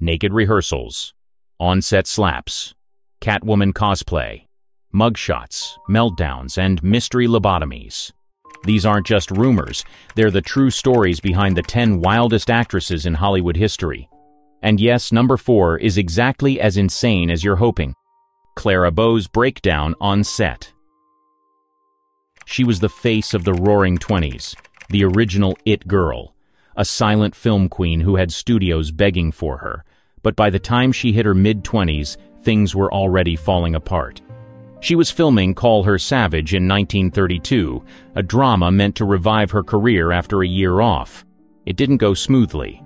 naked rehearsals, on-set slaps, Catwoman cosplay, mugshots, meltdowns, and mystery lobotomies. These aren't just rumors, they're the true stories behind the 10 wildest actresses in Hollywood history. And yes, number 4 is exactly as insane as you're hoping. Clara Bow's breakdown on set. She was the face of the Roaring Twenties, the original It Girl, a silent film queen who had studios begging for her. But by the time she hit her mid-20s, things were already falling apart. She was filming Call Her Savage in 1932, a drama meant to revive her career after a year off. It didn't go smoothly.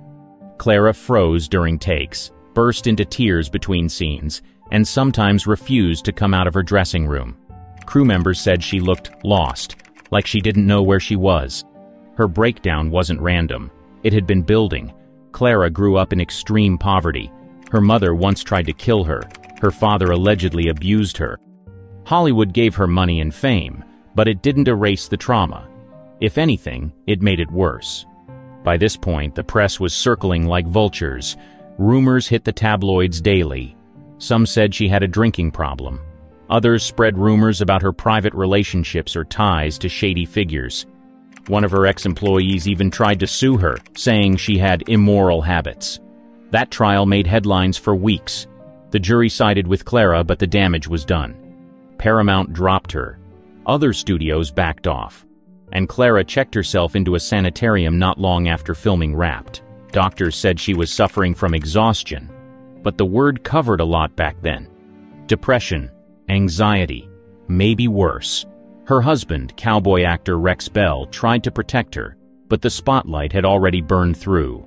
Clara froze during takes, burst into tears between scenes, and sometimes refused to come out of her dressing room. Crew members said she looked lost, like she didn't know where she was. Her breakdown wasn't random. It had been building. Clara grew up in extreme poverty. Her mother once tried to kill her. Her father allegedly abused her. Hollywood gave her money and fame, but it didn't erase the trauma. If anything, it made it worse. By this point, the press was circling like vultures. Rumors hit the tabloids daily. Some said she had a drinking problem. Others spread rumors about her private relationships or ties to shady figures. One of her ex-employees even tried to sue her, saying she had immoral habits. That trial made headlines for weeks. The jury sided with Clara, but the damage was done. Paramount dropped her. Other studios backed off. And Clara checked herself into a sanitarium not long after filming wrapped. Doctors said she was suffering from exhaustion. But the word covered a lot back then. Depression, anxiety, maybe worse. Her husband, cowboy actor Rex Bell, tried to protect her, but the spotlight had already burned through.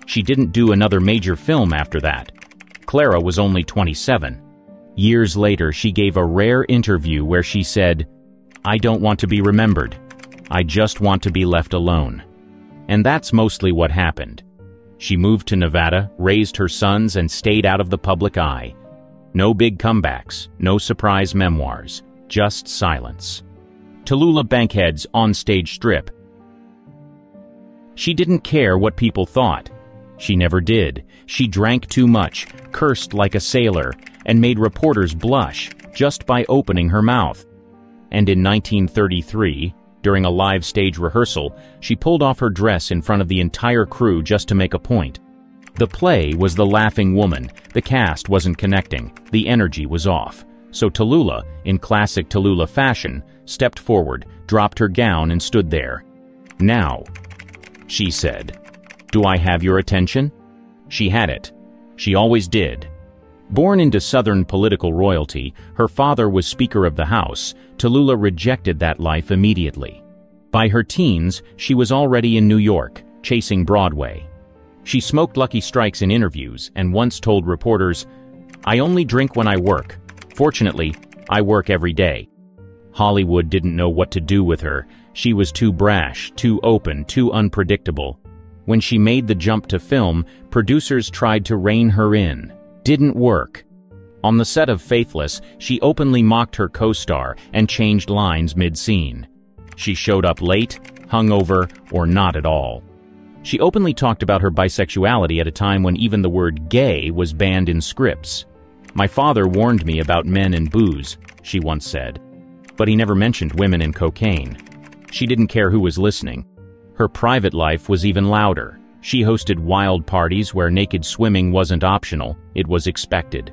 She didn't do another major film after that. Clara was only 27. Years later, she gave a rare interview where she said, "I don't want to be remembered. I just want to be left alone." And that's mostly what happened. She moved to Nevada, raised her sons, and stayed out of the public eye. No big comebacks, no surprise memoirs, just silence. Tallulah Bankhead's onstage strip. She didn't care what people thought. She never did. She drank too much, cursed like a sailor, and made reporters blush just by opening her mouth. And in 1933, during a live stage rehearsal, she pulled off her dress in front of the entire crew just to make a point. The play was The Laughing Woman. The cast wasn't connecting. The energy was off. So Tallulah, in classic Tallulah fashion, stepped forward, dropped her gown, and stood there. "Now," she said, "do I have your attention?" She had it. She always did. Born into Southern political royalty, her father was Speaker of the House. Tallulah rejected that life immediately. By her teens, she was already in New York, chasing Broadway. She smoked Lucky Strikes in interviews and once told reporters, "I only drink when I work. Fortunately, I work every day." Hollywood didn't know what to do with her. She was too brash, too open, too unpredictable. When she made the jump to film, producers tried to rein her in. Didn't work. On the set of Faithless, she openly mocked her co-star and changed lines mid-scene. She showed up late, hungover, or not at all. She openly talked about her bisexuality at a time when even the word gay was banned in scripts. "My father warned me about men and booze," she once said. But he never mentioned women and cocaine. She didn't care who was listening. Her private life was even louder. She hosted wild parties where naked swimming wasn't optional, it was expected.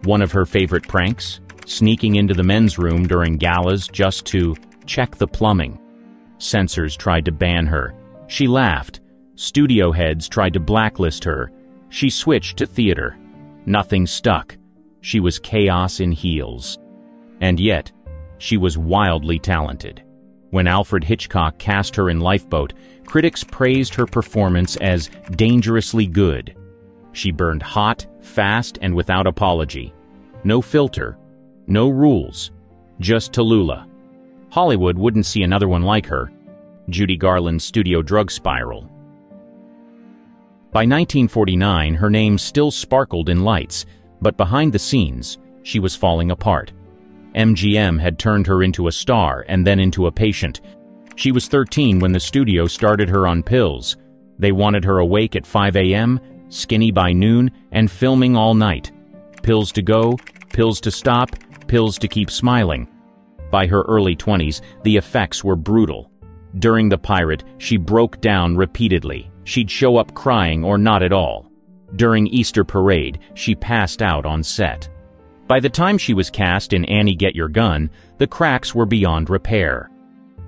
One of her favorite pranks? Sneaking into the men's room during galas just to check the plumbing. Censors tried to ban her. She laughed. Studio heads tried to blacklist her. She switched to theater. Nothing stuck. She was chaos in heels. And yet, she was wildly talented. When Alfred Hitchcock cast her in Lifeboat, critics praised her performance as dangerously good. She burned hot, fast, and without apology. No filter, no rules, just Tallulah. Hollywood wouldn't see another one like her. Judy Garland's studio drug spiral. By 1949, her name still sparkled in lights, but behind the scenes, she was falling apart. MGM had turned her into a star and then into a patient. She was 13 when the studio started her on pills. They wanted her awake at 5 a.m., skinny by noon, and filming all night. Pills to go, pills to stop, pills to keep smiling. By her early 20s, the effects were brutal. During The Pirate, she broke down repeatedly. She'd show up crying or not at all. During Easter Parade, she passed out on set. By the time she was cast in Annie Get Your Gun, the cracks were beyond repair.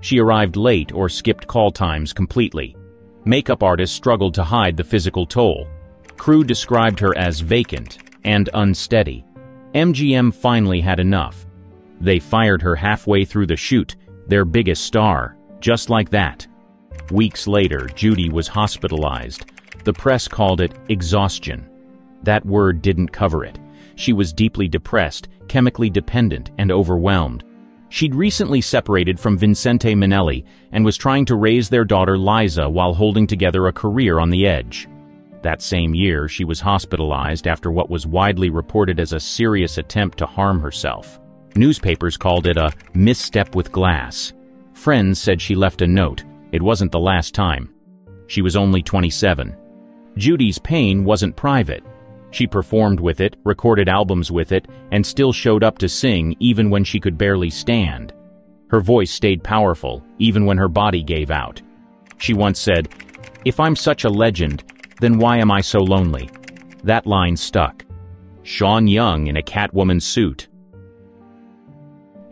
She arrived late or skipped call times completely. Makeup artists struggled to hide the physical toll. Crew described her as vacant and unsteady. MGM finally had enough. They fired her halfway through the shoot, their biggest star, just like that. Weeks later, Judy was hospitalized. The press called it exhaustion. That word didn't cover it. She was deeply depressed, chemically dependent, and overwhelmed. She'd recently separated from Vincente Minnelli and was trying to raise their daughter Liza while holding together a career on the edge. That same year, she was hospitalized after what was widely reported as a serious attempt to harm herself. Newspapers called it a misstep with glass. Friends said she left a note. It wasn't the last time. She was only 27. Judy's pain wasn't private. She performed with it, recorded albums with it, and still showed up to sing even when she could barely stand. Her voice stayed powerful, even when her body gave out. She once said, "If I'm such a legend, then why am I so lonely?" That line stuck. Sean Young in a Catwoman suit.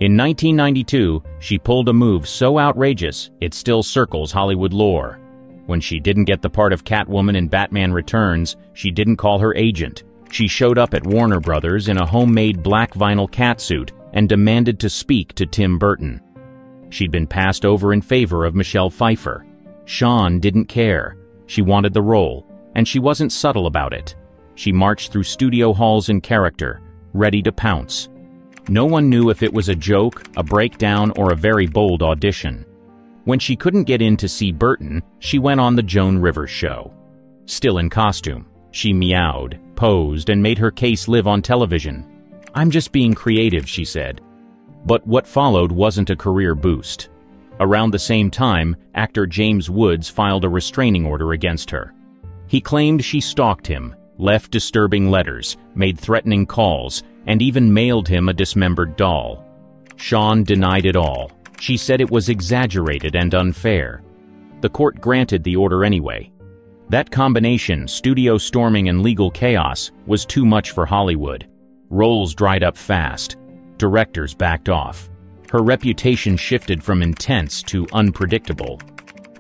In 1992, she pulled a move so outrageous it still circles Hollywood lore. When she didn't get the part of Catwoman in Batman Returns, she didn't call her agent. She showed up at Warner Brothers in a homemade black vinyl catsuit and demanded to speak to Tim Burton. She'd been passed over in favor of Michelle Pfeiffer. Sean didn't care. She wanted the role, and she wasn't subtle about it. She marched through studio halls in character, ready to pounce. No one knew if it was a joke, a breakdown, or a very bold audition. When she couldn't get in to see Burton, she went on the Joan Rivers show. Still in costume, she meowed, posed, and made her case live on television. "I'm just being creative," she said. But what followed wasn't a career boost. Around the same time, actor James Woods filed a restraining order against her. He claimed she stalked him, left disturbing letters, made threatening calls, and even mailed him a dismembered doll. Sean denied it all. She said it was exaggerated and unfair. The court granted the order anyway. That combination, studio storming and legal chaos, was too much for Hollywood. Roles dried up fast. Directors backed off. Her reputation shifted from intense to unpredictable.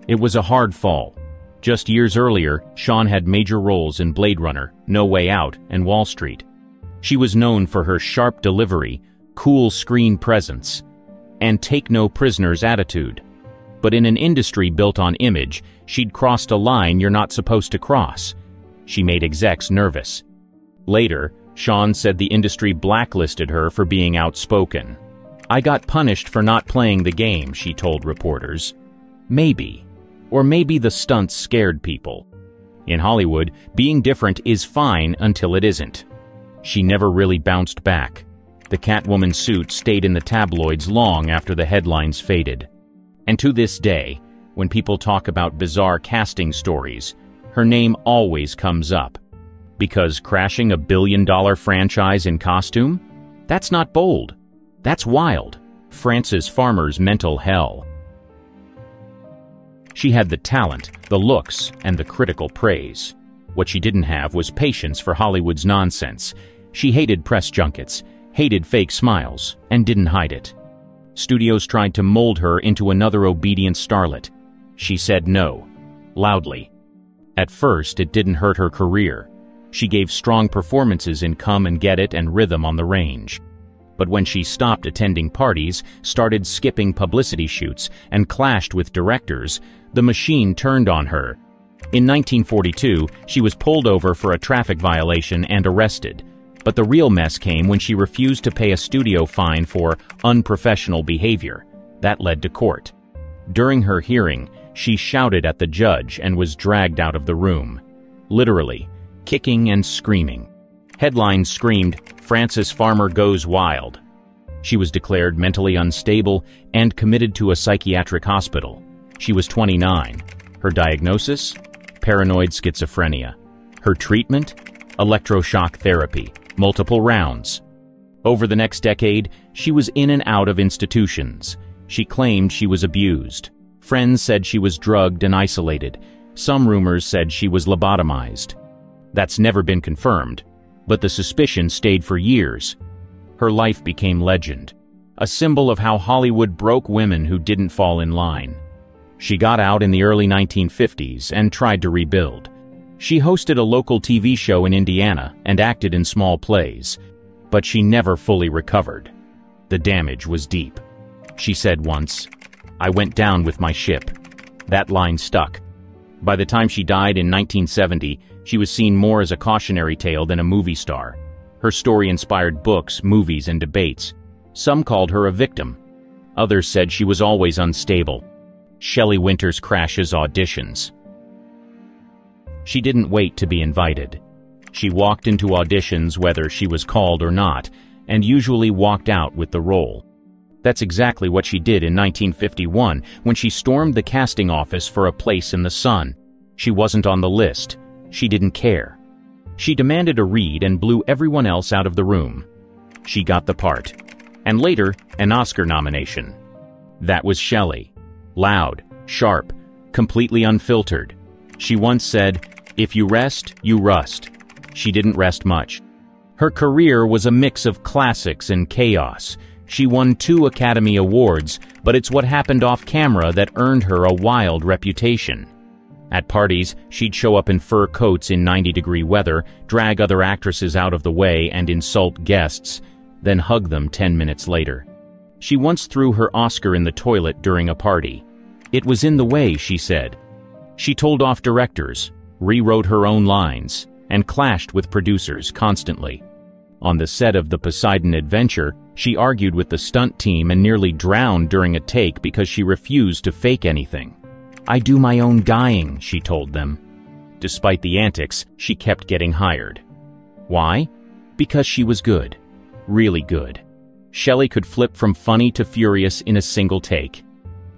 It was a hard fall. Just years earlier, Sean had major roles in Blade Runner, No Way Out, and Wall Street. She was known for her sharp delivery, cool screen presence, and take-no-prisoners attitude. But in an industry built on image, she'd crossed a line you're not supposed to cross. She made execs nervous. Later, Sean said the industry blacklisted her for being outspoken. "I got punished for not playing the game," she told reporters. Maybe. Or maybe the stunts scared people. In Hollywood, being different is fine until it isn't. She never really bounced back. The Catwoman suit stayed in the tabloids long after the headlines faded. And to this day, when people talk about bizarre casting stories, her name always comes up. Because crashing $1 billion franchise in costume? That's not bold. That's wild. Frances Farmer's mental hell. She had the talent, the looks, and the critical praise. What she didn't have was patience for Hollywood's nonsense. She hated press junkets, hated fake smiles, and didn't hide it. Studios tried to mold her into another obedient starlet. She said no, loudly. At first, it didn't hurt her career. She gave strong performances in Come and Get It and Rhythm on the Range. But when she stopped attending parties, started skipping publicity shoots, and clashed with directors, the machine turned on her. In 1942, she was pulled over for a traffic violation and arrested. But the real mess came when she refused to pay a studio fine for unprofessional behavior. That led to court. During her hearing, she shouted at the judge and was dragged out of the room. Literally, kicking and screaming. Headlines screamed, "Frances Farmer goes wild." She was declared mentally unstable and committed to a psychiatric hospital. She was 29. Her diagnosis? Paranoid schizophrenia. Her treatment? Electroshock therapy, multiple rounds. Over the next decade, she was in and out of institutions. She claimed she was abused. Friends said she was drugged and isolated. Some rumors said she was lobotomized. That's never been confirmed, but the suspicion stayed for years. Her life became legend, a symbol of how Hollywood broke women who didn't fall in line. She got out in the early 1950s and tried to rebuild. She hosted a local TV show in Indiana and acted in small plays, but she never fully recovered. The damage was deep. She said once, "I went down with my ship." That line stuck. By the time she died in 1970, she was seen more as a cautionary tale than a movie star. Her story inspired books, movies, and debates. Some called her a victim. Others said she was always unstable. Shelley Winters crashes auditions. She didn't wait to be invited. She walked into auditions whether she was called or not, and usually walked out with the role. That's exactly what she did in 1951 when she stormed the casting office for A Place in the Sun. She wasn't on the list. She didn't care. She demanded a read and blew everyone else out of the room. She got the part. And later, an Oscar nomination. That was Shelley. Loud, sharp, completely unfiltered. She once said, "If you rest, you rust." She didn't rest much. Her career was a mix of classics and chaos. She won 2 Academy Awards, but it's what happened off camera that earned her a wild reputation. At parties, she'd show up in fur coats in 90-degree weather, drag other actresses out of the way and insult guests, then hug them 10 minutes later. She once threw her Oscar in the toilet during a party. It was in the way, she said. She told off directors, rewrote her own lines, and clashed with producers constantly. On the set of The Poseidon Adventure, she argued with the stunt team and nearly drowned during a take because she refused to fake anything. "I do my own dying," she told them. Despite the antics, she kept getting hired. Why? Because she was good. Really good. Shelley could flip from funny to furious in a single take.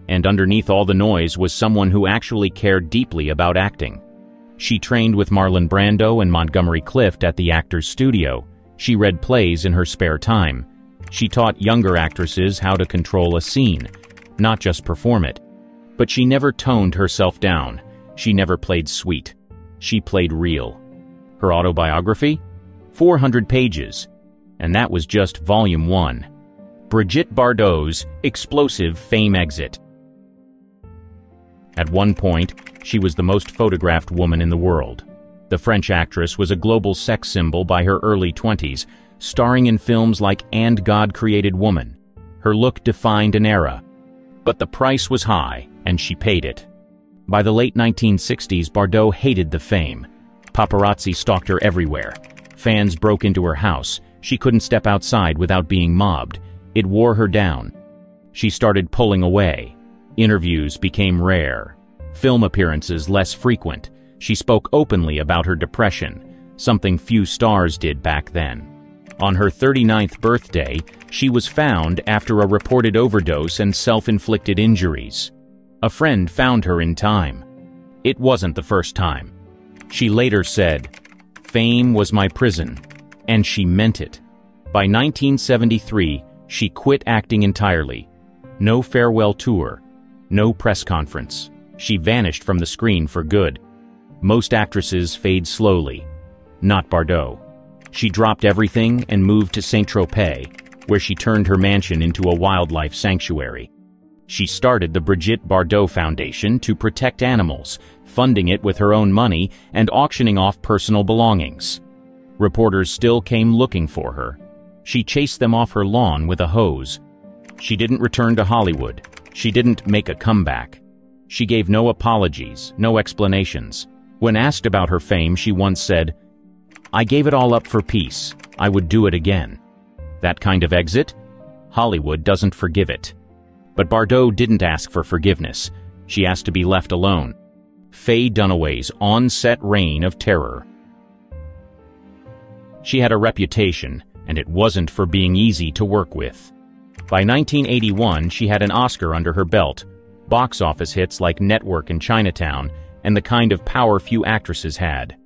And underneath all the noise was someone who actually cared deeply about acting. She trained with Marlon Brando and Montgomery Clift at the Actors Studio. She read plays in her spare time. She taught younger actresses how to control a scene, not just perform it. But she never toned herself down. She never played sweet. She played real. Her autobiography? 400 pages. And that was just Volume 1. Brigitte Bardot's explosive fame exit. At one point, she was the most photographed woman in the world. The French actress was a global sex symbol by her early 20s, starring in films like And God Created Woman. Her look defined an era. But the price was high, and she paid it. By the late 1960s, Bardot hated the fame. Paparazzi stalked her everywhere. Fans broke into her house. She couldn't step outside without being mobbed. It wore her down. She started pulling away. Interviews became rare. Film appearances less frequent. She spoke openly about her depression, something few stars did back then. On her 39th birthday, she was found after a reported overdose and self-inflicted injuries. A friend found her in time. It wasn't the first time. She later said, "Fame was my prison," and she meant it. By 1973, she quit acting entirely. No farewell tour, no press conference. She vanished from the screen for good. Most actresses fade slowly. Not Bardot. She dropped everything and moved to Saint-Tropez, where she turned her mansion into a wildlife sanctuary. She started the Brigitte Bardot Foundation to protect animals, funding it with her own money and auctioning off personal belongings. Reporters still came looking for her. She chased them off her lawn with a hose. She didn't return to Hollywood. She didn't make a comeback. She gave no apologies, no explanations. When asked about her fame, she once said, "I gave it all up for peace. I would do it again." That kind of exit? Hollywood doesn't forgive it. But Bardot didn't ask for forgiveness. She asked to be left alone. Faye Dunaway's on-set reign of terror. She had a reputation, and it wasn't for being easy to work with. By 1981, she had an Oscar under her belt, box office hits like Network and Chinatown, and the kind of power few actresses had.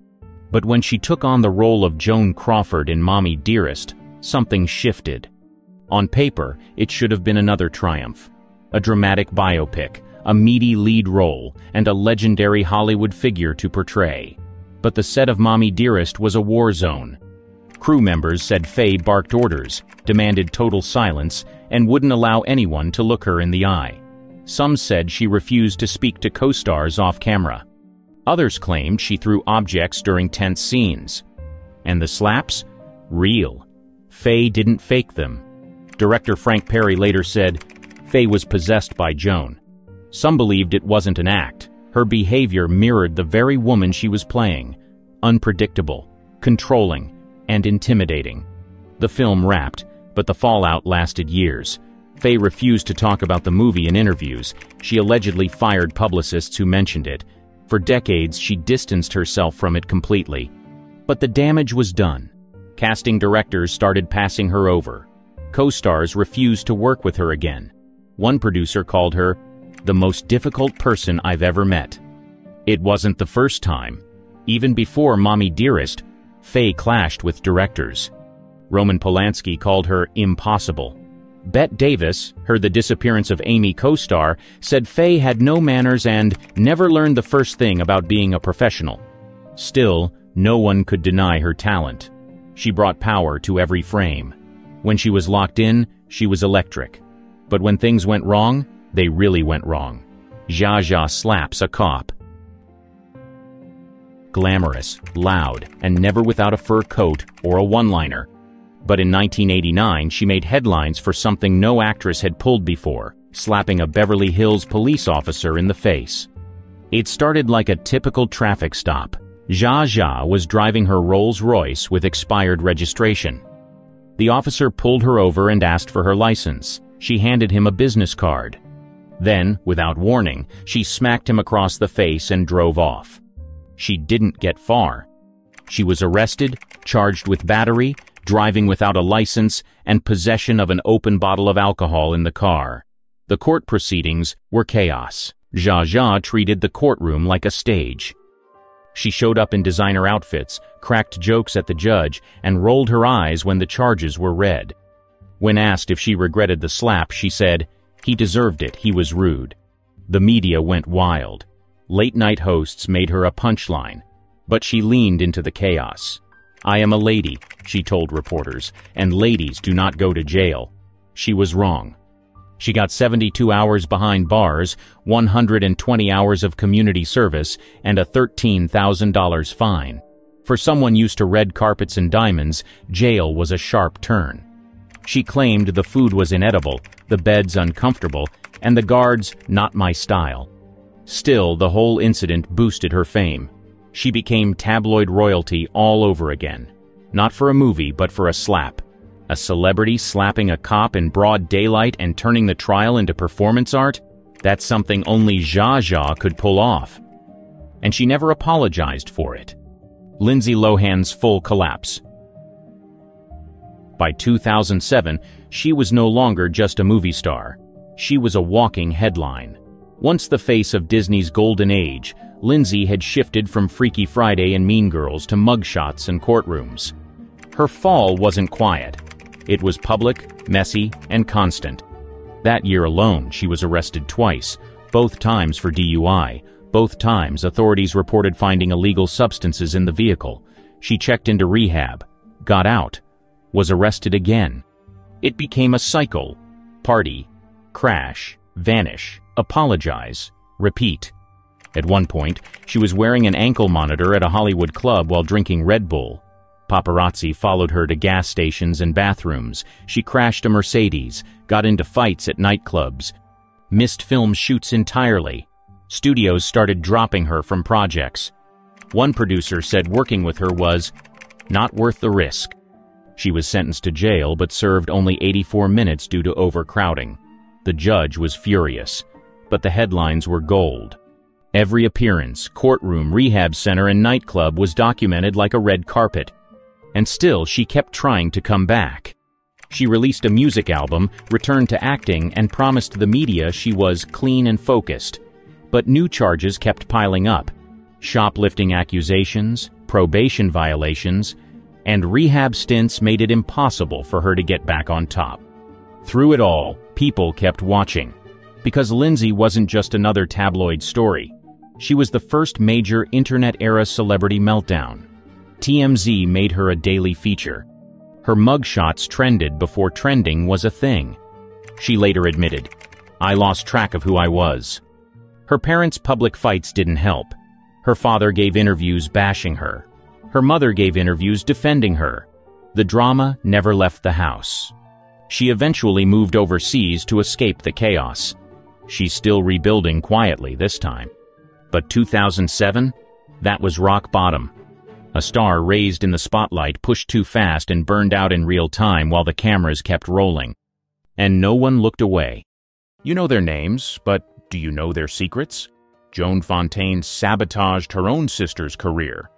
But when she took on the role of Joan Crawford in Mommy Dearest, something shifted. On paper, it should have been another triumph. A dramatic biopic, a meaty lead role, and a legendary Hollywood figure to portray. But the set of Mommy Dearest was a war zone. Crew members said Faye barked orders, demanded total silence, and wouldn't allow anyone to look her in the eye. Some said she refused to speak to co-stars off-camera. Others claimed she threw objects during tense scenes. And the slaps? Real. Faye didn't fake them. Director Frank Perry later said, Faye was possessed by Joan. Some believed it wasn't an act. Her behavior mirrored the very woman she was playing. Unpredictable, controlling, and intimidating. The film wrapped, but the fallout lasted years. Faye refused to talk about the movie in interviews. She allegedly fired publicists who mentioned it. For decades, she distanced herself from it completely. But the damage was done. Casting directors started passing her over. Co-stars refused to work with her again. One producer called her the most difficult person I've ever met. It wasn't the first time. Even before Mommy Dearest, Faye clashed with directors. Roman Polanski called her impossible. Bette Davis, her The Disappearance of Amy co-star, said Faye had no manners and never learned the first thing about being a professional. Still, no one could deny her talent. She brought power to every frame. When she was locked in, she was electric. But when things went wrong, they really went wrong. Zsa Zsa slaps a cop. Glamorous, loud, and never without a fur coat or a one-liner. But in 1989, she made headlines for something no actress had pulled before, slapping a Beverly Hills police officer in the face. It started like a typical traffic stop. Zsa Zsa was driving her Rolls-Royce with expired registration. The officer pulled her over and asked for her license. She handed him a business card. Then, without warning, she smacked him across the face and drove off. She didn't get far. She was arrested, charged with battery, driving without a license, and possession of an open bottle of alcohol in the car. The court proceedings were chaos. Zsa Zsa treated the courtroom like a stage. She showed up in designer outfits, cracked jokes at the judge, and rolled her eyes when the charges were read. When asked if she regretted the slap, she said, "He deserved it, he was rude." The media went wild. Late-night hosts made her a punchline, but she leaned into the chaos. "I am a lady," she told reporters, "and ladies do not go to jail." She was wrong. She got 72 hours behind bars, 120 hours of community service, and a $13,000 fine. For someone used to red carpets and diamonds, jail was a sharp turn. She claimed the food was inedible, the beds uncomfortable, and the guards not my style. Still, the whole incident boosted her fame. She became tabloid royalty all over again. Not for a movie, but for a slap. A celebrity slapping a cop in broad daylight and turning the trial into performance art? That's something only Zsa Zsa could pull off. And she never apologized for it. Lindsay Lohan's full collapse. By 2007, she was no longer just a movie star. She was a walking headline. Once the face of Disney's golden age, Lindsay had shifted from Freaky Friday and Mean Girls to mugshots and courtrooms. Her fall wasn't quiet. It was public, messy, and constant. That year alone, she was arrested twice, both times for DUI. Both times, authorities reported finding illegal substances in the vehicle. She checked into rehab, got out, was arrested again. It became a cycle. Party, crash, vanish, apologize, repeat. At one point, she was wearing an ankle monitor at a Hollywood club while drinking Red Bull. Paparazzi followed her to gas stations and bathrooms. She crashed a Mercedes, got into fights at nightclubs, missed film shoots entirely. Studios started dropping her from projects. One producer said working with her was not worth the risk. She was sentenced to jail but served only 84 minutes due to overcrowding. The judge was furious, but the headlines were gold. Every appearance, courtroom, rehab center, and nightclub was documented like a red carpet. And still, she kept trying to come back. She released a music album, returned to acting, and promised the media she was clean and focused. But new charges kept piling up. Shoplifting accusations, probation violations, and rehab stints made it impossible for her to get back on top. Through it all, people kept watching, because Lindsay wasn't just another tabloid story. She was the first major internet-era celebrity meltdown. TMZ made her a daily feature. Her mugshots trended before trending was a thing. She later admitted, "I lost track of who I was." Her parents' public fights didn't help. Her father gave interviews bashing her. Her mother gave interviews defending her. The drama never left the house. She eventually moved overseas to escape the chaos. She's still rebuilding quietly this time. But 2007? That was rock bottom. A star raised in the spotlight pushed too fast and burned out in real time while the cameras kept rolling. And no one looked away. You know their names, but do you know their secrets? Joan Fontaine sabotaged her own sister's career.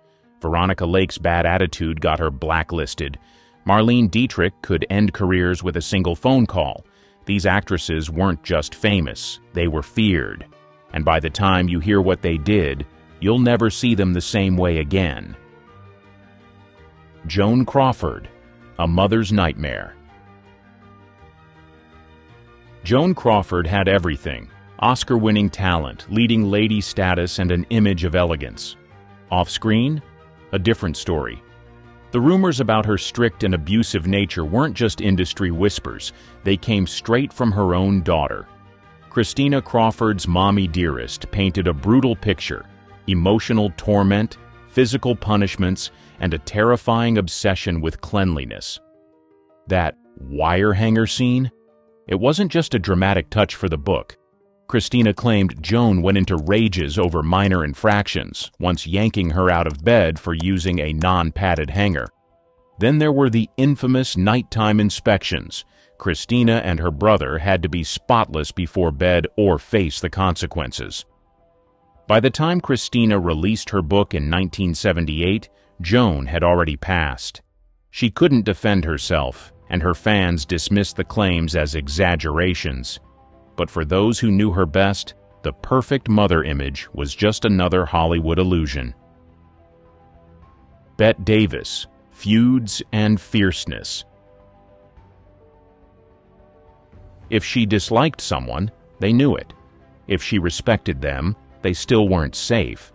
Veronica Lake's bad attitude got her blacklisted. Marlene Dietrich could end careers with a single phone call. These actresses weren't just famous, they were feared. And by the time you hear what they did, you'll never see them the same way again. Joan Crawford, a mother's nightmare. Joan Crawford had everything: Oscar-winning talent, leading lady status, and an image of elegance. Off-screen, a different story. The rumors about her strict and abusive nature weren't just industry whispers, they came straight from her own daughter. Christina Crawford's mommy dearest painted a brutal picture: emotional torment, physical punishments, and a terrifying obsession with cleanliness. That wire hanger scene? It wasn't just a dramatic touch for the book. Christina claimed Joan went into rages over minor infractions, once yanking her out of bed for using a non-padded hanger. Then there were the infamous nighttime inspections. Christina and her brother had to be spotless before bed or face the consequences. By the time Christina released her book in 1978, Joan had already passed. She couldn't defend herself, and her fans dismissed the claims as exaggerations. But for those who knew her best, the perfect mother image was just another Hollywood illusion. Bette Davis, Feuds and Fierceness. If she disliked someone, they knew it. If she respected them, they still weren't safe.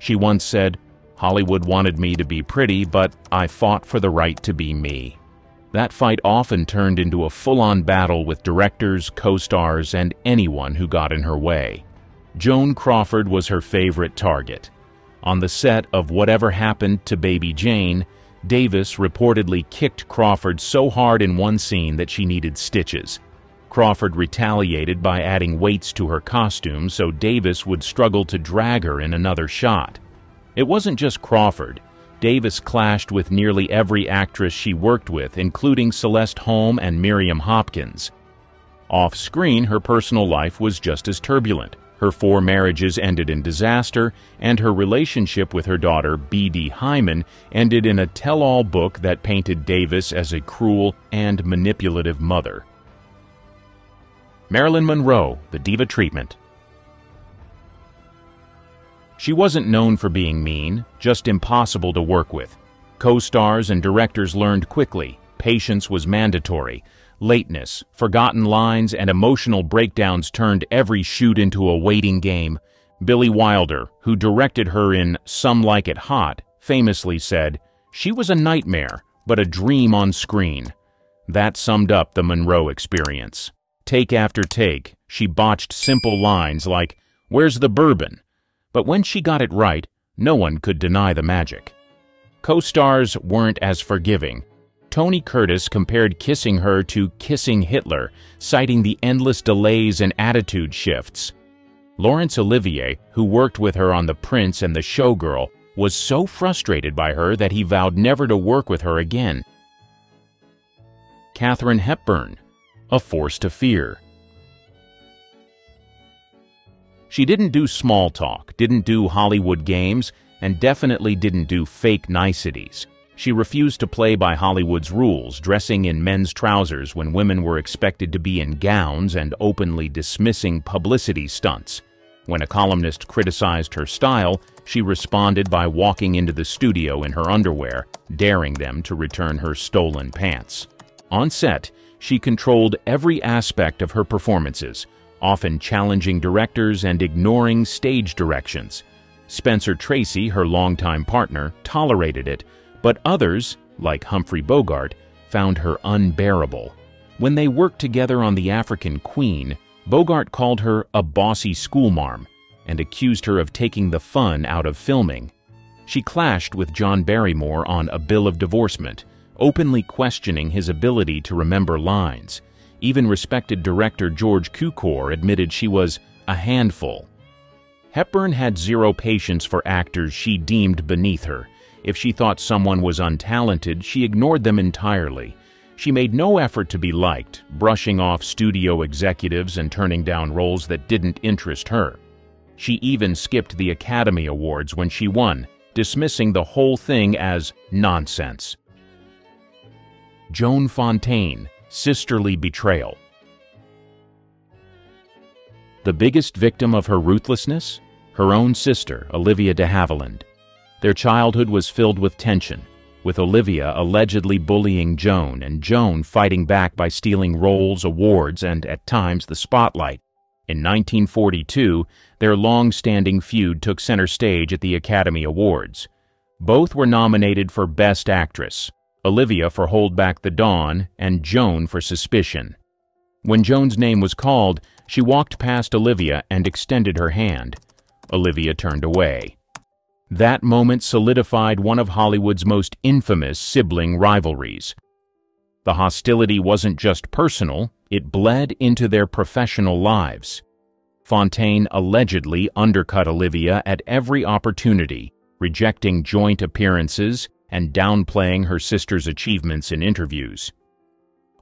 She once said, "Hollywood wanted me to be pretty, but I fought for the right to be me." That fight often turned into a full-on battle with directors, co-stars, and anyone who got in her way. Joan Crawford was her favorite target. On the set of Whatever Happened to Baby Jane, Davis reportedly kicked Crawford so hard in one scene that she needed stitches. Crawford retaliated by adding weights to her costume so Davis would struggle to drag her in another shot. It wasn't just Crawford. Davis clashed with nearly every actress she worked with, including Celeste Holm and Miriam Hopkins. Off-screen, her personal life was just as turbulent. Her 4 marriages ended in disaster, and her relationship with her daughter, B.D. Hyman, ended in a tell-all book that painted Davis as a cruel and manipulative mother. Marilyn Monroe, the diva treatment. She wasn't known for being mean, just impossible to work with. Co-stars and directors learned quickly. Patience was mandatory. Lateness, forgotten lines, and emotional breakdowns turned every shoot into a waiting game. Billy Wilder, who directed her in Some Like It Hot, famously said, "She was a nightmare, but a dream on screen." That summed up the Monroe experience. Take after take, she botched simple lines like, "Where's the bourbon?" But when she got it right, no one could deny the magic. Co-stars weren't as forgiving. Tony Curtis compared kissing her to kissing Hitler, citing the endless delays and attitude shifts. Laurence Olivier, who worked with her on The Prince and The Showgirl, was so frustrated by her that he vowed never to work with her again. Katharine Hepburn, a force to fear. She didn't do small talk, didn't do Hollywood games, and definitely didn't do fake niceties. She refused to play by Hollywood's rules, dressing in men's trousers when women were expected to be in gowns and openly dismissing publicity stunts. When a columnist criticized her style, she responded by walking into the studio in her underwear, daring them to return her stolen pants. On set, she controlled every aspect of her performances, often challenging directors and ignoring stage directions. Spencer Tracy, her longtime partner, tolerated it, but others, like Humphrey Bogart, found her unbearable. When they worked together on The African Queen, Bogart called her a bossy schoolmarm and accused her of taking the fun out of filming. She clashed with John Barrymore on A Bill of Divorcement, openly questioning his ability to remember lines. Even respected director George Cukor admitted she was a handful. Hepburn had zero patience for actors she deemed beneath her. If she thought someone was untalented, she ignored them entirely. She made no effort to be liked, brushing off studio executives and turning down roles that didn't interest her. She even skipped the Academy Awards when she won, dismissing the whole thing as nonsense. Joan Fontaine, sisterly betrayal. The biggest victim of her ruthlessness? Her own sister, Olivia de Havilland. Their childhood was filled with tension, with Olivia allegedly bullying Joan and Joan fighting back by stealing roles, awards, and, at times, the spotlight. In 1942, their long-standing feud took center stage at the Academy Awards. Both were nominated for Best Actress, Olivia for Hold Back the Dawn and Joan for Suspicion. When Joan's name was called, she walked past Olivia and extended her hand. Olivia turned away. That moment solidified one of Hollywood's most infamous sibling rivalries. The hostility wasn't just personal, it bled into their professional lives. Fontaine allegedly undercut Olivia at every opportunity, rejecting joint appearances and downplaying her sister's achievements in interviews.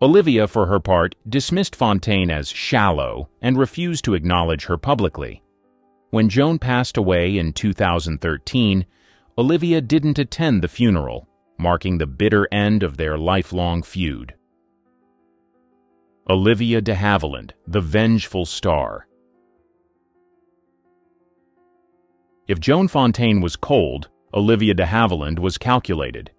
Olivia, for her part, dismissed Fontaine as shallow and refused to acknowledge her publicly. When Joan passed away in 2013, Olivia didn't attend the funeral, marking the bitter end of their lifelong feud. Olivia de Havilland, the vengeful star. If Joan Fontaine was cold, Olivia de Havilland was calculated.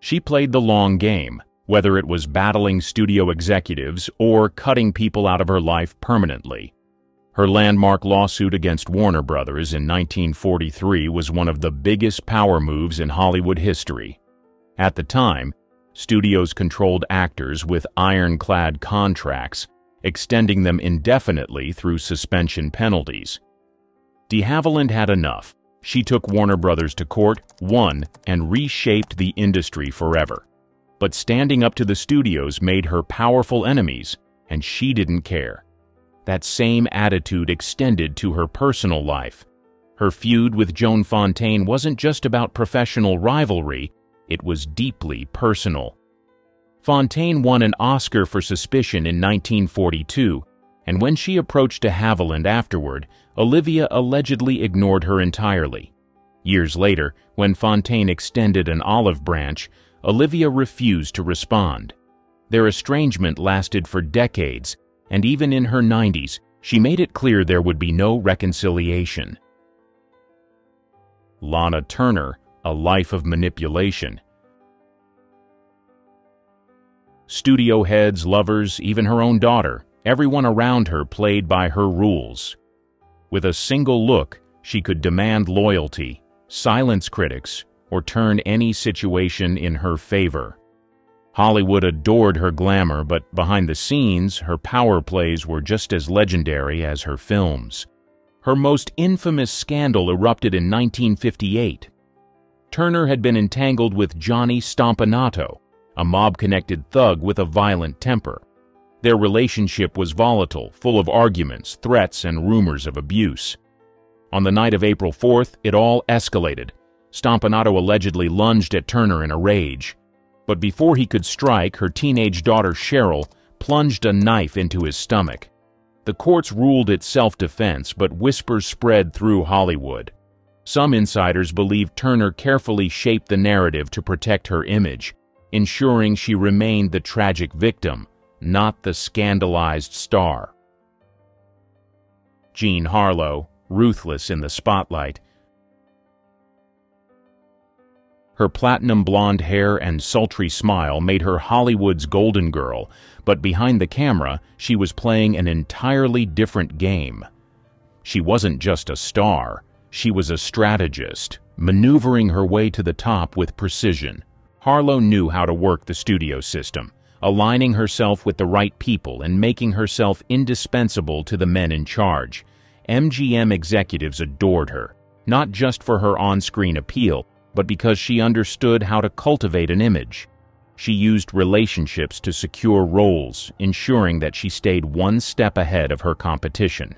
She played the long game, whether it was battling studio executives or cutting people out of her life permanently. Her landmark lawsuit against Warner Brothers in 1943 was one of the biggest power moves in Hollywood history. At the time, studios controlled actors with ironclad contracts, extending them indefinitely through suspension penalties. De Havilland had enough. She took Warner Brothers to court, won, and reshaped the industry forever. But standing up to the studios made her powerful enemies, and she didn't care. That same attitude extended to her personal life. Her feud with Joan Fontaine wasn't just about professional rivalry, it was deeply personal. Fontaine won an Oscar for Suspicion in 1942, and when she approached de Havilland afterward, Olivia allegedly ignored her entirely. Years later, when Fontaine extended an olive branch, Olivia refused to respond. Their estrangement lasted for decades, and even in her 90s, she made it clear there would be no reconciliation. Lana Turner, A Life of Manipulation. Studio heads, lovers, even her own daughter, everyone around her played by her rules. With a single look, she could demand loyalty, silence critics, or turn any situation in her favor. Hollywood adored her glamour, but behind the scenes, her power plays were just as legendary as her films. Her most infamous scandal erupted in 1958. Turner had been entangled with Johnny Stompanato, a mob-connected thug with a violent temper. Their relationship was volatile, full of arguments, threats, and rumors of abuse. On the night of April 4th, it all escalated. Stompanato allegedly lunged at Turner in a rage. But before he could strike, her teenage daughter Cheryl plunged a knife into his stomach. The courts ruled it self-defense, but whispers spread through Hollywood. Some insiders believe Turner carefully shaped the narrative to protect her image, ensuring she remained the tragic victim, not the scandalized star. Jean Harlow, ruthless in the spotlight. Her platinum blonde hair and sultry smile made her Hollywood's golden girl, but behind the camera, she was playing an entirely different game. She wasn't just a star, she was a strategist, maneuvering her way to the top with precision. Harlow knew how to work the studio system, aligning herself with the right people and making herself indispensable to the men in charge. MGM executives adored her, not just for her on-screen appeal, but because she understood how to cultivate an image. She used relationships to secure roles, ensuring that she stayed one step ahead of her competition.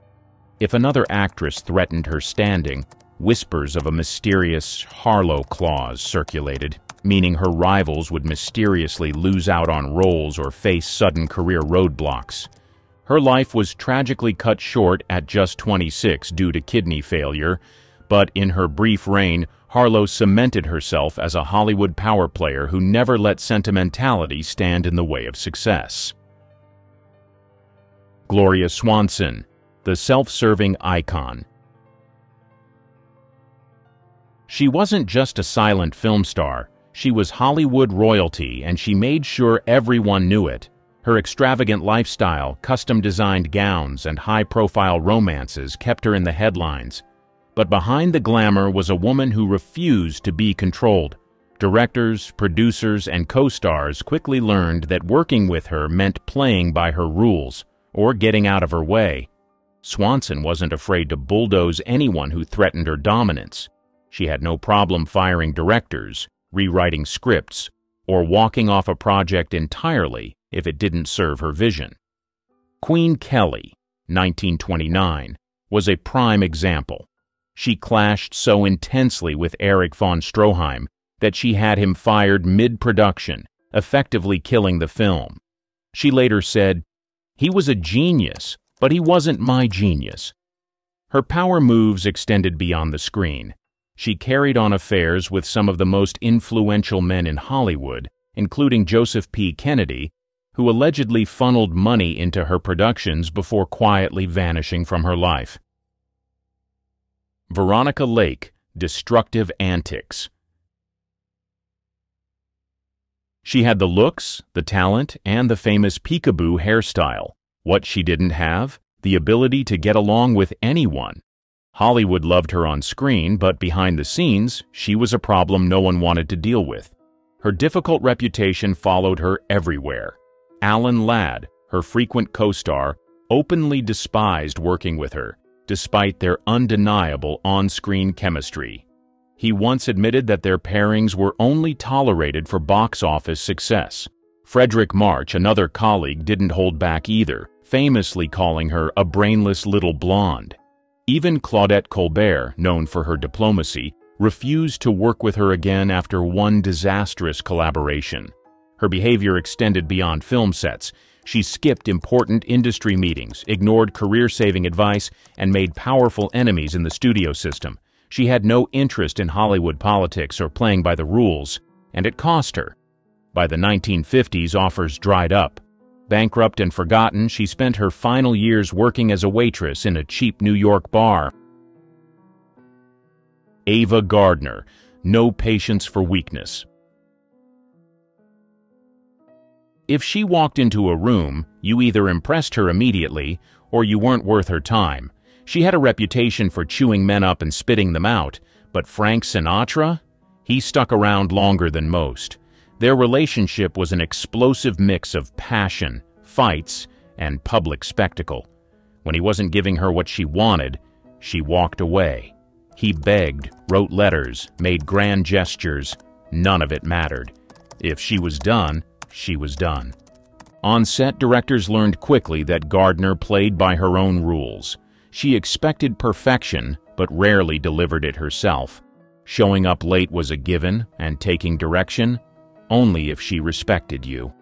If another actress threatened her standing, whispers of a mysterious Harlow clause circulated, meaning her rivals would mysteriously lose out on roles or face sudden career roadblocks. Her life was tragically cut short at just 26 due to kidney failure, but in her brief reign, Harlow cemented herself as a Hollywood power player who never let sentimentality stand in the way of success. Gloria Swanson, the self-serving icon. She wasn't just a silent film star. She was Hollywood royalty, and she made sure everyone knew it. Her extravagant lifestyle, custom-designed gowns, and high-profile romances kept her in the headlines. But behind the glamour was a woman who refused to be controlled. Directors, producers, and co-stars quickly learned that working with her meant playing by her rules, or getting out of her way. Swanson wasn't afraid to bulldoze anyone who threatened her dominance. She had no problem firing directors, rewriting scripts, or walking off a project entirely if it didn't serve her vision. Queen Kelly, 1929, was a prime example. She clashed so intensely with Erich von Stroheim that she had him fired mid-production, effectively killing the film. She later said, "He was a genius, but he wasn't my genius." Her power moves extended beyond the screen. She carried on affairs with some of the most influential men in Hollywood, including Joseph P. Kennedy, who allegedly funneled money into her productions before quietly vanishing from her life. Veronica Lake, destructive antics. She had the looks, the talent, and the famous peekaboo hairstyle. What she didn't have? The ability to get along with anyone. Hollywood loved her on screen, but behind the scenes, she was a problem no one wanted to deal with. Her difficult reputation followed her everywhere. Alan Ladd, her frequent co-star, openly despised working with her, despite their undeniable on-screen chemistry. He once admitted that their pairings were only tolerated for box office success. Frederick March, another colleague, didn't hold back either, famously calling her a brainless little blonde. Even Claudette Colbert, known for her diplomacy, refused to work with her again after one disastrous collaboration. Her behavior extended beyond film sets. She skipped important industry meetings, ignored career-saving advice, and made powerful enemies in the studio system. She had no interest in Hollywood politics or playing by the rules, and it cost her. By the 1950s, offers dried up. Bankrupt and forgotten, she spent her final years working as a waitress in a cheap New York bar. Ava Gardner, no patience for weakness. If she walked into a room, you either impressed her immediately or you weren't worth her time. She had a reputation for chewing men up and spitting them out, but Frank Sinatra? He stuck around longer than most. Their relationship was an explosive mix of passion, fights, and public spectacle. When he wasn't giving her what she wanted, she walked away. He begged, wrote letters, made grand gestures. None of it mattered. If she was done, she was done. On set, directors learned quickly that Gardner played by her own rules. She expected perfection, but rarely delivered it herself. Showing up late was a given, and taking direction, only if she respected you.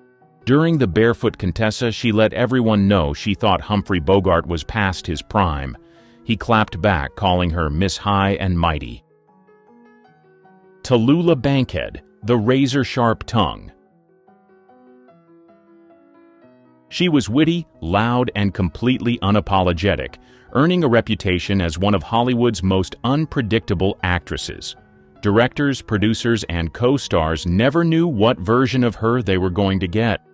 During the Barefoot Contessa, she let everyone know she thought Humphrey Bogart was past his prime. He clapped back, calling her Miss High and Mighty. Tallulah Bankhead, the razor-sharp tongue. She was witty, loud, and completely unapologetic, earning a reputation as one of Hollywood's most unpredictable actresses. Directors, producers, and co-stars never knew what version of her they were going to get.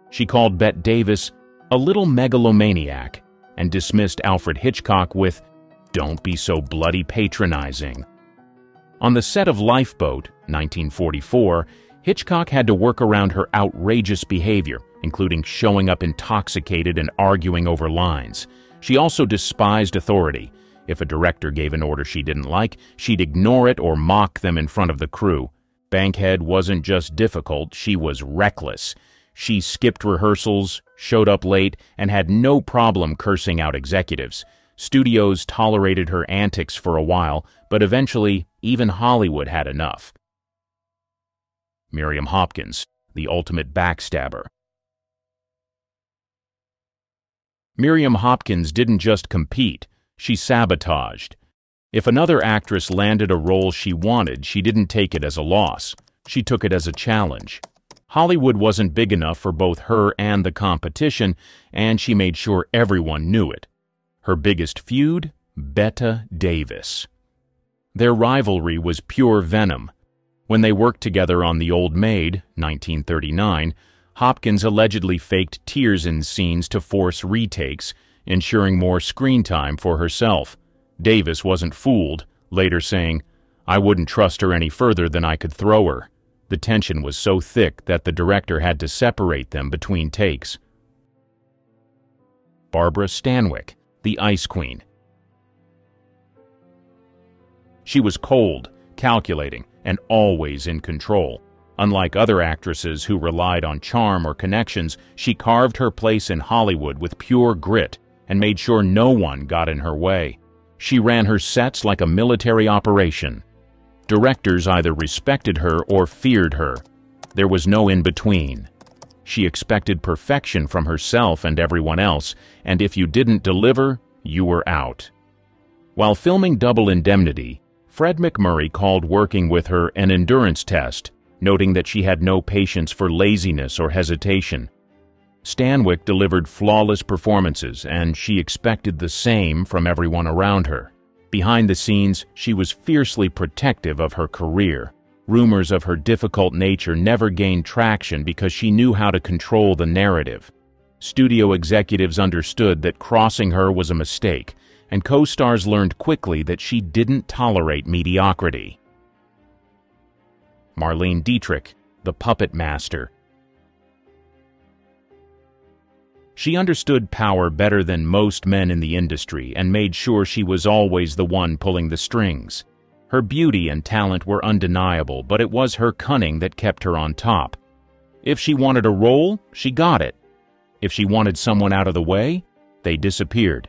She called Bette Davis a little megalomaniac and dismissed Alfred Hitchcock with, "Don't be so bloody patronizing." On the set of Lifeboat, 1944, Hitchcock had to work around her outrageous behavior, including showing up intoxicated and arguing over lines. She also despised authority. If a director gave an order she didn't like, she'd ignore it or mock them in front of the crew. Bankhead wasn't just difficult, she was reckless. She skipped rehearsals, showed up late, and had no problem cursing out executives. Studios tolerated her antics for a while, but eventually, even Hollywood had enough. Miriam Hopkins, the ultimate backstabber. Miriam Hopkins didn't just compete, she sabotaged. If another actress landed a role she wanted, she didn't take it as a loss. She took it as a challenge. Hollywood wasn't big enough for both her and the competition, and she made sure everyone knew it. Her biggest feud? Bette Davis. Their rivalry was pure venom. When they worked together on The Old Maid, 1939, Hopkins allegedly faked tears in scenes to force retakes, ensuring more screen time for herself. Davis wasn't fooled, later saying, "I wouldn't trust her any further than I could throw her." The tension was so thick that the director had to separate them between takes. Barbara Stanwyck, the Ice Queen. She was cold, calculating, and always in control. Unlike other actresses who relied on charm or connections, she carved her place in Hollywood with pure grit and made sure no one got in her way. She ran her sets like a military operation. Directors either respected her or feared her. There was no in-between. She expected perfection from herself and everyone else, and if you didn't deliver, you were out. While filming Double Indemnity, Fred MacMurray called working with her an endurance test, noting that she had no patience for laziness or hesitation. Stanwyck delivered flawless performances, and she expected the same from everyone around her. Behind the scenes, she was fiercely protective of her career. Rumors of her difficult nature never gained traction because she knew how to control the narrative. Studio executives understood that crossing her was a mistake, and co-stars learned quickly that she didn't tolerate mediocrity. Marlene Dietrich, the puppet master. She understood power better than most men in the industry and made sure she was always the one pulling the strings. Her beauty and talent were undeniable, but it was her cunning that kept her on top. If she wanted a role, she got it. If she wanted someone out of the way, they disappeared.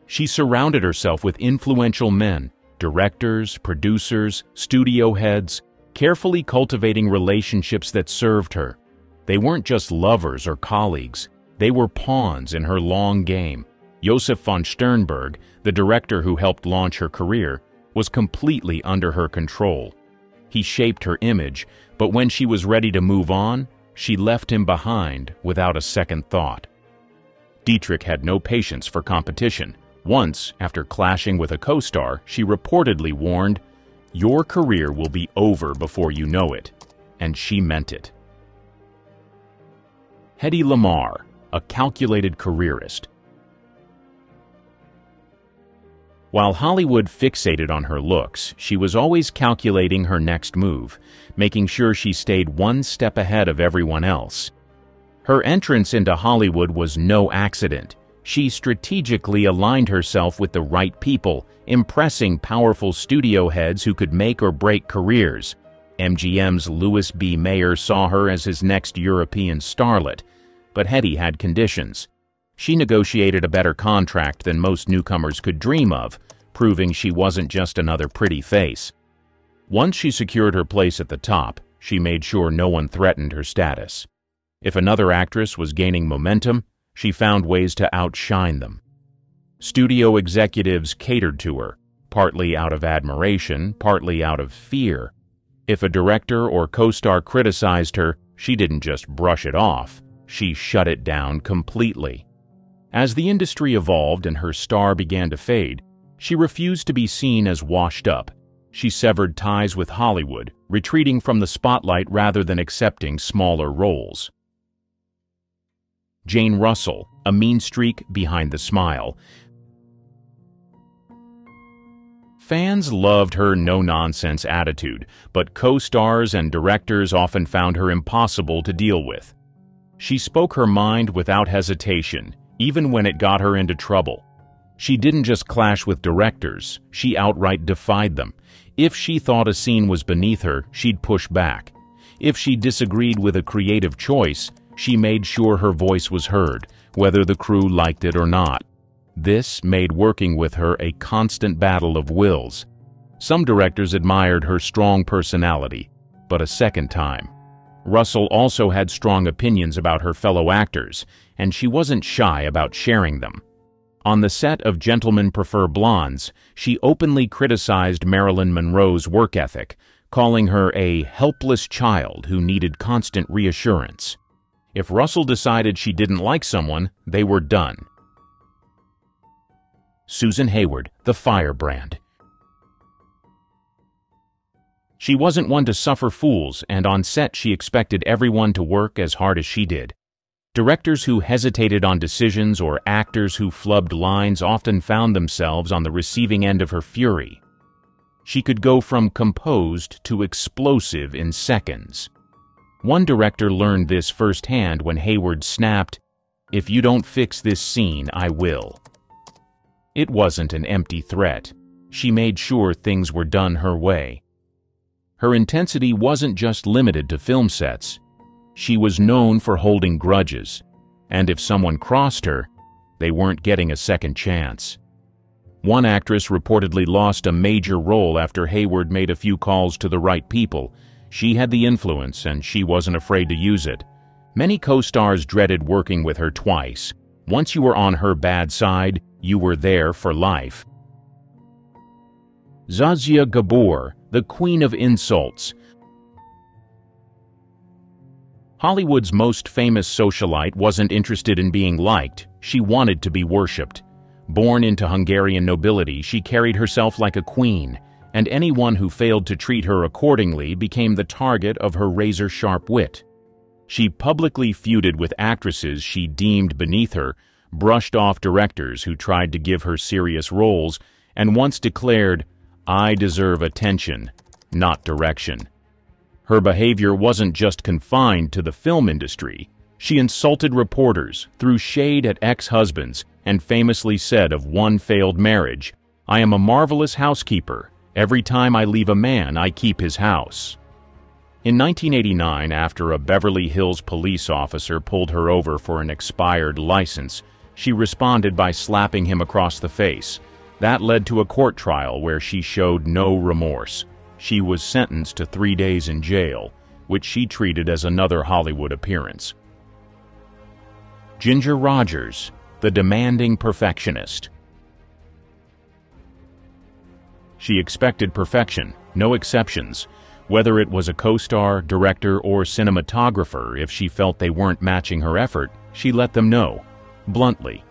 She surrounded herself with influential men, directors, producers, studio heads, carefully cultivating relationships that served her. They weren't just lovers or colleagues. They were pawns in her long game. Josef von Sternberg, the director who helped launch her career, was completely under her control. He shaped her image, but when she was ready to move on, she left him behind without a second thought. Dietrich had no patience for competition. Once, after clashing with a co-star, she reportedly warned, "Your career will be over before you know it." And she meant it. Hedy Lamarr, a calculated careerist. While Hollywood fixated on her looks, she was always calculating her next move, making sure she stayed one step ahead of everyone else. Her entrance into Hollywood was no accident. She strategically aligned herself with the right people, impressing powerful studio heads who could make or break careers. MGM's Louis B. Mayer saw her as his next European starlet, but Hedy had conditions. She negotiated a better contract than most newcomers could dream of, proving she wasn't just another pretty face. Once she secured her place at the top, she made sure no one threatened her status. If another actress was gaining momentum, she found ways to outshine them. Studio executives catered to her, partly out of admiration, partly out of fear. If a director or co-star criticized her, she didn't just brush it off. She shut it down completely. As the industry evolved and her star began to fade, she refused to be seen as washed up. She severed ties with Hollywood, retreating from the spotlight rather than accepting smaller roles. Jane Russell, a mean streak behind the smile. Fans loved her no-nonsense attitude, but co-stars and directors often found her impossible to deal with. She spoke her mind without hesitation, even when it got her into trouble. She didn't just clash with directors, she outright defied them. If she thought a scene was beneath her, she'd push back. If she disagreed with a creative choice, she made sure her voice was heard, whether the crew liked it or not. This made working with her a constant battle of wills. Some directors admired her strong personality, but a second time. Russell also had strong opinions about her fellow actors, and she wasn't shy about sharing them. On the set of Gentlemen Prefer Blondes, she openly criticized Marilyn Monroe's work ethic, calling her a helpless child who needed constant reassurance. If Russell decided she didn't like someone, they were done. Susan Hayward, the firebrand. She wasn't one to suffer fools, and on set she expected everyone to work as hard as she did. Directors who hesitated on decisions or actors who flubbed lines often found themselves on the receiving end of her fury. She could go from composed to explosive in seconds. One director learned this firsthand when Hayward snapped, "If you don't fix this scene, I will." It wasn't an empty threat. She made sure things were done her way. Her intensity wasn't just limited to film sets. She was known for holding grudges, and if someone crossed her, they weren't getting a second chance. One actress reportedly lost a major role after Hayward made a few calls to the right people. She had the influence, and she wasn't afraid to use it. Many co-stars dreaded working with her twice. Once you were on her bad side, you were there for life. Zsa Gabor, the Queen of Insults. Hollywood's most famous socialite wasn't interested in being liked. She wanted to be worshipped. Born into Hungarian nobility, she carried herself like a queen, and anyone who failed to treat her accordingly became the target of her razor-sharp wit. She publicly feuded with actresses she deemed beneath her, brushed off directors who tried to give her serious roles, and once declared, "I deserve attention, not direction." Her behavior wasn't just confined to the film industry. She insulted reporters, threw shade at ex-husbands, and famously said of one failed marriage, "I am a marvelous housekeeper. Every time I leave a man, I keep his house." In 1989, after a Beverly Hills police officer pulled her over for an expired license, she responded by slapping him across the face. That led to a court trial where she showed no remorse. She was sentenced to 3 days in jail, which she treated as another Hollywood appearance. Ginger Rogers, the demanding perfectionist. She expected perfection, no exceptions. Whether it was a co-star, director, or cinematographer, if she felt they weren't matching her effort, she let them know, bluntly.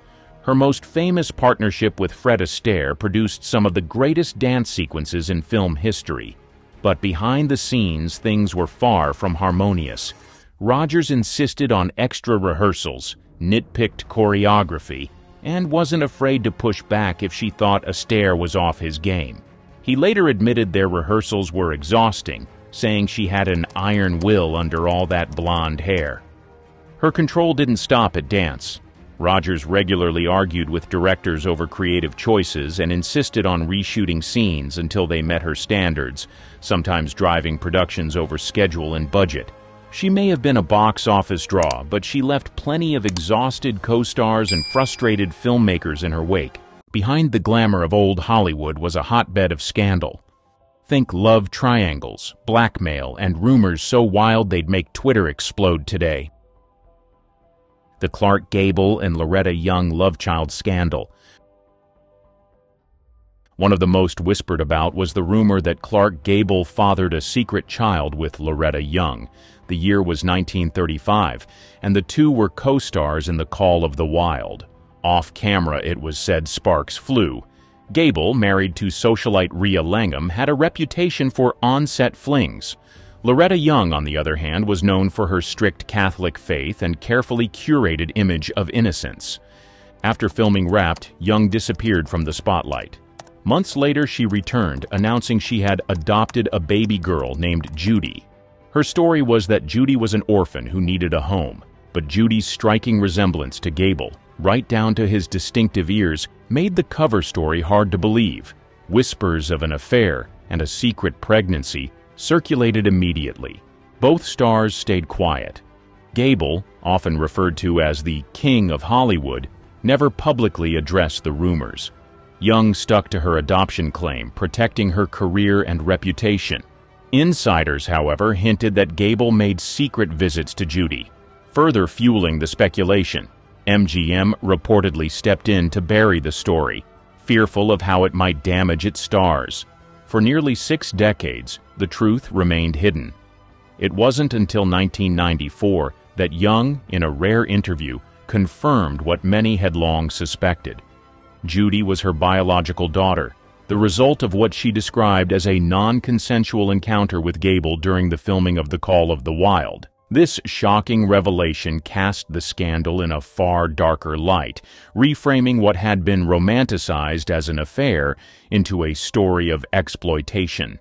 Her most famous partnership with Fred Astaire produced some of the greatest dance sequences in film history. But behind the scenes, things were far from harmonious. Rogers insisted on extra rehearsals, nitpicked choreography, and wasn't afraid to push back if she thought Astaire was off his game. He later admitted their rehearsals were exhausting, saying she had an iron will under all that blonde hair. Her control didn't stop at dance. Rogers regularly argued with directors over creative choices and insisted on reshooting scenes until they met her standards, sometimes driving productions over schedule and budget. She may have been a box office draw, but she left plenty of exhausted co-stars and frustrated filmmakers in her wake. Behind the glamour of old Hollywood was a hotbed of scandal. Think love triangles, blackmail, and rumors so wild they'd make Twitter explode today. The Clark Gable and Loretta Young love child scandal. One of the most whispered about was the rumor that Clark Gable fathered a secret child with Loretta Young. The year was 1935, and the two were co-stars in The Call of the Wild. Off-camera, it was said sparks flew. Gable, married to socialite Rhea Langham, had a reputation for on-set flings. Loretta Young, on the other hand, was known for her strict Catholic faith and carefully curated image of innocence. After filming Wrapped, Young disappeared from the spotlight. Months later, she returned, announcing she had adopted a baby girl named Judy. Her story was that Judy was an orphan who needed a home, but Judy's striking resemblance to Gable, right down to his distinctive ears, made the cover story hard to believe. Whispers of an affair and a secret pregnancy circulated immediately. Both stars stayed quiet. Gable, often referred to as the King of Hollywood, never publicly addressed the rumors. Young stuck to her adoption claim, protecting her career and reputation. Insiders, however, hinted that Gable made secret visits to Judy, further fueling the speculation. MGM reportedly stepped in to bury the story, fearful of how it might damage its stars. For nearly 6 decades, the truth remained hidden. It wasn't until 1994 that Young, in a rare interview, confirmed what many had long suspected. Judy was her biological daughter, the result of what she described as a non-consensual encounter with Gable during the filming of The Call of the Wild. This shocking revelation cast the scandal in a far darker light, reframing what had been romanticized as an affair into a story of exploitation.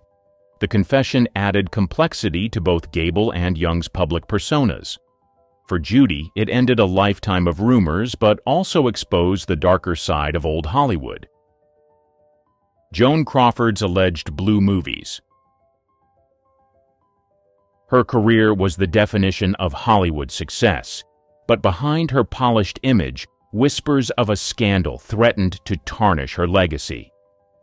The confession added complexity to both Gable and Young's public personas. For Judy, it ended a lifetime of rumors, but also exposed the darker side of old Hollywood. Joan Crawford's alleged blue movies. Her career was the definition of Hollywood success, but behind her polished image, whispers of a scandal threatened to tarnish her legacy.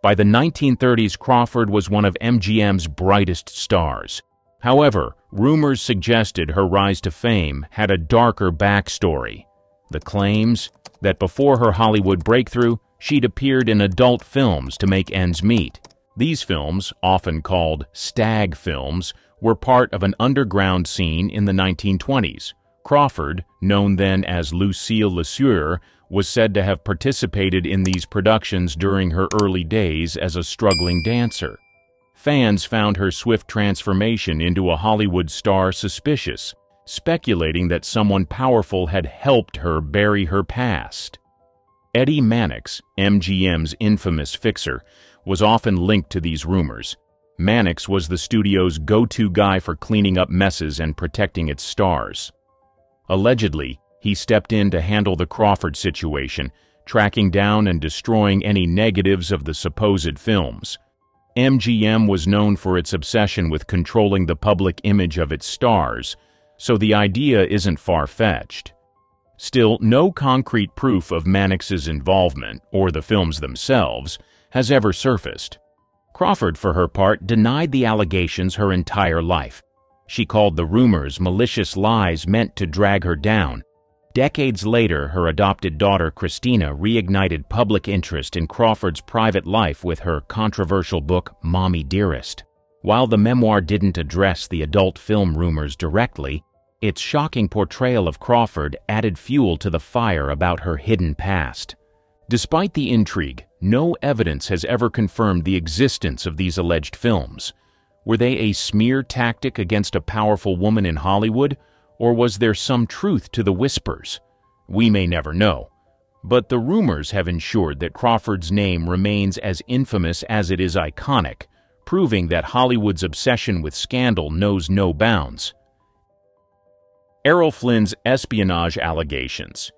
By the 1930s, Crawford was one of MGM's brightest stars. However, rumors suggested her rise to fame had a darker backstory. The claims that before her Hollywood breakthrough, she'd appeared in adult films to make ends meet. These films, often called stag films, were part of an underground scene in the 1920s. Crawford, known then as Lucille LeSueur, was said to have participated in these productions during her early days as a struggling dancer. Fans found her swift transformation into a Hollywood star suspicious, speculating that someone powerful had helped her bury her past. Eddie Mannix, MGM's infamous fixer, was often linked to these rumors. Mannix was the studio's go-to guy for cleaning up messes and protecting its stars. Allegedly, he stepped in to handle the Crawford situation, tracking down and destroying any negatives of the supposed films. MGM was known for its obsession with controlling the public image of its stars, so the idea isn't far-fetched. Still, no concrete proof of Mannix's involvement, or the films themselves, has ever surfaced. Crawford, for her part, denied the allegations her entire life. She called the rumors malicious lies meant to drag her down. Decades later, her adopted daughter Christina reignited public interest in Crawford's private life with her controversial book, Mommy Dearest. While the memoir didn't address the adult film rumors directly, its shocking portrayal of Crawford added fuel to the fire about her hidden past. Despite the intrigue, no evidence has ever confirmed the existence of these alleged films. Were they a smear tactic against a powerful woman in Hollywood, or was there some truth to the whispers? We may never know. But the rumors have ensured that Crawford's name remains as infamous as it is iconic, proving that Hollywood's obsession with scandal knows no bounds. Errol Flynn's espionage allegations.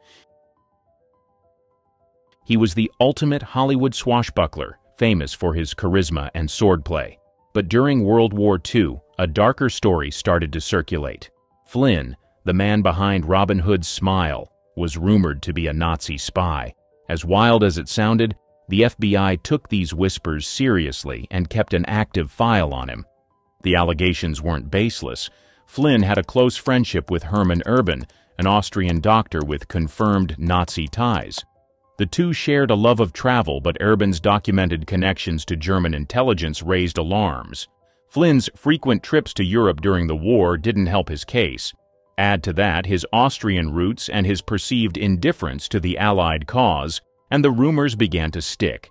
He was the ultimate Hollywood swashbuckler, famous for his charisma and swordplay. But during World War II, a darker story started to circulate. Flynn, the man behind Robin Hood's smile, was rumored to be a Nazi spy. As wild as it sounded, the FBI took these whispers seriously and kept an active file on him. The allegations weren't baseless. Flynn had a close friendship with Hermann Urban, an Austrian doctor with confirmed Nazi ties. The two shared a love of travel, but Urban's documented connections to German intelligence raised alarms. Flynn's frequent trips to Europe during the war didn't help his case. Add to that his Austrian roots and his perceived indifference to the Allied cause, and the rumors began to stick.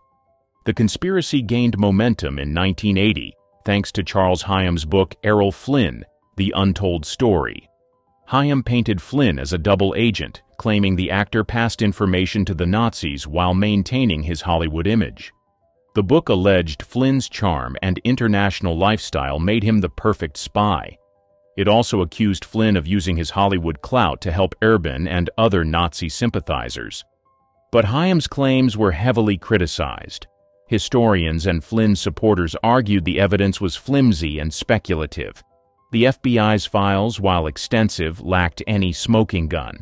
The conspiracy gained momentum in 1980 thanks to Charles Hyam's book Errol Flynn, The Untold Story. Hyam painted Flynn as a double agent, claiming the actor passed information to the Nazis while maintaining his Hollywood image. The book alleged Flynn's charm and international lifestyle made him the perfect spy. It also accused Flynn of using his Hollywood clout to help Erben and other Nazi sympathizers. But Hyam's claims were heavily criticized. Historians and Flynn supporters argued the evidence was flimsy and speculative. The FBI's files, while extensive, lacked any smoking gun.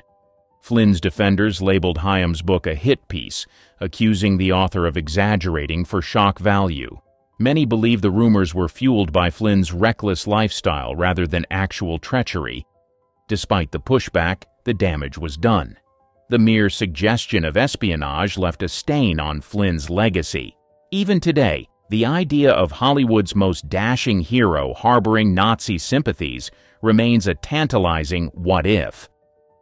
Flynn's defenders labeled Hyam's book a hit piece, accusing the author of exaggerating for shock value. Many believe the rumors were fueled by Flynn's reckless lifestyle rather than actual treachery. Despite the pushback, the damage was done. The mere suggestion of espionage left a stain on Flynn's legacy. Even today, the idea of Hollywood's most dashing hero harboring Nazi sympathies remains a tantalizing what if.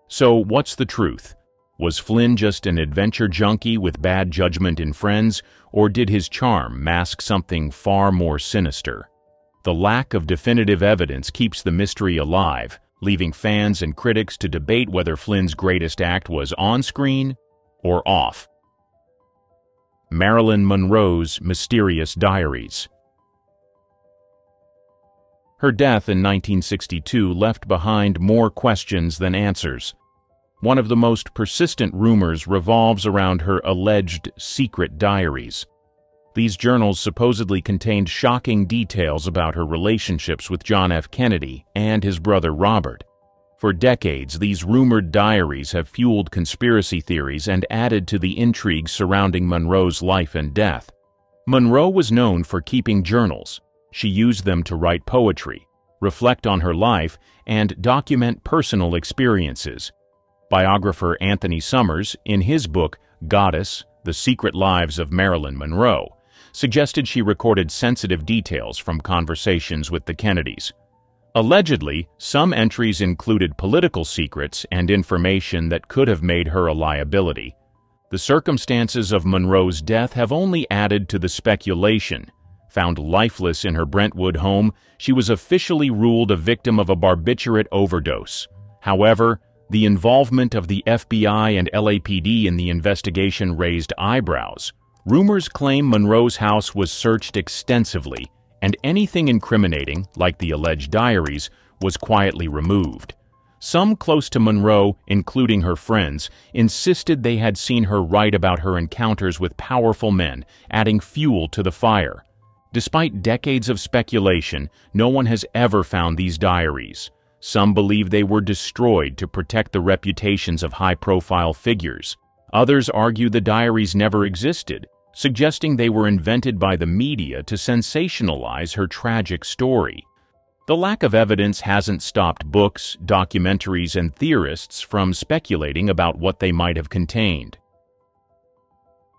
So what's the truth? Was Flynn just an adventure junkie with bad judgment in friends, or did his charm mask something far more sinister? The lack of definitive evidence keeps the mystery alive, leaving fans and critics to debate whether Flynn's greatest act was on-screen or off. Marilyn Monroe's mysterious diaries. Her death in 1962 left behind more questions than answers. One of the most persistent rumors revolves around her alleged secret diaries. These journals supposedly contained shocking details about her relationships with John F. Kennedy and his brother Robert. For decades, these rumored diaries have fueled conspiracy theories and added to the intrigue surrounding Monroe's life and death. Monroe was known for keeping journals. She used them to write poetry, reflect on her life, and document personal experiences. Biographer Anthony Summers, in his book Goddess: The Secret Lives of Marilyn Monroe, suggested she recorded sensitive details from conversations with the Kennedys. Allegedly, some entries included political secrets and information that could have made her a liability. The circumstances of Monroe's death have only added to the speculation. Found lifeless in her Brentwood home, she was officially ruled a victim of a barbiturate overdose. However, the involvement of the FBI and LAPD in the investigation raised eyebrows. Rumors claim Monroe's house was searched extensively, and anything incriminating, like the alleged diaries, was quietly removed. Some close to Monroe, including her friends, insisted they had seen her write about her encounters with powerful men, adding fuel to the fire. Despite decades of speculation, no one has ever found these diaries. Some believe they were destroyed to protect the reputations of high-profile figures. Others argue the diaries never existed, suggesting they were invented by the media to sensationalize her tragic story. The lack of evidence hasn't stopped books, documentaries, and theorists from speculating about what they might have contained.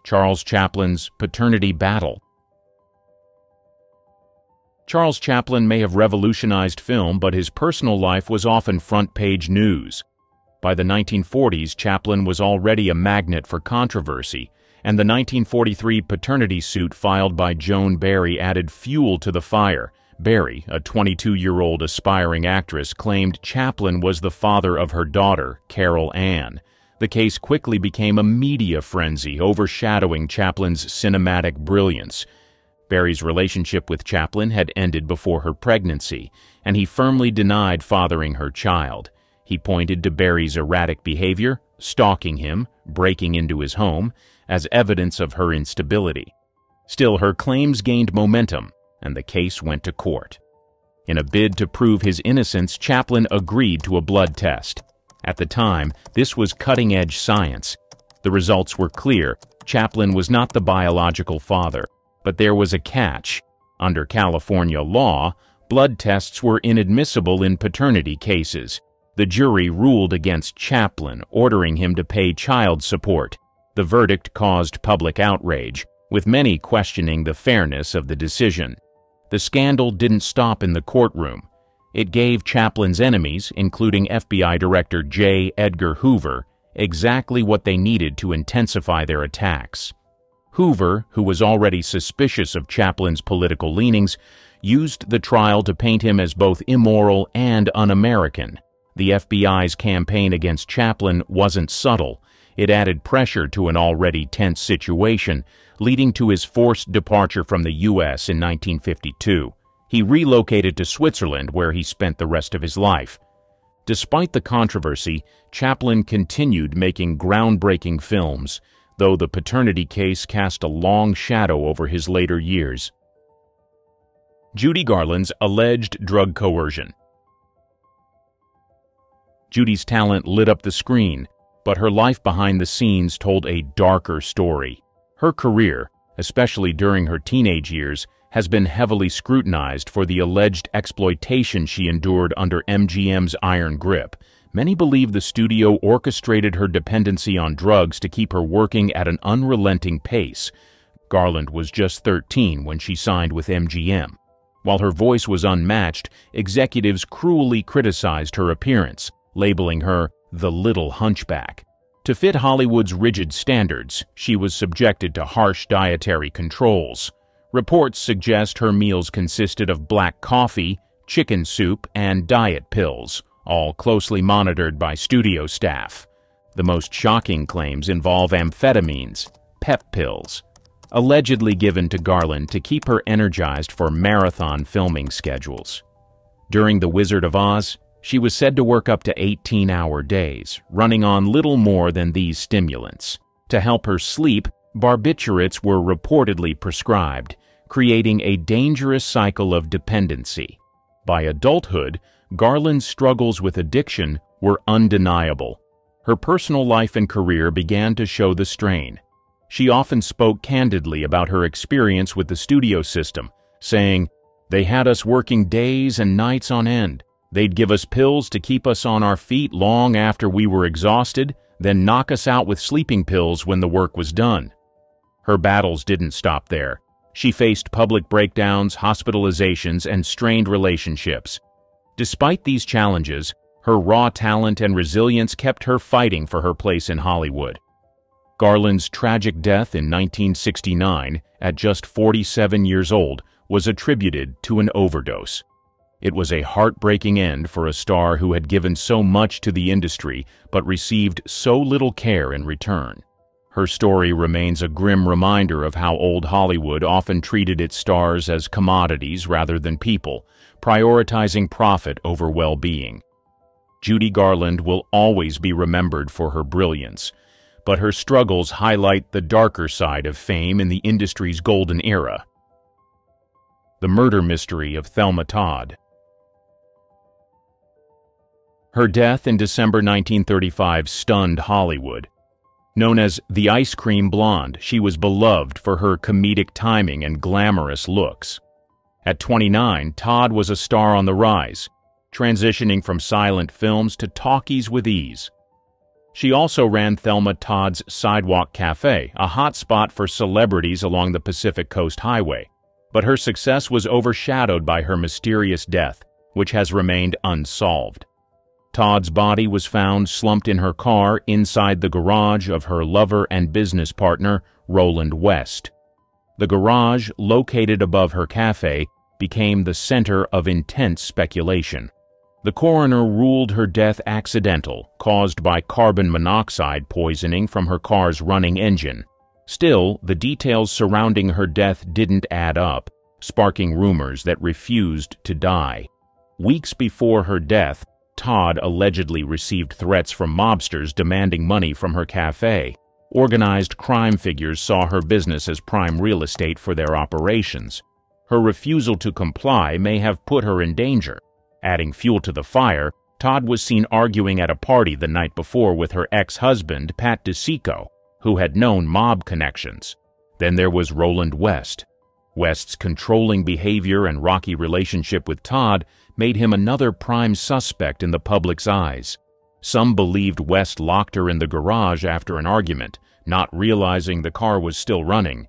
Charles Chaplin's paternity battle. Charles Chaplin may have revolutionized film, but his personal life was often front-page news. By the 1940s, Chaplin was already a magnet for controversy, and the 1943 paternity suit filed by Joan Barry added fuel to the fire. Barry, a 22-year-old aspiring actress, claimed Chaplin was the father of her daughter, Carol Ann. The case quickly became a media frenzy, overshadowing Chaplin's cinematic brilliance. Barry's relationship with Chaplin had ended before her pregnancy, and he firmly denied fathering her child. He pointed to Barry's erratic behavior, stalking him, breaking into his home, as evidence of her instability. Still, her claims gained momentum, and the case went to court. In a bid to prove his innocence, Chaplin agreed to a blood test. At the time, this was cutting-edge science. The results were clear. Chaplin was not the biological father. But there was a catch. Under California law, blood tests were inadmissible in paternity cases. The jury ruled against Chaplin, ordering him to pay child support. The verdict caused public outrage, with many questioning the fairness of the decision. The scandal didn't stop in the courtroom. It gave Chaplin's enemies, including FBI Director J. Edgar Hoover, exactly what they needed to intensify their attacks. Hoover, who was already suspicious of Chaplin's political leanings, used the trial to paint him as both immoral and un-American. The FBI's campaign against Chaplin wasn't subtle. It added pressure to an already tense situation, leading to his forced departure from the U.S. in 1952. He relocated to Switzerland, where he spent the rest of his life. Despite the controversy, Chaplin continued making groundbreaking films, though the paternity case cast a long shadow over his later years. Judy Garland's alleged drug coercion. Judy's talent lit up the screen, but her life behind the scenes told a darker story. Her career, especially during her teenage years, has been heavily scrutinized for the alleged exploitation she endured under MGM's iron grip. Many believe the studio orchestrated her dependency on drugs to keep her working at an unrelenting pace. Garland was just 13 when she signed with MGM. While her voice was unmatched, executives cruelly criticized her appearance, labeling her the Little Hunchback. To fit Hollywood's rigid standards, she was subjected to harsh dietary controls. Reports suggest her meals consisted of black coffee, chicken soup, and diet pills, all closely monitored by studio staff. The most shocking claims involve amphetamines, pep pills, allegedly given to Garland to keep her energized for marathon filming schedules. During The Wizard of Oz, she was said to work up to 18-hour days, running on little more than these stimulants. To help her sleep, barbiturates were reportedly prescribed, creating a dangerous cycle of dependency. By adulthood, Garland's struggles with addiction were undeniable. Her personal life and career began to show the strain. She often spoke candidly about her experience with the studio system, saying, "They had us working days and nights on end. They'd give us pills to keep us on our feet long after we were exhausted, then knock us out with sleeping pills when the work was done." Her battles didn't stop there. She faced public breakdowns, hospitalizations, and strained relationships. Despite these challenges, her raw talent and resilience kept her fighting for her place in Hollywood. Garland's tragic death in 1969, at just 47 years old, was attributed to an overdose. It was a heartbreaking end for a star who had given so much to the industry but received so little care in return. Her story remains a grim reminder of how old Hollywood often treated its stars as commodities rather than people, prioritizing profit over well-being. Judy Garland will always be remembered for her brilliance, but her struggles highlight the darker side of fame in the industry's golden era. The murder mystery of Thelma Todd. Her death in December 1935 stunned Hollywood. Known as the Ice Cream Blonde, she was beloved for her comedic timing and glamorous looks. At 29, Todd was a star on the rise, transitioning from silent films to talkies with ease. She also ran Thelma Todd's Sidewalk Cafe, a hotspot for celebrities along the Pacific Coast Highway. But her success was overshadowed by her mysterious death, which has remained unsolved. Todd's body was found slumped in her car inside the garage of her lover and business partner, Roland West. The garage, located above her cafe, became the center of intense speculation. The coroner ruled her death accidental, caused by carbon monoxide poisoning from her car's running engine. Still, the details surrounding her death didn't add up, sparking rumors that refused to die. Weeks before her death, Todd allegedly received threats from mobsters demanding money from her cafe. Organized crime figures saw her business as prime real estate for their operations. Her refusal to comply may have put her in danger. Adding fuel to the fire, Todd was seen arguing at a party the night before with her ex-husband, Pat DeSico, who had known mob connections. Then there was Roland West. West's controlling behavior and rocky relationship with Todd made him another prime suspect in the public's eyes. Some believed West locked her in the garage after an argument, not realizing the car was still running.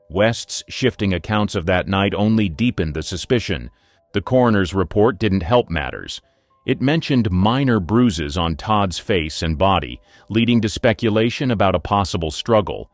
West's shifting accounts of that night only deepened the suspicion. The coroner's report didn't help matters. It mentioned minor bruises on Todd's face and body, leading to speculation about a possible struggle.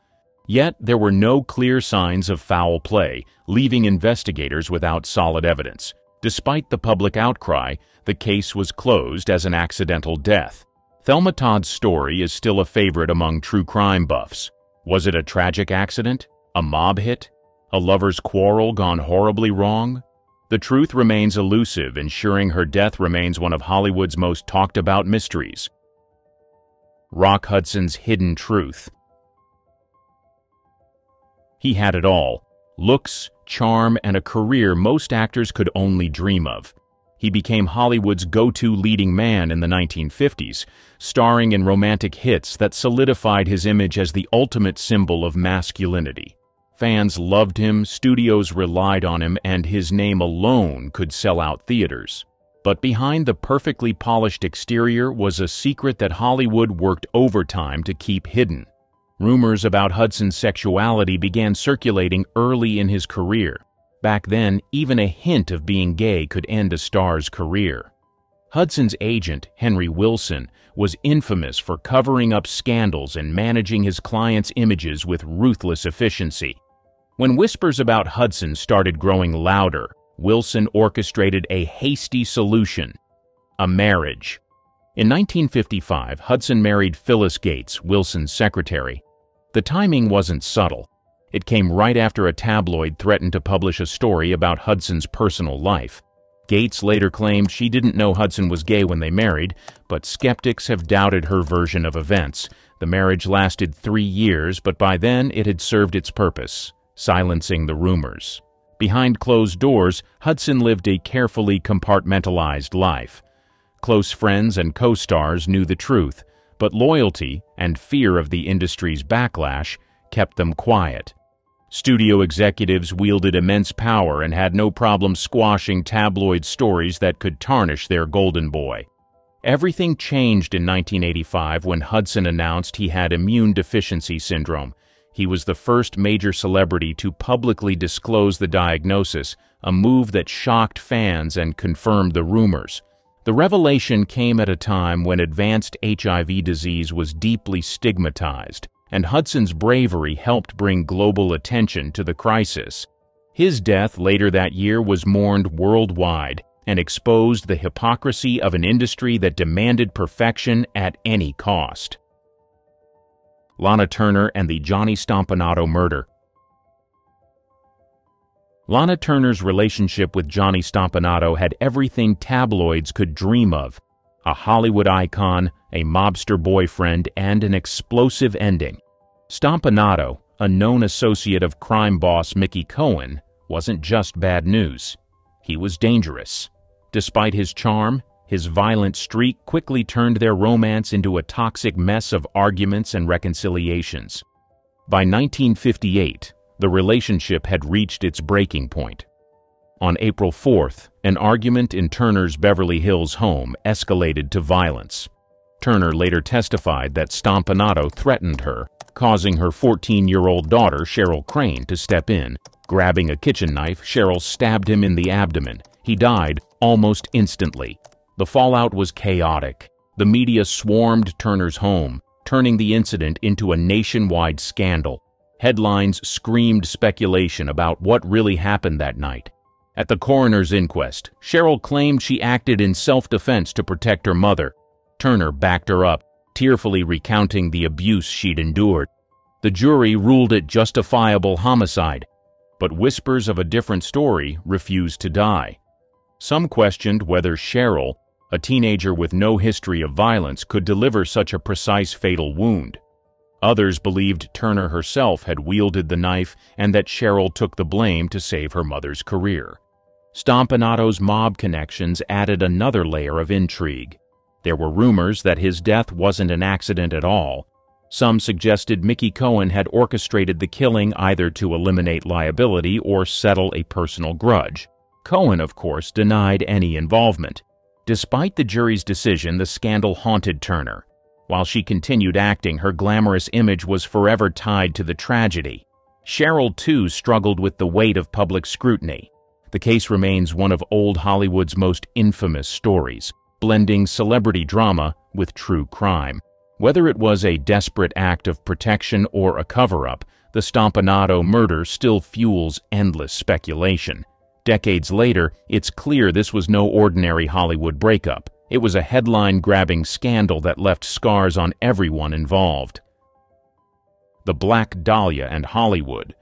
Yet there were no clear signs of foul play, leaving investigators without solid evidence. Despite the public outcry, the case was closed as an accidental death. Thelma Todd's story is still a favorite among true crime buffs. Was it a tragic accident? A mob hit? A lover's quarrel gone horribly wrong? The truth remains elusive, ensuring her death remains one of Hollywood's most talked-about mysteries. Rock Hudson's hidden truth. He had it all: looks, charm, and a career most actors could only dream of. He became Hollywood's go-to leading man in the 1950s, starring in romantic hits that solidified his image as the ultimate symbol of masculinity. Fans loved him, studios relied on him, and his name alone could sell out theaters. But behind the perfectly polished exterior was a secret that Hollywood worked overtime to keep hidden. Rumors about Hudson's sexuality began circulating early in his career. Back then, even a hint of being gay could end a star's career. Hudson's agent, Henry Wilson, was infamous for covering up scandals and managing his clients' images with ruthless efficiency. When whispers about Hudson started growing louder, Wilson orchestrated a hasty solution: a marriage. In 1955, Hudson married Phyllis Gates, Wilson's secretary. The timing wasn't subtle. It came right after a tabloid threatened to publish a story about Hudson's personal life. Gates later claimed she didn't know Hudson was gay when they married, but skeptics have doubted her version of events. The marriage lasted 3 years, but by then it had served its purpose: silencing the rumors. Behind closed doors, Hudson lived a carefully compartmentalized life. Close friends and co-stars knew the truth, but loyalty and fear of the industry's backlash kept them quiet. Studio executives wielded immense power and had no problem squashing tabloid stories that could tarnish their golden boy. Everything changed in 1985 when Hudson announced he had immune deficiency syndrome. He was the first major celebrity to publicly disclose the diagnosis, a move that shocked fans and confirmed the rumors. The revelation came at a time when advanced HIV disease was deeply stigmatized, and Hudson's bravery helped bring global attention to the crisis. His death later that year was mourned worldwide and exposed the hypocrisy of an industry that demanded perfection at any cost. Lana Turner and the Johnny Stompanato murder. Lana Turner's relationship with Johnny Stompanato had everything tabloids could dream of: a Hollywood icon, a mobster boyfriend, and an explosive ending. Stompanato, a known associate of crime boss Mickey Cohen, wasn't just bad news. He was dangerous. Despite his charm, his violent streak quickly turned their romance into a toxic mess of arguments and reconciliations. By 1958, the relationship had reached its breaking point. On April 4th, an argument in Turner's Beverly Hills home escalated to violence. Turner later testified that Stompanato threatened her, causing her 14-year-old daughter, Cheryl Crane, to step in. Grabbing a kitchen knife, Cheryl stabbed him in the abdomen. He died almost instantly. The fallout was chaotic. The media swarmed Turner's home, turning the incident into a nationwide scandal. Headlines screamed speculation about what really happened that night. At the coroner's inquest, Cheryl claimed she acted in self-defense to protect her mother. Turner backed her up, tearfully recounting the abuse she'd endured. The jury ruled it justifiable homicide, but whispers of a different story refused to die. Some questioned whether Cheryl, a teenager with no history of violence, could deliver such a precise fatal wound. Others believed Turner herself had wielded the knife and that Cheryl took the blame to save her mother's career. Stompanato's mob connections added another layer of intrigue. There were rumors that his death wasn't an accident at all. Some suggested Mickey Cohen had orchestrated the killing either to eliminate liability or settle a personal grudge. Cohen, of course, denied any involvement. Despite the jury's decision, the scandal haunted Turner. While she continued acting, her glamorous image was forever tied to the tragedy. Cheryl, too, struggled with the weight of public scrutiny. The case remains one of old Hollywood's most infamous stories, blending celebrity drama with true crime. Whether it was a desperate act of protection or a cover-up, the Stompanato murder still fuels endless speculation. Decades later, it's clear this was no ordinary Hollywood breakup. It was a headline-grabbing scandal that left scars on everyone involved. The Black Dahlia and Hollywood.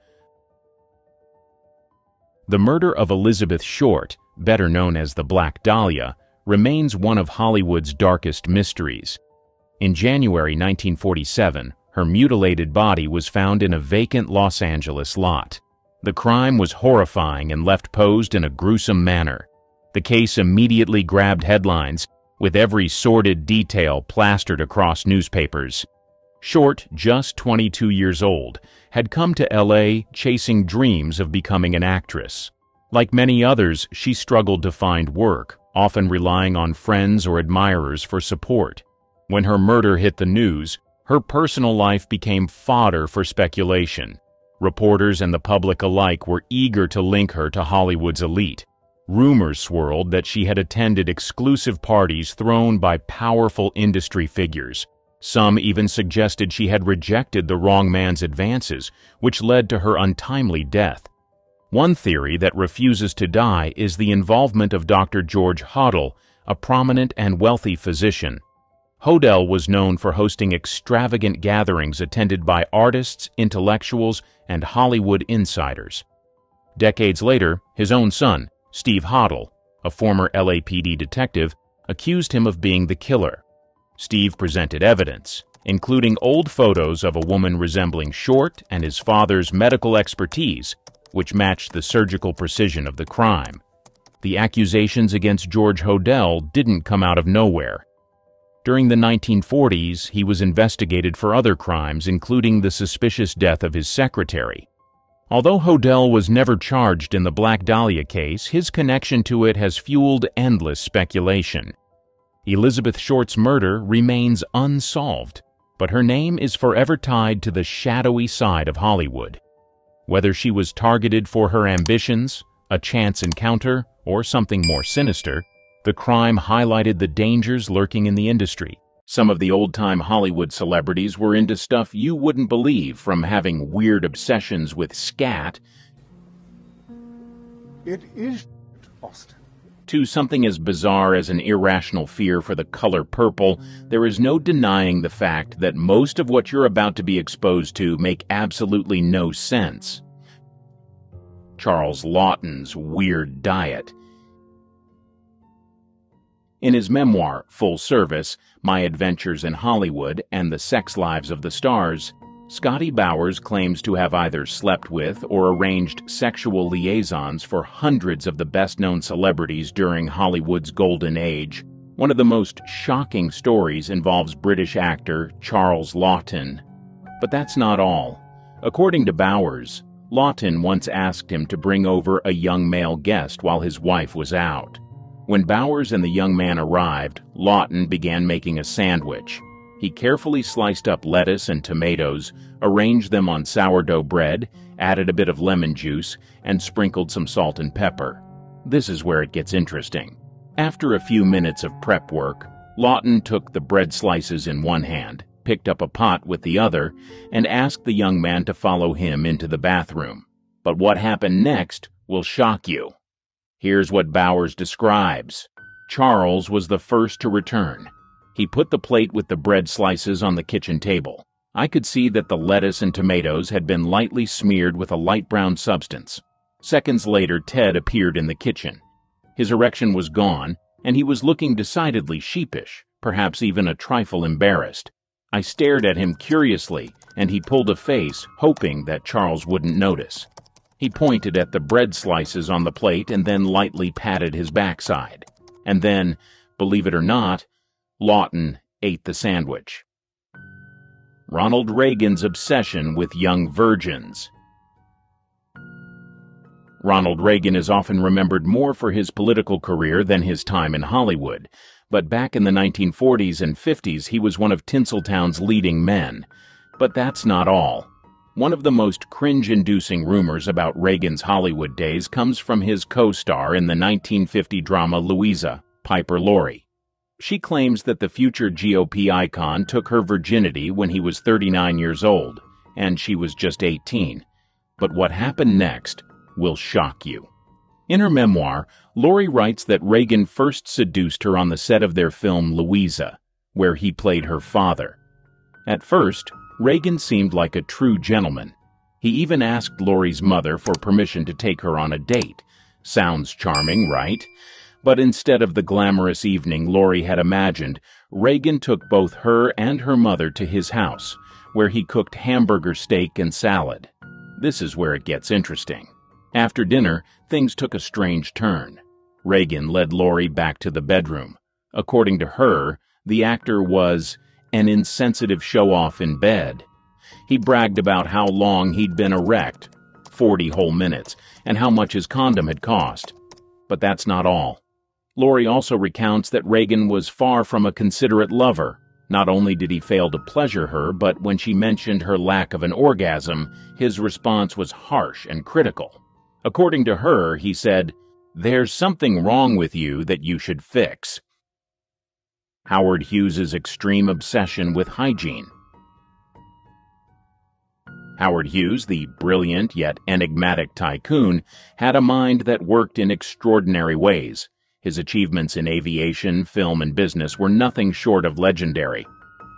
The murder of Elizabeth Short, better known as the Black Dahlia, remains one of Hollywood's darkest mysteries. In January 1947, her mutilated body was found in a vacant Los Angeles lot. The crime was horrifying and left posed in a gruesome manner. The case immediately grabbed headlines, with every sordid detail plastered across newspapers. Short, just 22 years old, had come to L.A. chasing dreams of becoming an actress. Like many others, she struggled to find work, often relying on friends or admirers for support. When her murder hit the news, her personal life became fodder for speculation. Reporters and the public alike were eager to link her to Hollywood's elite. Rumors swirled that she had attended exclusive parties thrown by powerful industry figures. Some even suggested she had rejected the wrong man's advances, which led to her untimely death. One theory that refuses to die is the involvement of Dr. George Hodel, a prominent and wealthy physician. Hodel was known for hosting extravagant gatherings attended by artists, intellectuals, and Hollywood insiders. Decades later, his own son, Steve Hodel, a former LAPD detective, accused him of being the killer. Steve presented evidence, including old photos of a woman resembling Short and his father's medical expertise, which matched the surgical precision of the crime. The accusations against George Hodel didn't come out of nowhere. During the 1940s, he was investigated for other crimes, including the suspicious death of his secretary. Although Hodel was never charged in the Black Dahlia case, his connection to it has fueled endless speculation. Elizabeth Short's murder remains unsolved, but her name is forever tied to the shadowy side of Hollywood. Whether she was targeted for her ambitions, a chance encounter, or something more sinister, the crime highlighted the dangers lurking in the industry. Some of the old-time Hollywood celebrities were into stuff you wouldn't believe, from having weird obsessions with scat It is Austin. to something as bizarre as an irrational fear for the color purple. There is no denying the fact that most of what you're about to be exposed to make absolutely no sense. Charles Laughton's weird diet. In his memoir, Full Service, My Adventures in Hollywood and the Sex Lives of the Stars, Scotty Bowers claims to have either slept with or arranged sexual liaisons for hundreds of the best-known celebrities during Hollywood's golden age. One of the most shocking stories involves British actor Charles Laughton. But that's not all. According to Bowers, Laughton once asked him to bring over a young male guest while his wife was out. When Bowers and the young man arrived, Laughton began making a sandwich. He carefully sliced up lettuce and tomatoes, arranged them on sourdough bread, added a bit of lemon juice, and sprinkled some salt and pepper. This is where it gets interesting. After a few minutes of prep work, Laughton took the bread slices in one hand, picked up a pot with the other, and asked the young man to follow him into the bathroom. But what happened next will shock you. Here's what Bowers describes. Charles was the first to return. He put the plate with the bread slices on the kitchen table. I could see that the lettuce and tomatoes had been lightly smeared with a light brown substance. Seconds later, Ted appeared in the kitchen. His erection was gone, and he was looking decidedly sheepish, perhaps even a trifle embarrassed. I stared at him curiously, and he pulled a face, hoping that Charles wouldn't notice. He pointed at the bread slices on the plate and then lightly patted his backside. And then, believe it or not, Laughton ate the sandwich. Ronald Reagan's obsession with young virgins. Ronald Reagan is often remembered more for his political career than his time in Hollywood, but back in the 1940s and 50s he was one of Tinseltown's leading men. But that's not all. One of the most cringe-inducing rumors about Reagan's Hollywood days comes from his co-star in the 1950 drama Louisa, Piper Laurie. She claims that the future GOP icon took her virginity when he was 39 years old, and she was just 18. But what happened next will shock you. In her memoir, Laurie writes that Reagan first seduced her on the set of their film Louisa, where he played her father. At first, Reagan seemed like a true gentleman. He even asked Laurie's mother for permission to take her on a date. Sounds charming, right? But instead of the glamorous evening Laurie had imagined, Reagan took both her and her mother to his house, where he cooked hamburger steak and salad. This is where it gets interesting. After dinner, things took a strange turn. Reagan led Laurie back to the bedroom. According to her, the actor was an insensitive show-off in bed. He bragged about how long he'd been erect, 40 whole minutes, and how much his condom had cost. But that's not all. Laurie also recounts that Reagan was far from a considerate lover. Not only did he fail to pleasure her, but when she mentioned her lack of an orgasm, his response was harsh and critical. According to her, he said, "There's something wrong with you that you should fix." Howard Hughes's extreme obsession with hygiene. Howard Hughes, the brilliant yet enigmatic tycoon, had a mind that worked in extraordinary ways. His achievements in aviation, film, and business were nothing short of legendary.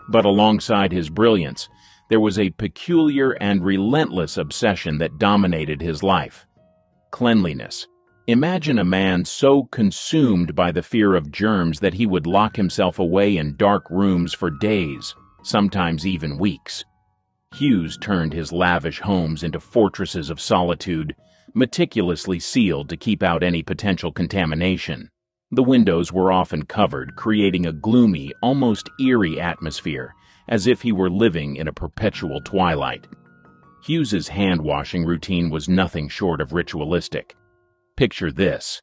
But alongside his brilliance, there was a peculiar and relentless obsession that dominated his life: cleanliness. Imagine a man so consumed by the fear of germs that he would lock himself away in dark rooms for days, sometimes even weeks. Hughes turned his lavish homes into fortresses of solitude, meticulously sealed to keep out any potential contamination. The windows were often covered, creating a gloomy, almost eerie atmosphere, as if he were living in a perpetual twilight. Hughes's hand-washing routine was nothing short of ritualistic. Picture this.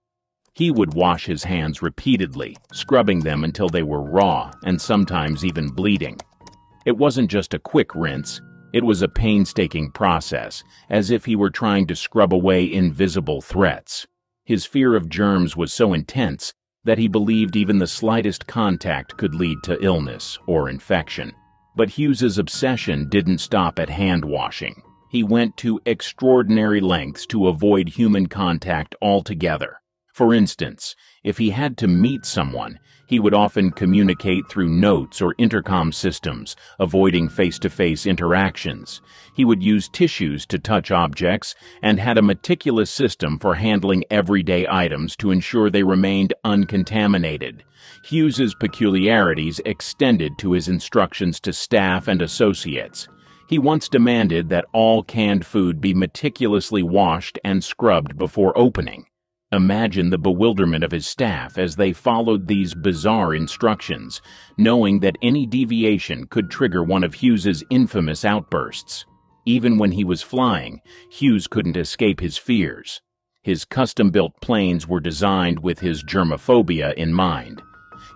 He would wash his hands repeatedly, scrubbing them until they were raw and sometimes even bleeding. It wasn't just a quick rinse, it was a painstaking process, as if he were trying to scrub away invisible threats. His fear of germs was so intense that he believed even the slightest contact could lead to illness or infection. But Hughes's obsession didn't stop at hand-washing. He went to extraordinary lengths to avoid human contact altogether. For instance, if he had to meet someone, he would often communicate through notes or intercom systems, avoiding face-to-face interactions. He would use tissues to touch objects and had a meticulous system for handling everyday items to ensure they remained uncontaminated. Hughes's peculiarities extended to his instructions to staff and associates. He once demanded that all canned food be meticulously washed and scrubbed before opening. Imagine the bewilderment of his staff as they followed these bizarre instructions, knowing that any deviation could trigger one of Hughes's infamous outbursts. Even when he was flying, Hughes couldn't escape his fears. His custom-built planes were designed with his germophobia in mind.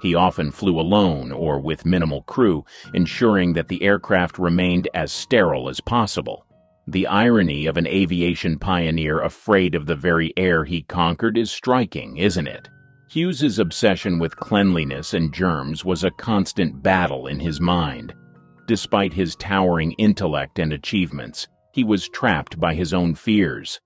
He often flew alone or with minimal crew, ensuring that the aircraft remained as sterile as possible. The irony of an aviation pioneer afraid of the very air he conquered is striking, isn't it? Hughes's obsession with cleanliness and germs was a constant battle in his mind. Despite his towering intellect and achievements, he was trapped by his own fears.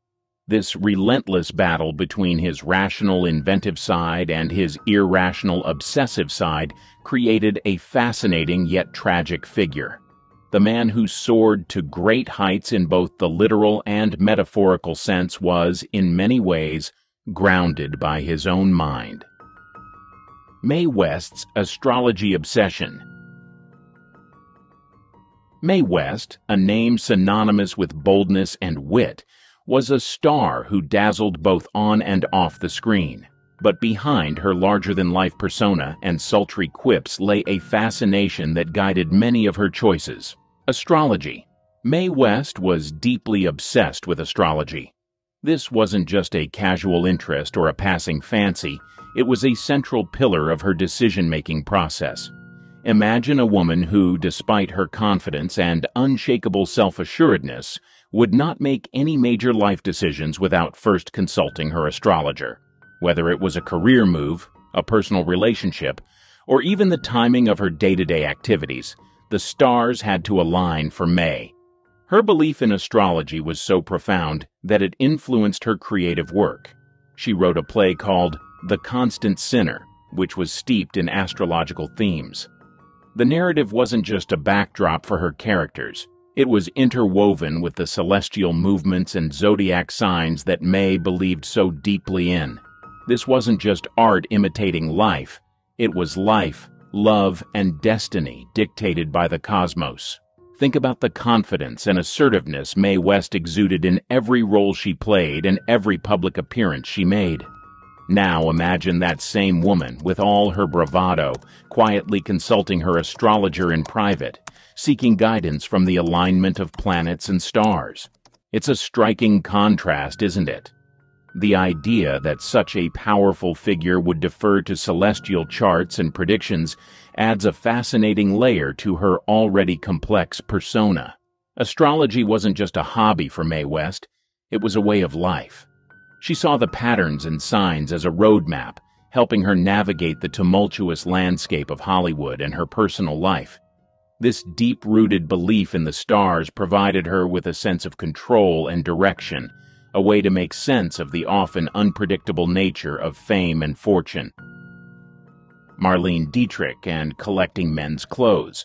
This relentless battle between his rational, inventive side and his irrational, obsessive side created a fascinating yet tragic figure. The man who soared to great heights in both the literal and metaphorical sense was, in many ways, grounded by his own mind. Mae West's astrology obsession. Mae West, a name synonymous with boldness and wit, was a star who dazzled both on and off the screen. But behind her larger-than-life persona and sultry quips lay a fascination that guided many of her choices. Astrology. Mae West was deeply obsessed with astrology. This wasn't just a casual interest or a passing fancy, it was a central pillar of her decision-making process. Imagine a woman who, despite her confidence and unshakable self-assuredness, would not make any major life decisions without first consulting her astrologer. Whether it was a career move, a personal relationship, or even the timing of her day-to-day activities, the stars had to align for May. Her belief in astrology was so profound that it influenced her creative work. She wrote a play called The Constant Sinner, which was steeped in astrological themes. The narrative wasn't just a backdrop for her characters. It was interwoven with the celestial movements and zodiac signs that May believed so deeply in. This wasn't just art imitating life. It was life, love, and destiny dictated by the cosmos. Think about the confidence and assertiveness Mae West exuded in every role she played and every public appearance she made. Now imagine that same woman, with all her bravado, quietly consulting her astrologer in private, seeking guidance from the alignment of planets and stars. It's a striking contrast, isn't it? The idea that such a powerful figure would defer to celestial charts and predictions adds a fascinating layer to her already complex persona. Astrology wasn't just a hobby for Mae West, it was a way of life. She saw the patterns and signs as a roadmap, helping her navigate the tumultuous landscape of Hollywood and her personal life. This deep-rooted belief in the stars provided her with a sense of control and direction, a way to make sense of the often unpredictable nature of fame and fortune. Marlene Dietrich and collecting men's clothes.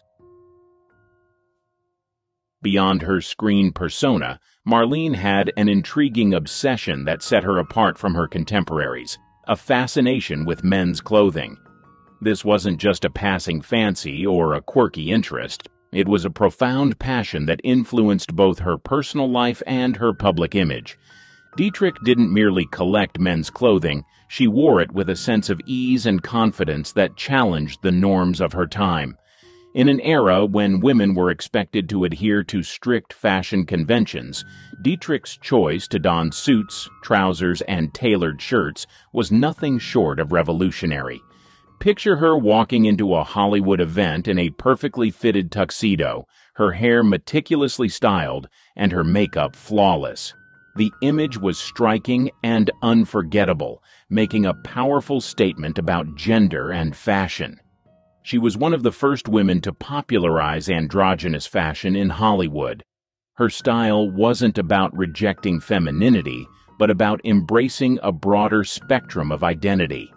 Beyond her screen persona, Marlene had an intriguing obsession that set her apart from her contemporaries, a fascination with men's clothing. This wasn't just a passing fancy or a quirky interest. It was a profound passion that influenced both her personal life and her public image. Dietrich didn't merely collect men's clothing, she wore it with a sense of ease and confidence that challenged the norms of her time. In an era when women were expected to adhere to strict fashion conventions, Dietrich's choice to don suits, trousers, and tailored shirts was nothing short of revolutionary. Picture her walking into a Hollywood event in a perfectly fitted tuxedo, her hair meticulously styled, and her makeup flawless. The image was striking and unforgettable, making a powerful statement about gender and fashion. She was one of the first women to popularize androgynous fashion in Hollywood. Her style wasn't about rejecting femininity, but about embracing a broader spectrum of identity.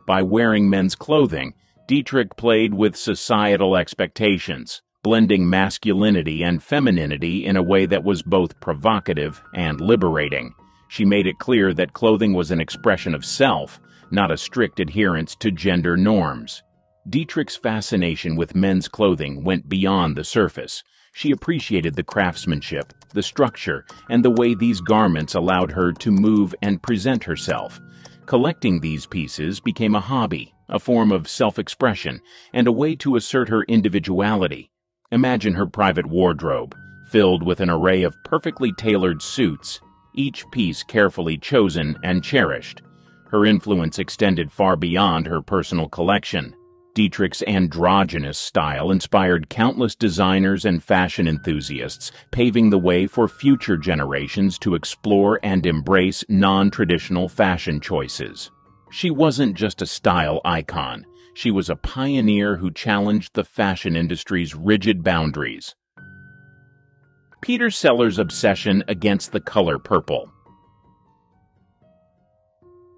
By wearing men's clothing, Dietrich played with societal expectations, blending masculinity and femininity in a way that was both provocative and liberating. She made it clear that clothing was an expression of self, not a strict adherence to gender norms. Dietrich's fascination with men's clothing went beyond the surface. She appreciated the craftsmanship, the structure, and the way these garments allowed her to move and present herself. Collecting these pieces became a hobby, a form of self-expression, and a way to assert her individuality. Imagine her private wardrobe, filled with an array of perfectly tailored suits, each piece carefully chosen and cherished. Her influence extended far beyond her personal collection. Dietrich's androgynous style inspired countless designers and fashion enthusiasts, paving the way for future generations to explore and embrace non-traditional fashion choices. She wasn't just a style icon. She was a pioneer who challenged the fashion industry's rigid boundaries. Peter Sellers' obsession against the color purple.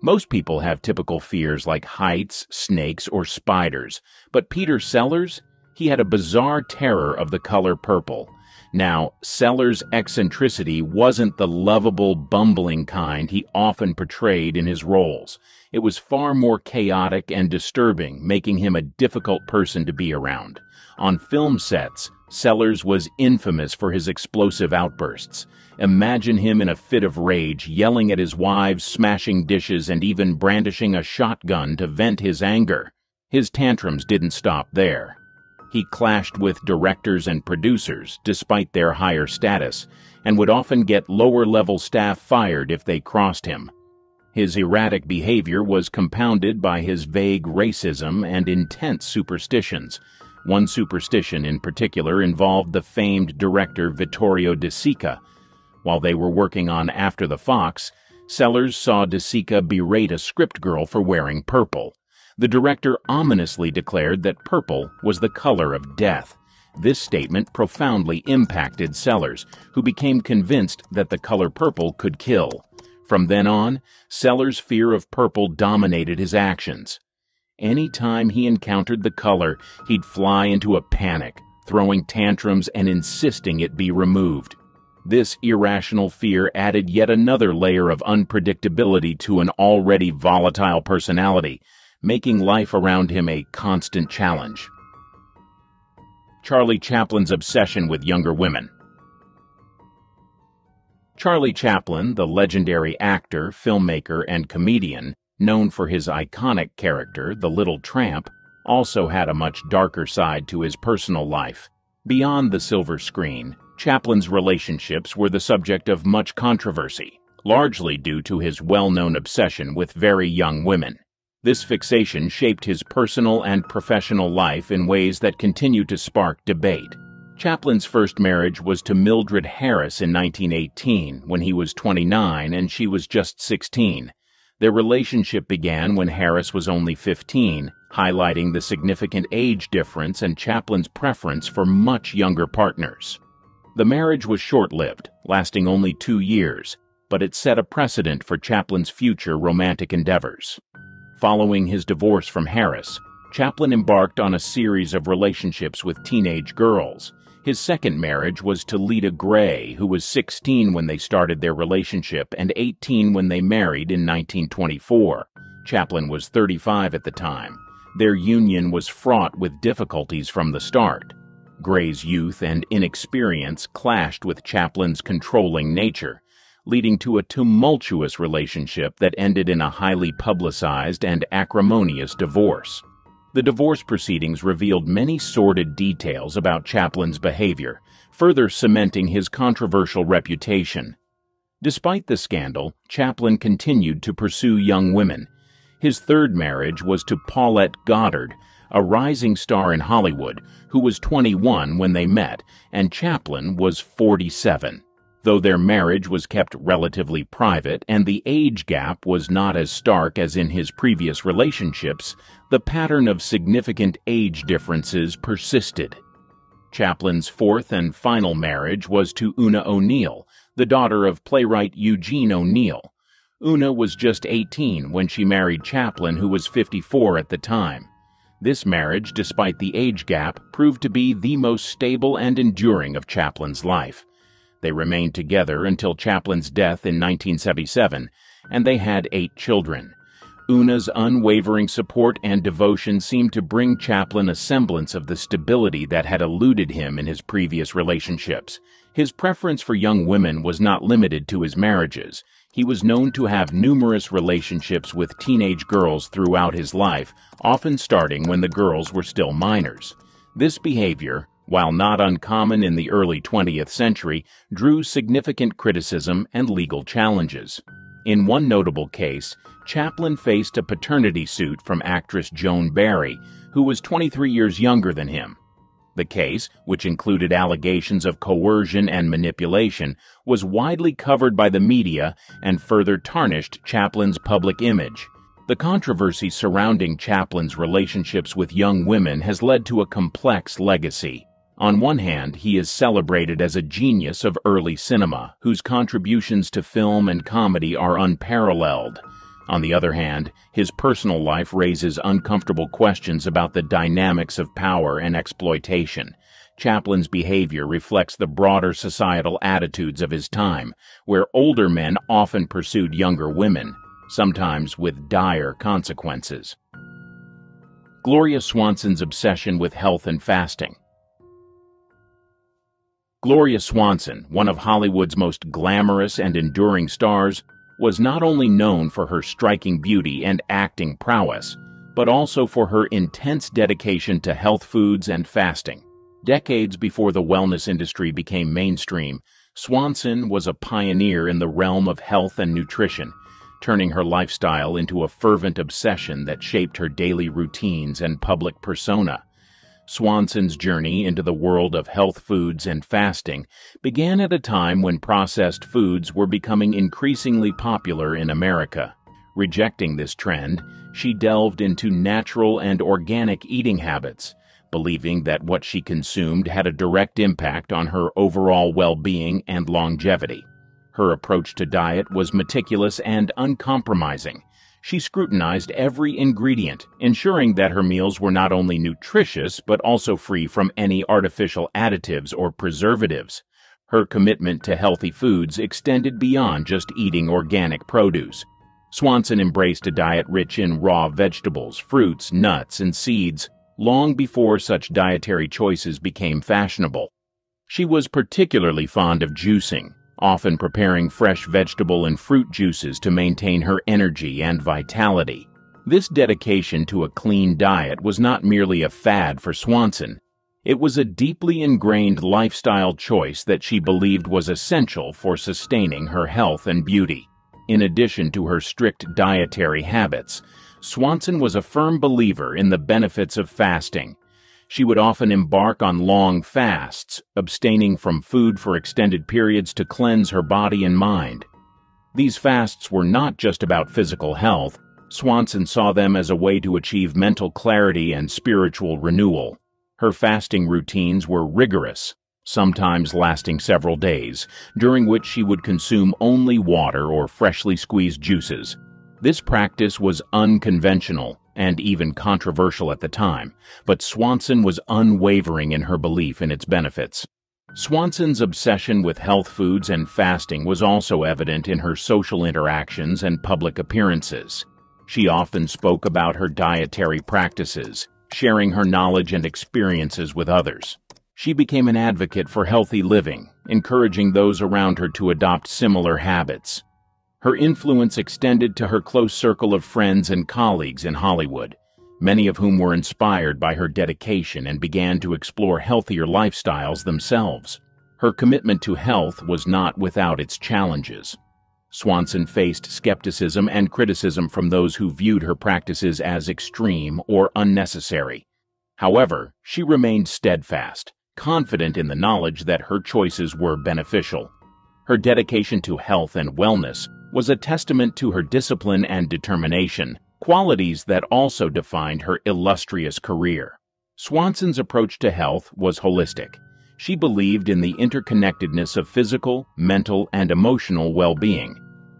Most people have typical fears like heights, snakes, or spiders, but Peter Sellers, he had a bizarre terror of the color purple. Now, Sellers' eccentricity wasn't the lovable, bumbling kind he often portrayed in his roles. It was far more chaotic and disturbing, making him a difficult person to be around. On film sets, Sellers was infamous for his explosive outbursts. Imagine him in a fit of rage, yelling at his wives, smashing dishes, and even brandishing a shotgun to vent his anger. His tantrums didn't stop there. He clashed with directors and producers, despite their higher status, and would often get lower-level staff fired if they crossed him. His erratic behavior was compounded by his vague racism and intense superstitions. One superstition in particular involved the famed director Vittorio De Sica. While they were working on After the Fox, Sellers saw De Sica berate a script girl for wearing purple. The director ominously declared that purple was the color of death. This statement profoundly impacted Sellers, who became convinced that the color purple could kill. From then on, Sellers' fear of purple dominated his actions. Any time he encountered the color, he'd fly into a panic, throwing tantrums and insisting it be removed. This irrational fear added yet another layer of unpredictability to an already volatile personality, making life around him a constant challenge. Charlie Chaplin's obsession with younger women. Charlie Chaplin, the legendary actor, filmmaker, and comedian, known for his iconic character, the Little Tramp, also had a much darker side to his personal life. Beyond the silver screen, Chaplin's relationships were the subject of much controversy, largely due to his well-known obsession with very young women. This fixation shaped his personal and professional life in ways that continue to spark debate. Chaplin's first marriage was to Mildred Harris in 1918, when he was 29 and she was just 16. Their relationship began when Harris was only 15, highlighting the significant age difference and Chaplin's preference for much younger partners. The marriage was short-lived, lasting only 2 years, but it set a precedent for Chaplin's future romantic endeavors. Following his divorce from Harris, Chaplin embarked on a series of relationships with teenage girls. His second marriage was to Lita Gray, who was 16 when they started their relationship and 18 when they married in 1924. Chaplin was 35 at the time. Their union was fraught with difficulties from the start. Gray's youth and inexperience clashed with Chaplin's controlling nature, leading to a tumultuous relationship that ended in a highly publicized and acrimonious divorce. The divorce proceedings revealed many sordid details about Chaplin's behavior, further cementing his controversial reputation. Despite the scandal, Chaplin continued to pursue young women. His third marriage was to Paulette Goddard, a rising star in Hollywood, who was 21 when they met, and Chaplin was 47. Though their marriage was kept relatively private and the age gap was not as stark as in his previous relationships, the pattern of significant age differences persisted. Chaplin's fourth and final marriage was to Una O'Neill, the daughter of playwright Eugene O'Neill. Una was just 18 when she married Chaplin, who was 54 at the time. This marriage, despite the age gap, proved to be the most stable and enduring of Chaplin's life. They remained together until Chaplin's death in 1977, and they had 8 children. Una's unwavering support and devotion seemed to bring Chaplin a semblance of the stability that had eluded him in his previous relationships. His preference for young women was not limited to his marriages. He was known to have numerous relationships with teenage girls throughout his life, often starting when the girls were still minors. This behavior, while not uncommon in the early 20th century, drew significant criticism and legal challenges. In one notable case, Chaplin faced a paternity suit from actress Joan Barry, who was 23 years younger than him. The case, which included allegations of coercion and manipulation, was widely covered by the media and further tarnished Chaplin's public image. The controversy surrounding Chaplin's relationships with young women has led to a complex legacy. On one hand, he is celebrated as a genius of early cinema, whose contributions to film and comedy are unparalleled. On the other hand, his personal life raises uncomfortable questions about the dynamics of power and exploitation. Chaplin's behavior reflects the broader societal attitudes of his time, where older men often pursued younger women, sometimes with dire consequences. Gloria Swanson's obsession with health and fasting. Gloria Swanson, one of Hollywood's most glamorous and enduring stars, was not only known for her striking beauty and acting prowess, but also for her intense dedication to health foods and fasting. Decades before the wellness industry became mainstream, Swanson was a pioneer in the realm of health and nutrition, turning her lifestyle into a fervent obsession that shaped her daily routines and public persona. Swanson's journey into the world of health foods and fasting began at a time when processed foods were becoming increasingly popular in America. Rejecting this trend, she delved into natural and organic eating habits, believing that what she consumed had a direct impact on her overall well-being and longevity. Her approach to diet was meticulous and uncompromising. She scrutinized every ingredient, ensuring that her meals were not only nutritious but also free from any artificial additives or preservatives. Her commitment to healthy foods extended beyond just eating organic produce. Swanson embraced a diet rich in raw vegetables, fruits, nuts, and seeds, long before such dietary choices became fashionable. She was particularly fond of juicing, often preparing fresh vegetable and fruit juices to maintain her energy and vitality. This dedication to a clean diet was not merely a fad for Swanson. It was a deeply ingrained lifestyle choice that she believed was essential for sustaining her health and beauty. In addition to her strict dietary habits, Swanson was a firm believer in the benefits of fasting. She would often embark on long fasts, abstaining from food for extended periods to cleanse her body and mind. These fasts were not just about physical health. Swanson saw them as a way to achieve mental clarity and spiritual renewal. Her fasting routines were rigorous, sometimes lasting several days, during which she would consume only water or freshly squeezed juices. This practice was unconventional and even controversial at the time, but Swanson was unwavering in her belief in its benefits. Swanson's obsession with health foods and fasting was also evident in her social interactions and public appearances. She often spoke about her dietary practices, sharing her knowledge and experiences with others. She became an advocate for healthy living, encouraging those around her to adopt similar habits. Her influence extended to her close circle of friends and colleagues in Hollywood, many of whom were inspired by her dedication and began to explore healthier lifestyles themselves. Her commitment to health was not without its challenges. Swanson faced skepticism and criticism from those who viewed her practices as extreme or unnecessary. However, she remained steadfast, confident in the knowledge that her choices were beneficial. Her dedication to health and wellness was a testament to her discipline and determination, qualities that also defined her illustrious career. Swanson's approach to health was holistic. She believed in the interconnectedness of physical, mental, and emotional well-being.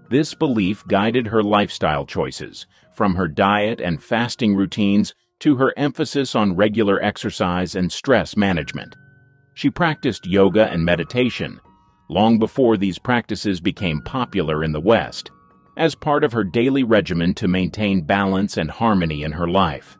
This belief guided her lifestyle choices, from her diet and fasting routines to her emphasis on regular exercise and stress management. She practiced yoga and meditation, long before these practices became popular in the West, as part of her daily regimen to maintain balance and harmony in her life.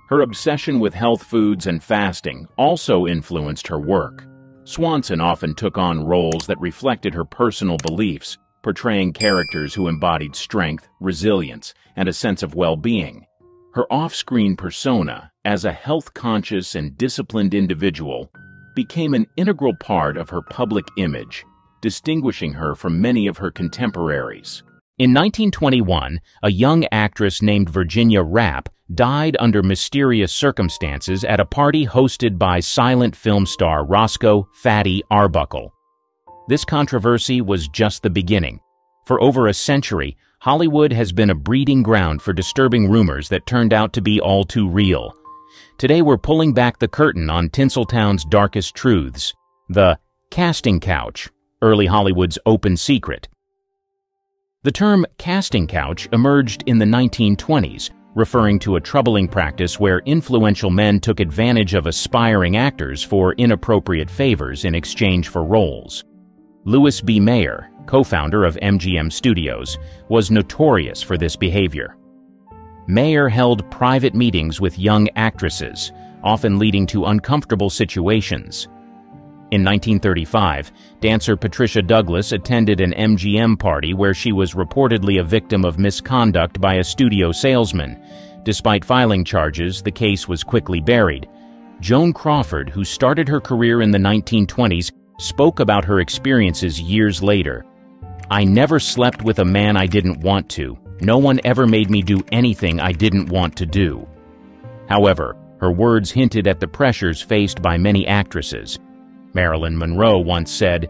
Her obsession with health foods and fasting also influenced her work. Swanson often took on roles that reflected her personal beliefs, portraying characters who embodied strength, resilience, and a sense of well-being. Her off-screen persona, as a health-conscious and disciplined individual, became an integral part of her public image, distinguishing her from many of her contemporaries. In 1921, a young actress named Virginia Rappe died under mysterious circumstances at a party hosted by silent film star Roscoe "Fatty" Arbuckle. This controversy was just the beginning. For over a century, Hollywood has been a breeding ground for disturbing rumors that turned out to be all too real. Today we're pulling back the curtain on Tinseltown's darkest truths, the casting couch, early Hollywood's open secret. The term casting couch emerged in the 1920s, referring to a troubling practice where influential men took advantage of aspiring actors for inappropriate favors in exchange for roles. Louis B. Mayer, co-founder of MGM Studios, was notorious for this behavior. Mayer held private meetings with young actresses, often leading to uncomfortable situations. In 1935, dancer Patricia Douglas attended an MGM party where she was reportedly a victim of misconduct by a studio salesman. Despite filing charges, the case was quickly buried. Joan Crawford, who started her career in the 1920s, spoke about her experiences years later. "I never slept with a man I didn't want to. No one ever made me do anything I didn't want to do." However, Her words hinted at the pressures faced by many actresses. Marilyn Monroe once said,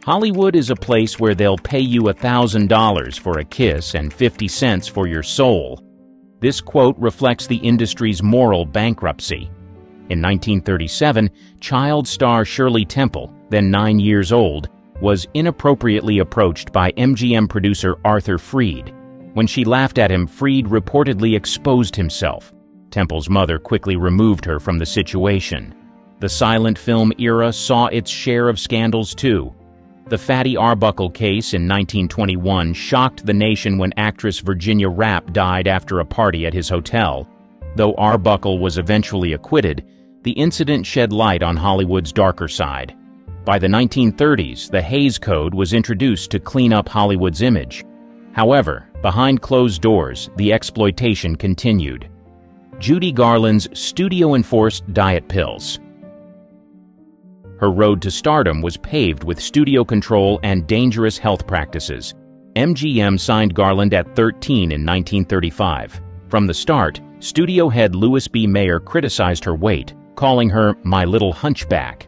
"Hollywood is a place where they'll pay you $1,000 for a kiss and 50 cents for your soul." This quote reflects the industry's moral bankruptcy. In 1937, child star Shirley Temple, then 9 years old, was inappropriately approached by MGM producer Arthur Freed. When she laughed at him, Freed reportedly exposed himself. Temple's mother quickly removed her from the situation. The silent film era saw its share of scandals too. The Fatty Arbuckle case in 1921 shocked the nation when actress Virginia Rappe died after a party at his hotel. Though Arbuckle was eventually acquitted, the incident shed light on Hollywood's darker side. By the 1930s, the Hays Code was introduced to clean up Hollywood's image. However, behind closed doors, the exploitation continued. Judy Garland's studio-enforced diet pills. Her road to stardom was paved with studio control and dangerous health practices. MGM signed Garland at 13 in 1935. From the start, studio head Louis B. Mayer criticized her weight, calling her "my little hunchback."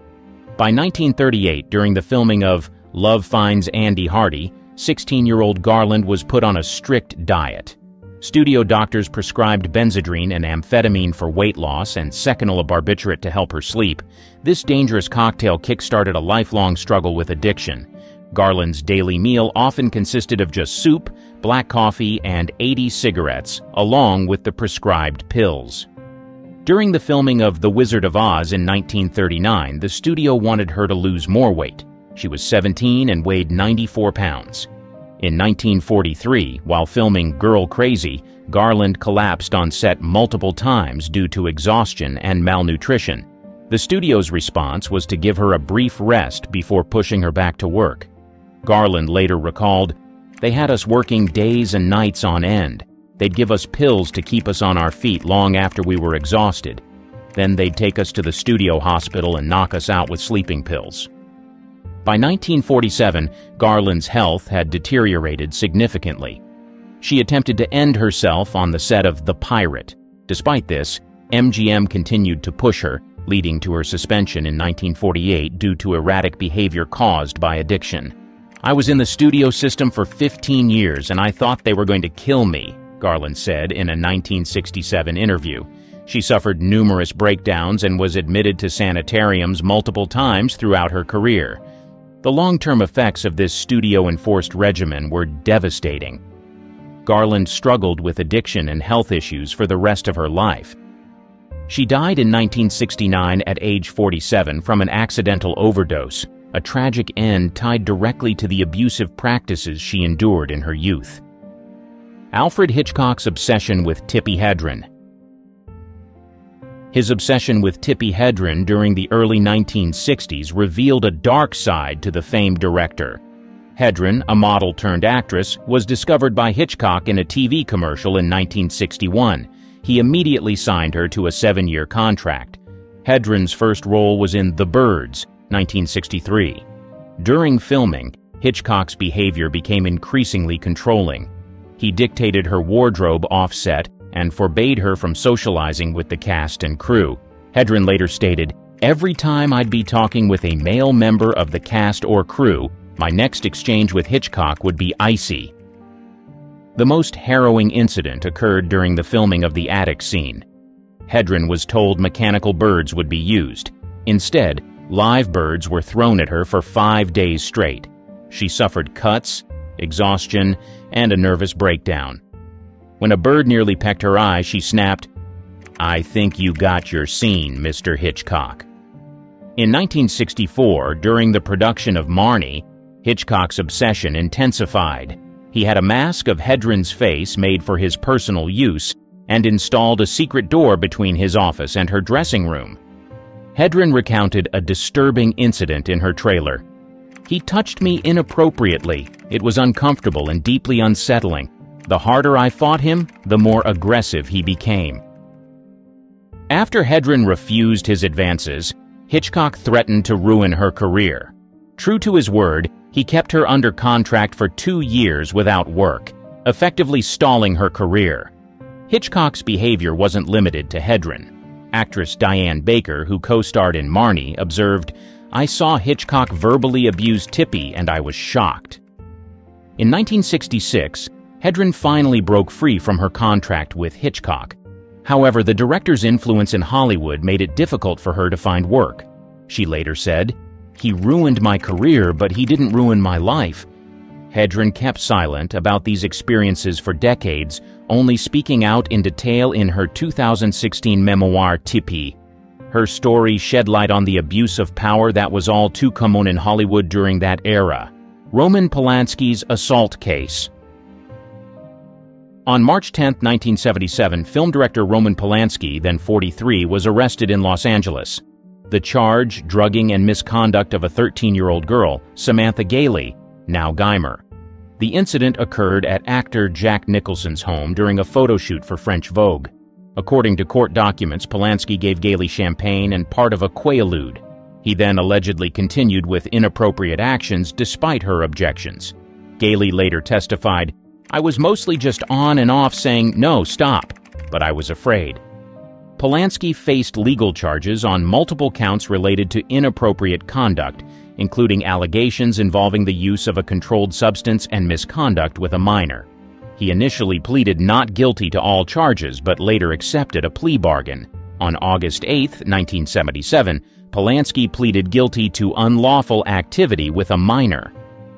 By 1938, during the filming of Love Finds Andy Hardy, 16-year-old Garland was put on a strict diet. Studio doctors prescribed Benzedrine and amphetamine for weight loss and seconal barbiturate to help her sleep. This dangerous cocktail kick-started a lifelong struggle with addiction. Garland's daily meal often consisted of just soup, black coffee, and 80 cigarettes, along with the prescribed pills. During the filming of The Wizard of Oz in 1939, the studio wanted her to lose more weight. She was 17 and weighed 94 pounds. In 1943, while filming Girl Crazy, Garland collapsed on set multiple times due to exhaustion and malnutrition. The studio's response was to give her a brief rest before pushing her back to work. Garland later recalled, "They had us working days and nights on end. They'd give us pills to keep us on our feet long after we were exhausted. Then they'd take us to the studio hospital and knock us out with sleeping pills." By 1947, Garland's health had deteriorated significantly. She attempted to end herself on the set of The Pirate. Despite this, MGM continued to push her, leading to her suspension in 1948 due to erratic behavior caused by addiction. "I was in the studio system for 15 years and I thought they were going to kill me," Garland said in a 1967 interview. She suffered numerous breakdowns and was admitted to sanitariums multiple times throughout her career. The long-term effects of this studio-enforced regimen were devastating. Garland struggled with addiction and health issues for the rest of her life. She died in 1969 at age 47 from an accidental overdose, a tragic end tied directly to the abusive practices she endured in her youth. Alfred Hitchcock's obsession with Tippi Hedren. His obsession with Tippi Hedren during the early 1960s revealed a dark side to the famed director. Hedren, a model-turned-actress, was discovered by Hitchcock in a TV commercial in 1961. He immediately signed her to a 7-year contract. Hedren's first role was in The Birds, 1963. During filming, Hitchcock's behavior became increasingly controlling. He dictated her wardrobe off-set and forbade her from socializing with the cast and crew. Hedren later stated, "Every time I'd be talking with a male member of the cast or crew, my next exchange with Hitchcock would be icy." The most harrowing incident occurred during the filming of the attic scene. Hedren was told mechanical birds would be used. Instead, live birds were thrown at her for 5 days straight. She suffered cuts, exhaustion, and a nervous breakdown. When a bird nearly pecked her eye, she snapped, "I think you got your scene, Mr. Hitchcock." In 1964, during the production of Marnie, Hitchcock's obsession intensified. He had a mask of Hedren's face made for his personal use and installed a secret door between his office and her dressing room. Hedren recounted a disturbing incident in her trailer. "He touched me inappropriately. It was uncomfortable and deeply unsettling. The harder I fought him, the more aggressive he became." After Hedren refused his advances, Hitchcock threatened to ruin her career. True to his word, he kept her under contract for 2 years without work, effectively stalling her career. Hitchcock's behavior wasn't limited to Hedren. Actress Diane Baker, who co-starred in Marnie, observed, "I saw Hitchcock verbally abuse Tippy and I was shocked." In 1966, Hedren finally broke free from her contract with Hitchcock. However, the director's influence in Hollywood made it difficult for her to find work. She later said, "He ruined my career, but he didn't ruin my life." Hedren kept silent about these experiences for decades, only speaking out in detail in her 2016 memoir, Tippy. Her story shed light on the abuse of power that was all too common in Hollywood during that era. Roman Polanski's assault case. On March 10, 1977, film director Roman Polanski, then 43, was arrested in Los Angeles. The charge, drugging and misconduct of a 13-year-old girl, Samantha Gailey, now Geimer. The incident occurred at actor Jack Nicholson's home during a photo shoot for French Vogue. According to court documents, Polanski gave Gailey champagne and part of a Quaalude. He then allegedly continued with inappropriate actions despite her objections. Gailey later testified, "I was mostly just on and off saying, 'No, stop,' but I was afraid." Polanski faced legal charges on multiple counts related to inappropriate conduct, including allegations involving the use of a controlled substance and misconduct with a minor. He initially pleaded not guilty to all charges, but later accepted a plea bargain. On August 8, 1977, Polanski pleaded guilty to unlawful activity with a minor.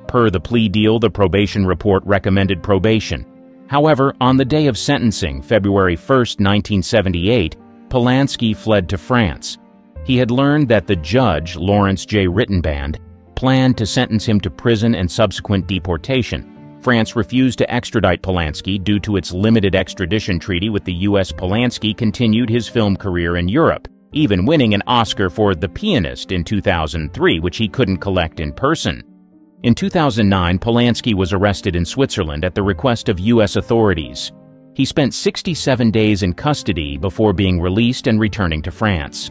Per the plea deal, the probation report recommended probation. However, on the day of sentencing, February 1, 1978, Polanski fled to France. He had learned that the judge, Lawrence J. Rittenband, planned to sentence him to prison and subsequent deportation. France refused to extradite Polanski due to its limited extradition treaty with the U.S. Polanski continued his film career in Europe, even winning an Oscar for The Pianist in 2003, which he couldn't collect in person. In 2009, Polanski was arrested in Switzerland at the request of U.S. authorities. He spent 67 days in custody before being released and returning to France.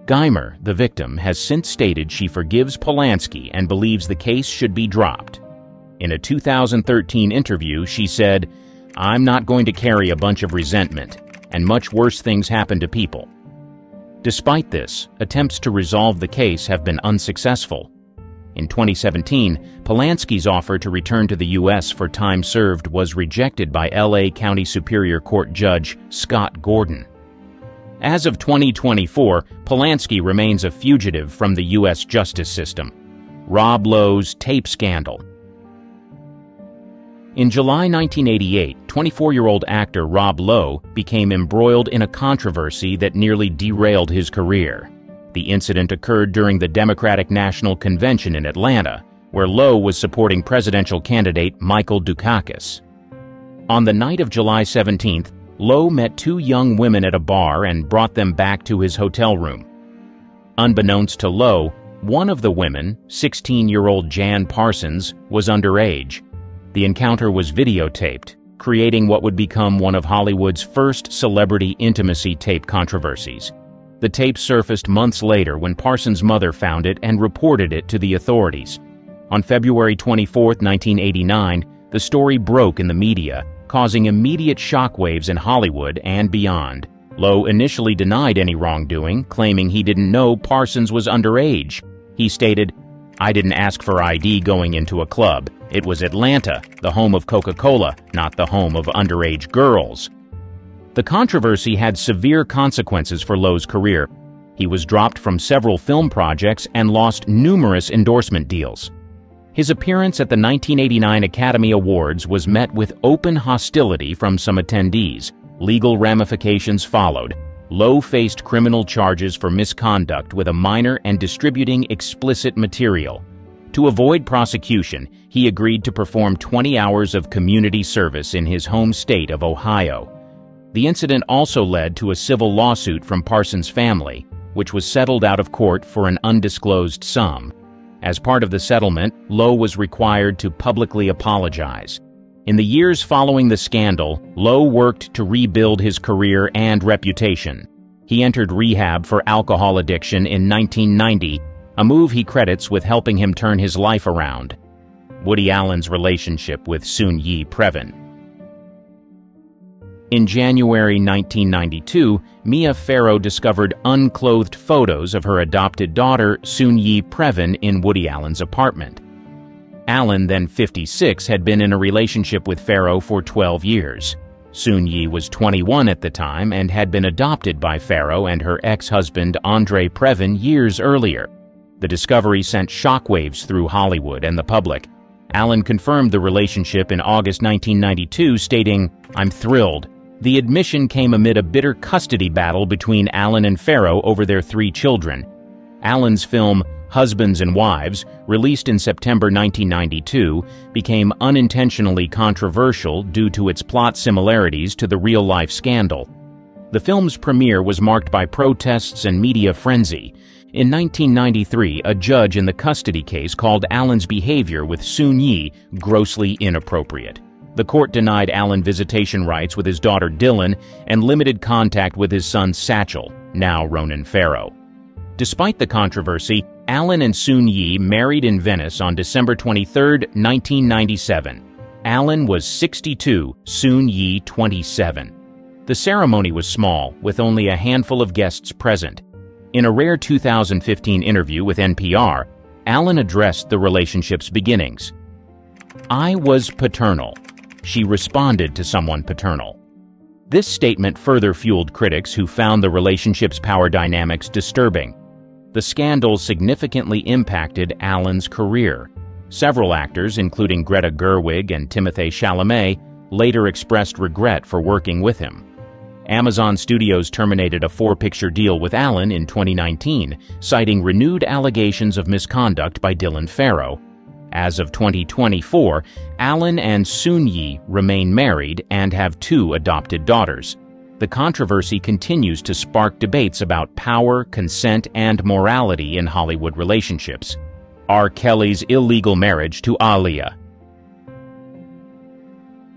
Geimer, the victim, has since stated she forgives Polanski and believes the case should be dropped. In a 2013 interview, she said, "I'm not going to carry a bunch of resentment, and much worse things happen to people." Despite this, attempts to resolve the case have been unsuccessful. In 2017, Polanski's offer to return to the U.S. for time served was rejected by L.A. County Superior Court Judge Scott Gordon. As of 2024, Polanski remains a fugitive from the U.S. justice system. Rob Lowe's tape scandal. In July 1988, 24-year-old actor Rob Lowe became embroiled in a controversy that nearly derailed his career. The incident occurred during the Democratic National Convention in Atlanta, where Lowe was supporting presidential candidate Michael Dukakis. On the night of July 17th, Lowe met two young women at a bar and brought them back to his hotel room. Unbeknownst to Lowe, one of the women, 16-year-old Jan Parsons, was underage. The encounter was videotaped, creating what would become one of Hollywood's first celebrity intimacy tape controversies. The tape surfaced months later when Parsons' mother found it and reported it to the authorities. On February 24, 1989, the story broke in the media, causing immediate shockwaves in Hollywood and beyond. Lowe initially denied any wrongdoing, claiming he didn't know Parsons was underage. He stated, "I didn't ask for ID going into a club. It was Atlanta, the home of Coca-Cola, not the home of underage girls." The controversy had severe consequences for Lowe's career. He was dropped from several film projects and lost numerous endorsement deals. His appearance at the 1989 Academy Awards was met with open hostility from some attendees. Legal ramifications followed. Lowe faced criminal charges for misconduct with a minor and distributing explicit material. To avoid prosecution, he agreed to perform 20 hours of community service in his home state of Ohio. The incident also led to a civil lawsuit from Parsons' family, which was settled out of court for an undisclosed sum. As part of the settlement, Lowe was required to publicly apologize. In the years following the scandal, Lowe worked to rebuild his career and reputation. He entered rehab for alcohol addiction in 1990, a move he credits with helping him turn his life around. Woody Allen's relationship with Soon-Yi Previn. In January 1992, Mia Farrow discovered unclothed photos of her adopted daughter, Soon-Yi Previn, in Woody Allen's apartment. Allen, then 56, had been in a relationship with Farrow for 12 years. Soon-Yi was 21 at the time and had been adopted by Farrow and her ex-husband Andre Previn years earlier. The discovery sent shockwaves through Hollywood and the public. Allen confirmed the relationship in August 1992, stating, "I'm thrilled." The admission came amid a bitter custody battle between Allen and Farrow over their 3 children. Allen's film, Husbands and Wives, released in September 1992, became unintentionally controversial due to its plot similarities to the real-life scandal. The film's premiere was marked by protests and media frenzy. In 1993, a judge in the custody case called Allen's behavior with Soon-Yi grossly inappropriate. The court denied Allen visitation rights with his daughter Dylan and limited contact with his son Satchel, now Ronan Farrow. Despite the controversy, Allen and Soon-Yi married in Venice on December 23, 1997. Allen was 62, Soon-Yi 27. The ceremony was small, with only a handful of guests present. In a rare 2015 interview with NPR, Allen addressed the relationship's beginnings. "I was paternal. She responded to someone paternal." This statement further fueled critics who found the relationship's power dynamics disturbing. The scandal significantly impacted Allen's career. Several actors, including Greta Gerwig and Timothée Chalamet, later expressed regret for working with him. Amazon Studios terminated a 4-picture deal with Allen in 2019, citing renewed allegations of misconduct by Dylan Farrow. As of 2024, Allen and Soon-Yi remain married and have 2 adopted daughters. The controversy continues to spark debates about power, consent, and morality in Hollywood relationships. R. Kelly's illegal marriage to Aaliyah.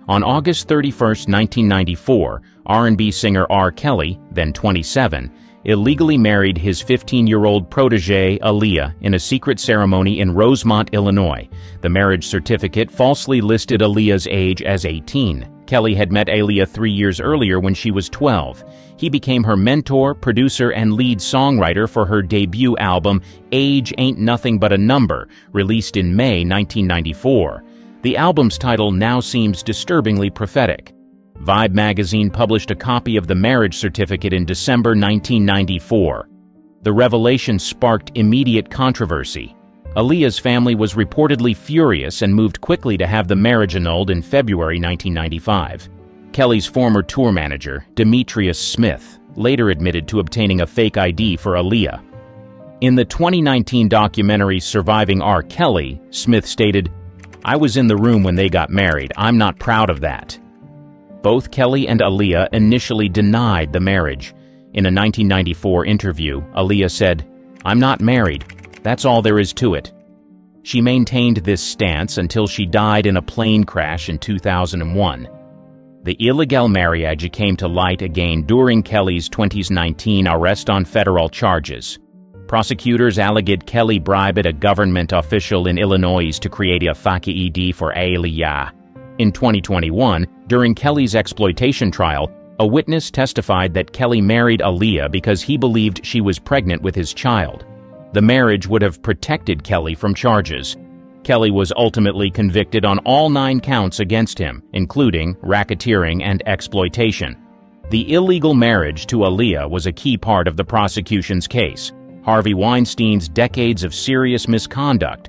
On August 31, 1994, R&B singer R. Kelly, then 27, illegally married his 15-year-old protégée Aaliyah in a secret ceremony in Rosemont, Illinois. The marriage certificate falsely listed Aaliyah's age as 18. Kelly had met Aaliyah 3 years earlier when she was 12. He became her mentor, producer, and lead songwriter for her debut album, Age Ain't Nothing But a Number, released in May 1994. The album's title now seems disturbingly prophetic. Vibe magazine published a copy of the marriage certificate in December 1994. The revelation sparked immediate controversy. Aaliyah's family was reportedly furious and moved quickly to have the marriage annulled in February 1995. Kelly's former tour manager, Demetrius Smith, later admitted to obtaining a fake ID for Aaliyah. In the 2019 documentary Surviving R. Kelly, Smith stated, "I was in the room when they got married. I'm not proud of that." Both Kelly and Aaliyah initially denied the marriage. In a 1994 interview, Aaliyah said, "I'm not married. That's all there is to it." She maintained this stance until she died in a plane crash in 2001. The illegal marriage came to light again during Kelly's 2019 arrest on federal charges. Prosecutors alleged Kelly bribed a government official in Illinois to create a fake ID for Aaliyah. In 2021, during Kelly's exploitation trial, a witness testified that Kelly married Aaliyah because he believed she was pregnant with his child. The marriage would have protected Kelly from charges. Kelly was ultimately convicted on all 9 counts against him, including racketeering and exploitation. The illegal marriage to Aaliyah was a key part of the prosecution's case. Harvey Weinstein's decades of serious misconduct.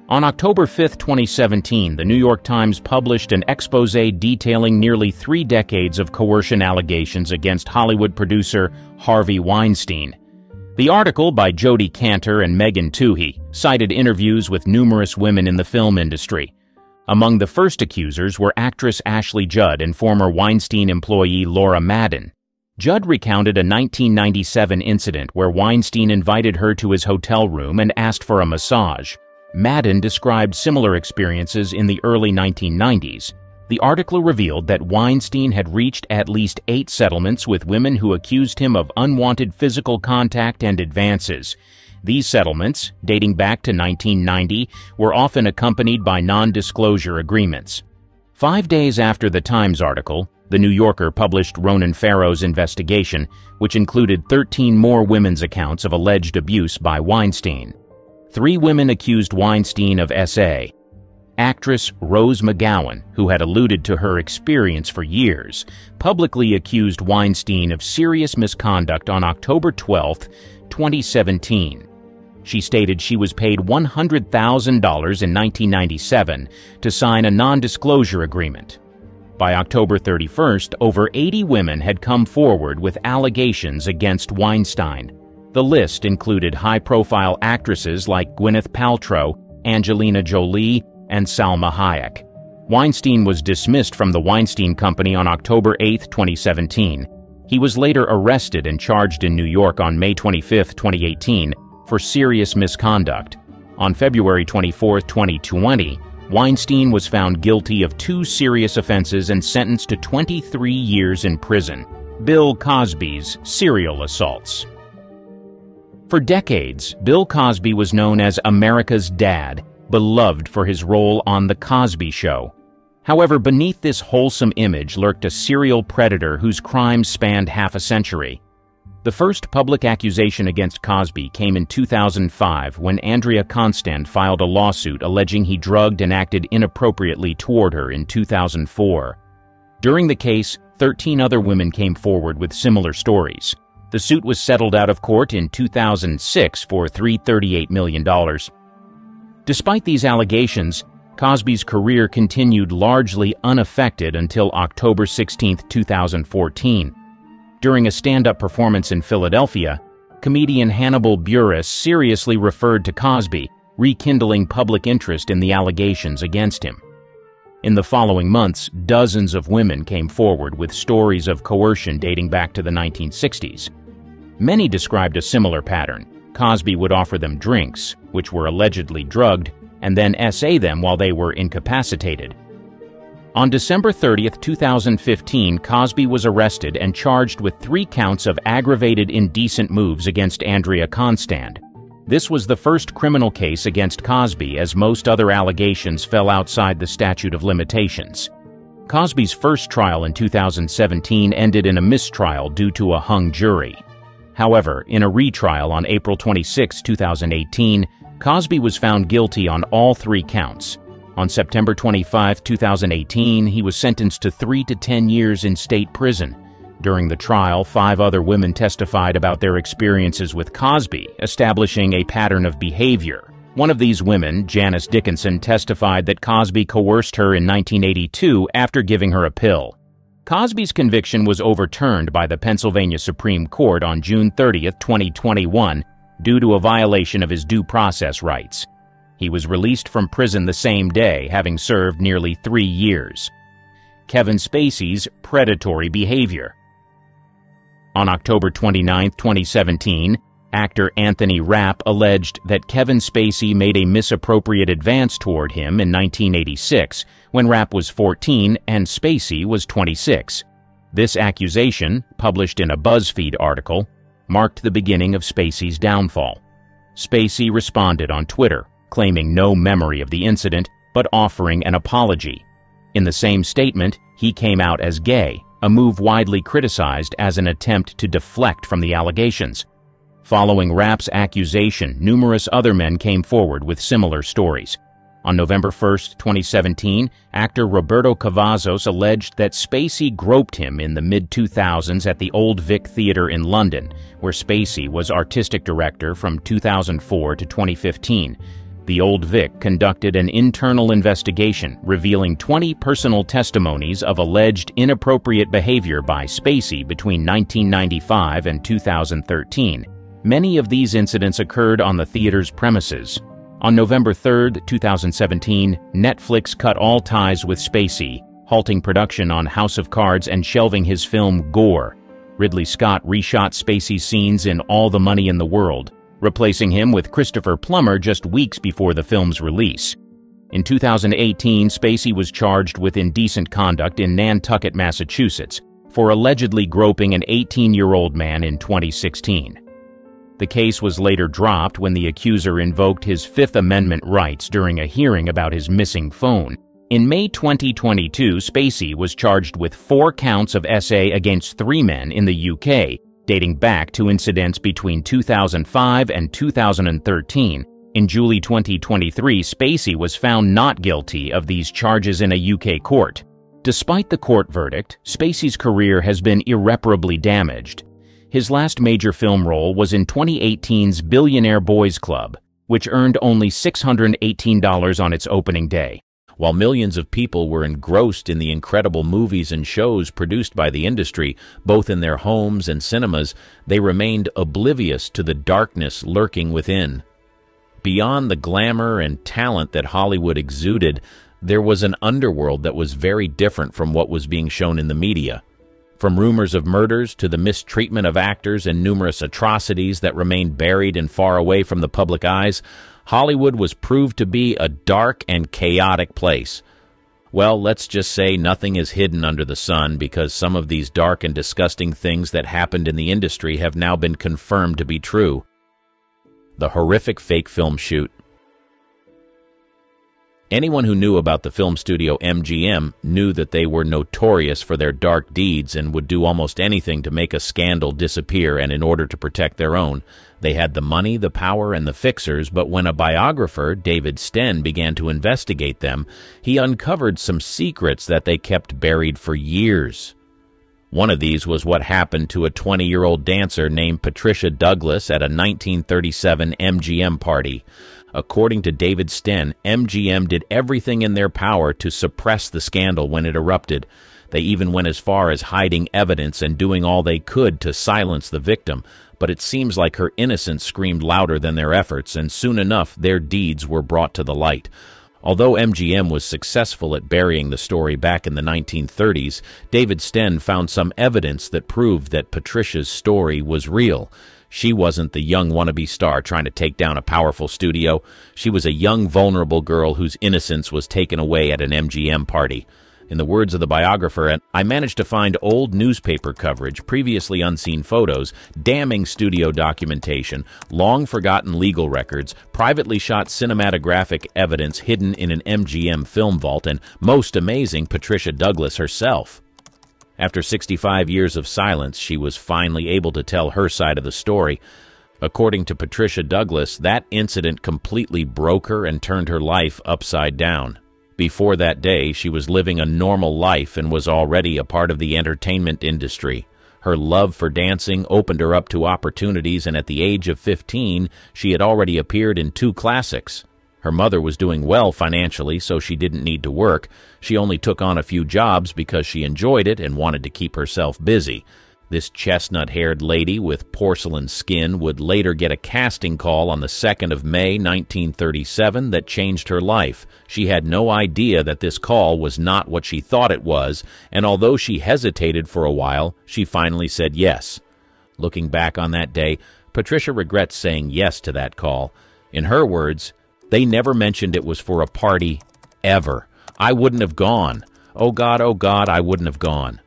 On October 5, 2017, the New York Times published an exposé detailing nearly 3 decades of coercion allegations against Hollywood producer Harvey Weinstein. The article, by Jodi Kantor and Megan Twohey, cited interviews with numerous women in the film industry. Among the first accusers were actress Ashley Judd and former Weinstein employee Laura Madden. Judd recounted a 1997 incident where Weinstein invited her to his hotel room and asked for a massage. Madden described similar experiences in the early 1990s. The article revealed that Weinstein had reached at least 8 settlements with women who accused him of unwanted physical contact and advances. These settlements, dating back to 1990, were often accompanied by non-disclosure agreements. 5 days after the Times article, The New Yorker published Ronan Farrow's investigation, which included 13 more women's accounts of alleged abuse by Weinstein. 3 women accused Weinstein of SA. Actress Rose McGowan, who had alluded to her experience for years, publicly accused Weinstein of serious misconduct on October 12, 2017. She stated she was paid $100,000 in 1997 to sign a non-disclosure agreement. By October 31st, over 80 women had come forward with allegations against Weinstein. The list included high-profile actresses like Gwyneth Paltrow, Angelina Jolie, and Salma Hayek. Weinstein was dismissed from the Weinstein Company on October 8, 2017. He was later arrested and charged in New York on May 25, 2018, for serious misconduct. On February 24, 2020, Weinstein was found guilty of 2 serious offenses and sentenced to 23 years in prison. Bill Cosby's serial assaults. For decades, Bill Cosby was known as America's dad, beloved for his role on The Cosby Show. However, beneath this wholesome image lurked a serial predator whose crimes spanned half a century. The first public accusation against Cosby came in 2005 when Andrea Constand filed a lawsuit alleging he drugged and acted inappropriately toward her in 2004. During the case, 13 other women came forward with similar stories. The suit was settled out of court in 2006 for $338 million. Despite these allegations, Cosby's career continued largely unaffected until October 16, 2014. During a stand-up performance in Philadelphia, comedian Hannibal Buress seriously referred to Cosby, rekindling public interest in the allegations against him. In the following months, dozens of women came forward with stories of coercion dating back to the 1960s. Many described a similar pattern. Cosby would offer them drinks, which were allegedly drugged, and then SA them while they were incapacitated. On December 30, 2015, Cosby was arrested and charged with 3 counts of aggravated indecent moves against Andrea Constand. This was the first criminal case against Cosby, as most other allegations fell outside the statute of limitations. Cosby's first trial in 2017 ended in a mistrial due to a hung jury. However, in a retrial on April 26, 2018, Cosby was found guilty on all 3 counts. On September 25, 2018, he was sentenced to 3 to 10 years in state prison. During the trial, 5 other women testified about their experiences with Cosby, establishing a pattern of behavior. One of these women, Janice Dickinson, testified that Cosby coerced her in 1982 after giving her a pill. Cosby's conviction was overturned by the Pennsylvania Supreme Court on June 30, 2021, due to a violation of his due process rights. He was released from prison the same day, having served nearly 3 years. Kevin Spacey's predatory behavior. On October 29, 2017, actor Anthony Rapp alleged that Kevin Spacey made a misappropriate advance toward him in 1986, when Rapp was 14 and Spacey was 26. This accusation, published in a BuzzFeed article, marked the beginning of Spacey's downfall. Spacey responded on Twitter, claiming no memory of the incident, but offering an apology. In the same statement, he came out as gay, a move widely criticized as an attempt to deflect from the allegations. Following Rapp's accusation, numerous other men came forward with similar stories. On November 1, 2017, actor Roberto Cavazos alleged that Spacey groped him in the mid-2000s at the Old Vic Theatre in London, where Spacey was artistic director from 2004 to 2015. The Old Vic conducted an internal investigation revealing 20 personal testimonies of alleged inappropriate behavior by Spacey between 1995 and 2013. Many of these incidents occurred on the theater's premises. On November 3, 2017, Netflix cut all ties with Spacey, halting production on House of Cards and shelving his film Gore. Ridley Scott reshot Spacey's scenes in All the Money in the World, replacing him with Christopher Plummer just weeks before the film's release. In 2018, Spacey was charged with indecent conduct in Nantucket, Massachusetts, for allegedly groping an 18-year-old man in 2016. The case was later dropped when the accuser invoked his Fifth Amendment rights during a hearing about his missing phone. In May 2022, Spacey was charged with 4 counts of SA against 3 men in the UK, dating back to incidents between 2005 and 2013. In July 2023, Spacey was found not guilty of these charges in a UK court. Despite the court verdict, Spacey's career has been irreparably damaged. His last major film role was in 2018's Billionaire Boys Club, which earned only $618 on its opening day. While millions of people were engrossed in the incredible movies and shows produced by the industry, both in their homes and cinemas, they remained oblivious to the darkness lurking within. Beyond the glamour and talent that Hollywood exuded, there was an underworld that was very different from what was being shown in the media. From rumors of murders to the mistreatment of actors and numerous atrocities that remained buried and far away from the public eyes, Hollywood was proved to be a dark and chaotic place. Well, let's just say nothing is hidden under the sun, because some of these dark and disgusting things that happened in the industry have now been confirmed to be true. The horrific fake film shoot. Anyone who knew about the film studio MGM knew that they were notorious for their dark deeds and would do almost anything to make a scandal disappear, and in order to protect their own. They had the money, the power, and the fixers, but when a biographer, David Sten, began to investigate them, he uncovered some secrets that they kept buried for years. One of these was what happened to a 20-year-old dancer named Patricia Douglas at a 1937 MGM party. According to David Sten, MGM did everything in their power to suppress the scandal when it erupted. They even went as far as hiding evidence and doing all they could to silence the victim, but it seems like her innocence screamed louder than their efforts, and soon enough their deeds were brought to the light. Although MGM was successful at burying the story back in the 1930s, David Sten found some evidence that proved that Patricia's story was real. She wasn't the young wannabe star trying to take down a powerful studio. She was a young, vulnerable girl whose innocence was taken away at an MGM party. In the words of the biographer, I managed to find old newspaper coverage, previously unseen photos, damning studio documentation, long-forgotten legal records, privately shot cinematographic evidence hidden in an MGM film vault, and, most amazing, Patricia Douglas herself. After 65 years of silence, she was finally able to tell her side of the story. According to Patricia Douglas, that incident completely broke her and turned her life upside down. Before that day, she was living a normal life and was already a part of the entertainment industry. Her love for dancing opened her up to opportunities, and at the age of 15, she had already appeared in 2 classics. Her mother was doing well financially, so she didn't need to work. She only took on a few jobs because she enjoyed it and wanted to keep herself busy. This chestnut-haired lady with porcelain skin would later get a casting call on the 2nd of May, 1937 that changed her life. She had no idea that this call was not what she thought it was, and although she hesitated for a while, she finally said yes. Looking back on that day, Patricia regrets saying yes to that call. In her words, "They never mentioned it was for a party, ever. I wouldn't have gone. Oh God, I wouldn't have gone."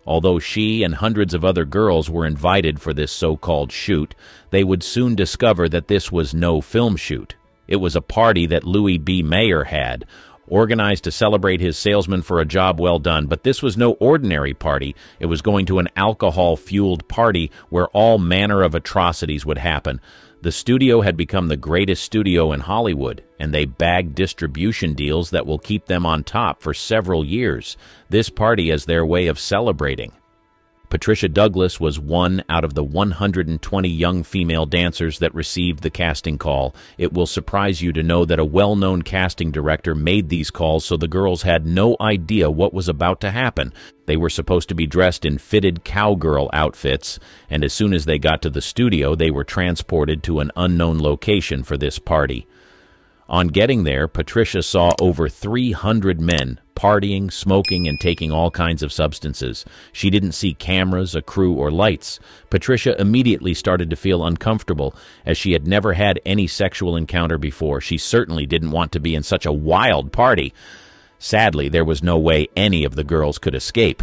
Although she and hundreds of other girls were invited for this so-called shoot, they would soon discover that this was no film shoot. It was a party that Louis B. Mayer had, organized to celebrate his salesman for a job well done. But this was no ordinary party. It was going to an alcohol-fueled party where all manner of atrocities would happen. The studio had become the greatest studio in Hollywood, and they bagged distribution deals that will keep them on top for several years. This party as their way of celebrating. Patricia Douglas was one out of the 120 young female dancers that received the casting call. It will surprise you to know that a well-known casting director made these calls so the girls had no idea what was about to happen. They were supposed to be dressed in fitted cowgirl outfits, and as soon as they got to the studio, they were transported to an unknown location for this party. On getting there, Patricia saw over 300 men partying, smoking, and taking all kinds of substances. She didn't see cameras, a crew, or lights. Patricia immediately started to feel uncomfortable, as she had never had any sexual encounter before. She certainly didn't want to be in such a wild party. Sadly, there was no way any of the girls could escape.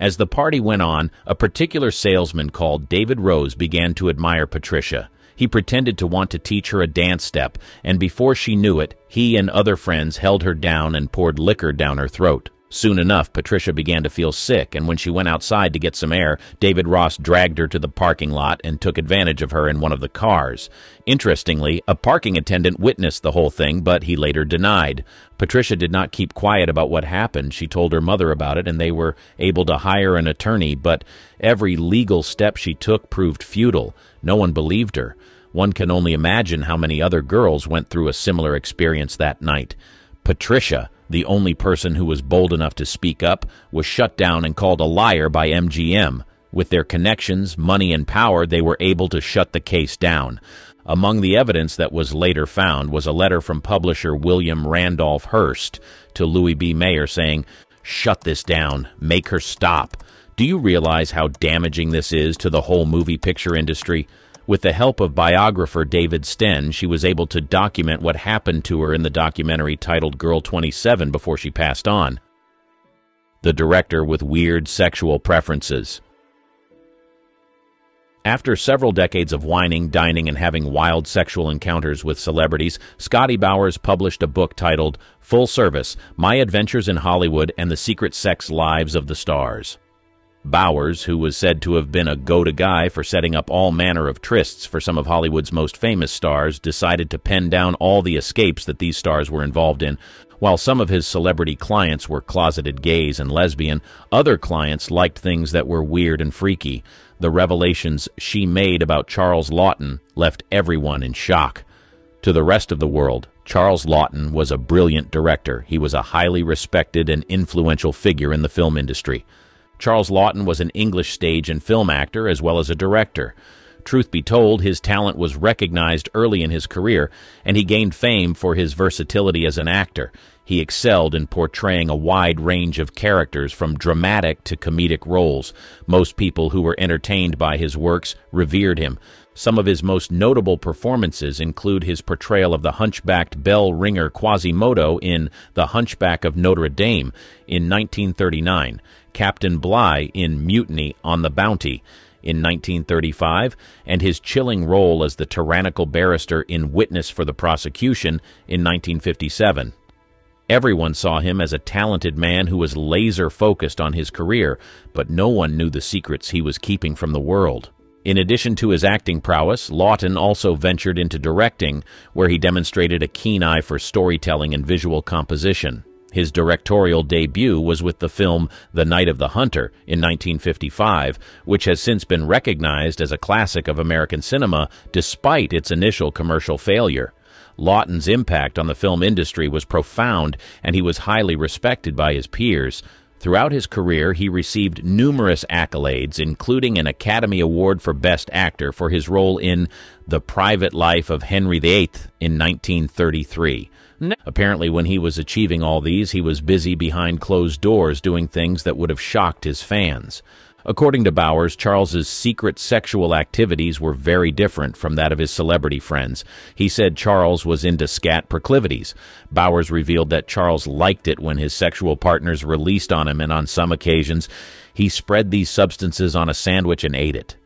As the party went on, a particular salesman called David Rose began to admire Patricia. He pretended to want to teach her a dance step, and before she knew it, he and other friends held her down and poured liquor down her throat. Soon enough, Patricia began to feel sick, and when she went outside to get some air, David Ross dragged her to the parking lot and took advantage of her in one of the cars. Interestingly, a parking attendant witnessed the whole thing, but he later denied. Patricia did not keep quiet about what happened. She told her mother about it, and they were able to hire an attorney, but every legal step she took proved futile. No one believed her. One can only imagine how many other girls went through a similar experience that night. Patricia, the only person who was bold enough to speak up, was shut down and called a liar by MGM. With their connections, money, and power, they were able to shut the case down. Among the evidence that was later found was a letter from publisher William Randolph Hearst to Louis B. Mayer saying, "Shut this down. Make her stop." Do you realize how damaging this is to the whole movie picture industry? With the help of biographer David Sten, she was able to document what happened to her in the documentary titled Girl 27 before she passed on. The director with weird sexual preferences. After several decades of whining, dining, and having wild sexual encounters with celebrities, Scotty Bowers published a book titled Full Service: My Adventures in Hollywood and the Secret Sex Lives of the Stars. Bowers, who was said to have been a go-to guy for setting up all manner of trysts for some of Hollywood's most famous stars, decided to pen down all the escapes that these stars were involved in. While some of his celebrity clients were closeted gays and lesbian, other clients liked things that were weird and freaky. The revelations she made about Charles Laughton left everyone in shock. To the rest of the world, Charles Laughton was a brilliant director. He was a highly respected and influential figure in the film industry. Charles Laughton was an English stage and film actor as well as a director. Truth be told, his talent was recognized early in his career, and he gained fame for his versatility as an actor. He excelled in portraying a wide range of characters, from dramatic to comedic roles. Most people who were entertained by his works revered him. Some of his most notable performances include his portrayal of the hunchbacked bell ringer Quasimodo in The Hunchback of Notre Dame in 1939, Captain Bligh in Mutiny on the Bounty in 1935, and his chilling role as the tyrannical barrister in Witness for the Prosecution in 1957. Everyone saw him as a talented man who was laser-focused on his career, but no one knew the secrets he was keeping from the world. In addition to his acting prowess, Laughton also ventured into directing, where he demonstrated a keen eye for storytelling and visual composition. His directorial debut was with the film The Night of the Hunter in 1955, which has since been recognized as a classic of American cinema despite its initial commercial failure. Laughton's impact on the film industry was profound, and he was highly respected by his peers. Throughout his career, he received numerous accolades, including an Academy Award for Best Actor for his role in The Private Life of Henry VIII in 1933. Apparently, when he was achieving all these, he was busy behind closed doors doing things that would have shocked his fans. According to Bowers, Charles's secret sexual activities were very different from that of his celebrity friends. He said Charles was into scat proclivities. Bowers revealed that Charles liked it when his sexual partners released on him, and on some occasions, he spread these substances on a sandwich and ate it.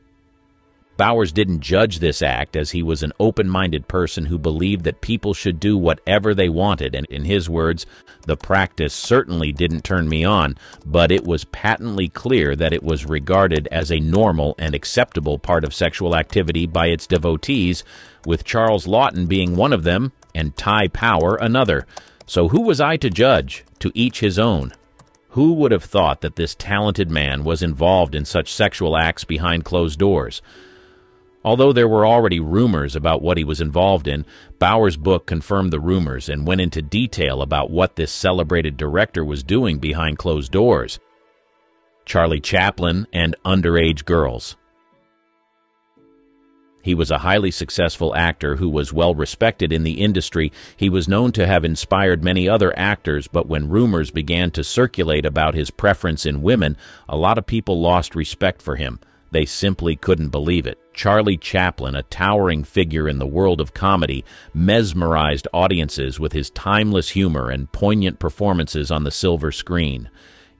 Bowers didn't judge this act, as he was an open-minded person who believed that people should do whatever they wanted, and in his words, "The practice certainly didn't turn me on, but it was patently clear that it was regarded as a normal and acceptable part of sexual activity by its devotees, with Charles Laughton being one of them and Ty Power another. So who was I to judge? To each his own." Who would have thought that this talented man was involved in such sexual acts behind closed doors? Although there were already rumors about what he was involved in, Bowers' book confirmed the rumors and went into detail about what this celebrated director was doing behind closed doors. Charlie Chaplin and underage girls. He was a highly successful actor who was well respected in the industry. He was known to have inspired many other actors, but when rumors began to circulate about his preference in women, a lot of people lost respect for him. They simply couldn't believe it. Charlie Chaplin, a towering figure in the world of comedy, mesmerized audiences with his timeless humor and poignant performances on the silver screen.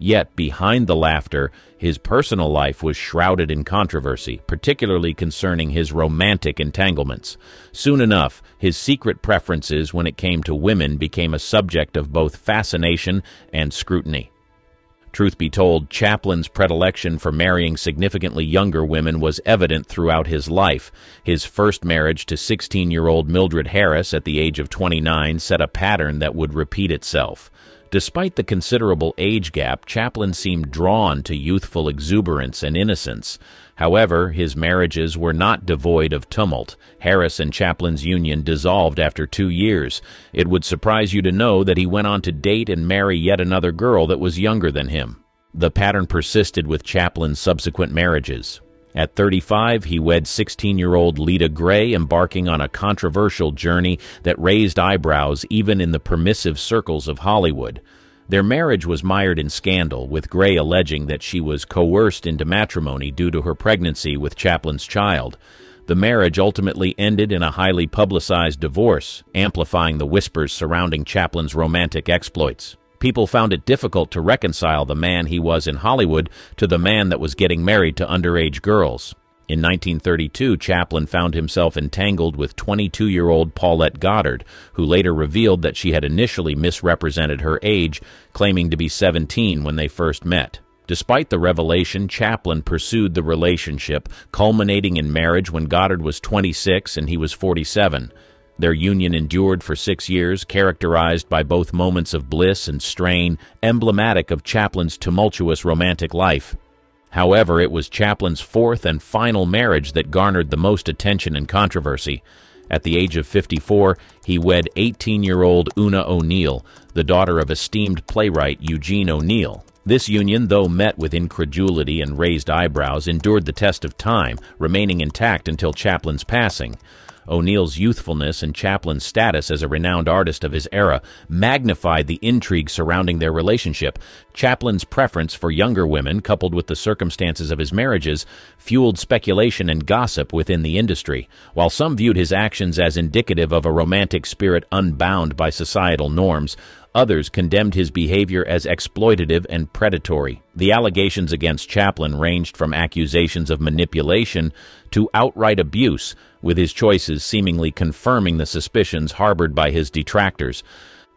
Yet, behind the laughter, his personal life was shrouded in controversy, particularly concerning his romantic entanglements. Soon enough, his secret preferences when it came to women became a subject of both fascination and scrutiny. Truth be told, Chaplin's predilection for marrying significantly younger women was evident throughout his life. His first marriage to 16-year-old Mildred Harris at the age of 29 set a pattern that would repeat itself. Despite the considerable age gap, Chaplin seemed drawn to youthful exuberance and innocence. However, his marriages were not devoid of tumult. Harris and Chaplin's union dissolved after 2 years. It would surprise you to know that he went on to date and marry yet another girl that was younger than him. The pattern persisted with Chaplin's subsequent marriages. At 35, he wed 16-year-old Lita Gray, embarking on a controversial journey that raised eyebrows even in the permissive circles of Hollywood. Their marriage was mired in scandal, with Gray alleging that she was coerced into matrimony due to her pregnancy with Chaplin's child. The marriage ultimately ended in a highly publicized divorce, amplifying the whispers surrounding Chaplin's romantic exploits. People found it difficult to reconcile the man he was in Hollywood to the man that was getting married to underage girls. In 1932, Chaplin found himself entangled with 22-year-old Paulette Goddard, who later revealed that she had initially misrepresented her age, claiming to be 17 when they first met. Despite the revelation, Chaplin pursued the relationship, culminating in marriage when Goddard was 26 and he was 47. Their union endured for 6 years, characterized by both moments of bliss and strain, emblematic of Chaplin's tumultuous romantic life. However, it was Chaplin's fourth and final marriage that garnered the most attention and controversy. At the age of 54, he wed 18-year-old Una O'Neill, the daughter of esteemed playwright Eugene O'Neill. This union, though met with incredulity and raised eyebrows, endured the test of time, remaining intact until Chaplin's passing. O'Neill's youthfulness and Chaplin's status as a renowned artist of his era magnified the intrigue surrounding their relationship. Chaplin's preference for younger women, coupled with the circumstances of his marriages, fueled speculation and gossip within the industry. While some viewed his actions as indicative of a romantic spirit unbound by societal norms, others condemned his behavior as exploitative and predatory. The allegations against Chaplin ranged from accusations of manipulation to outright abuse, with his choices seemingly confirming the suspicions harbored by his detractors.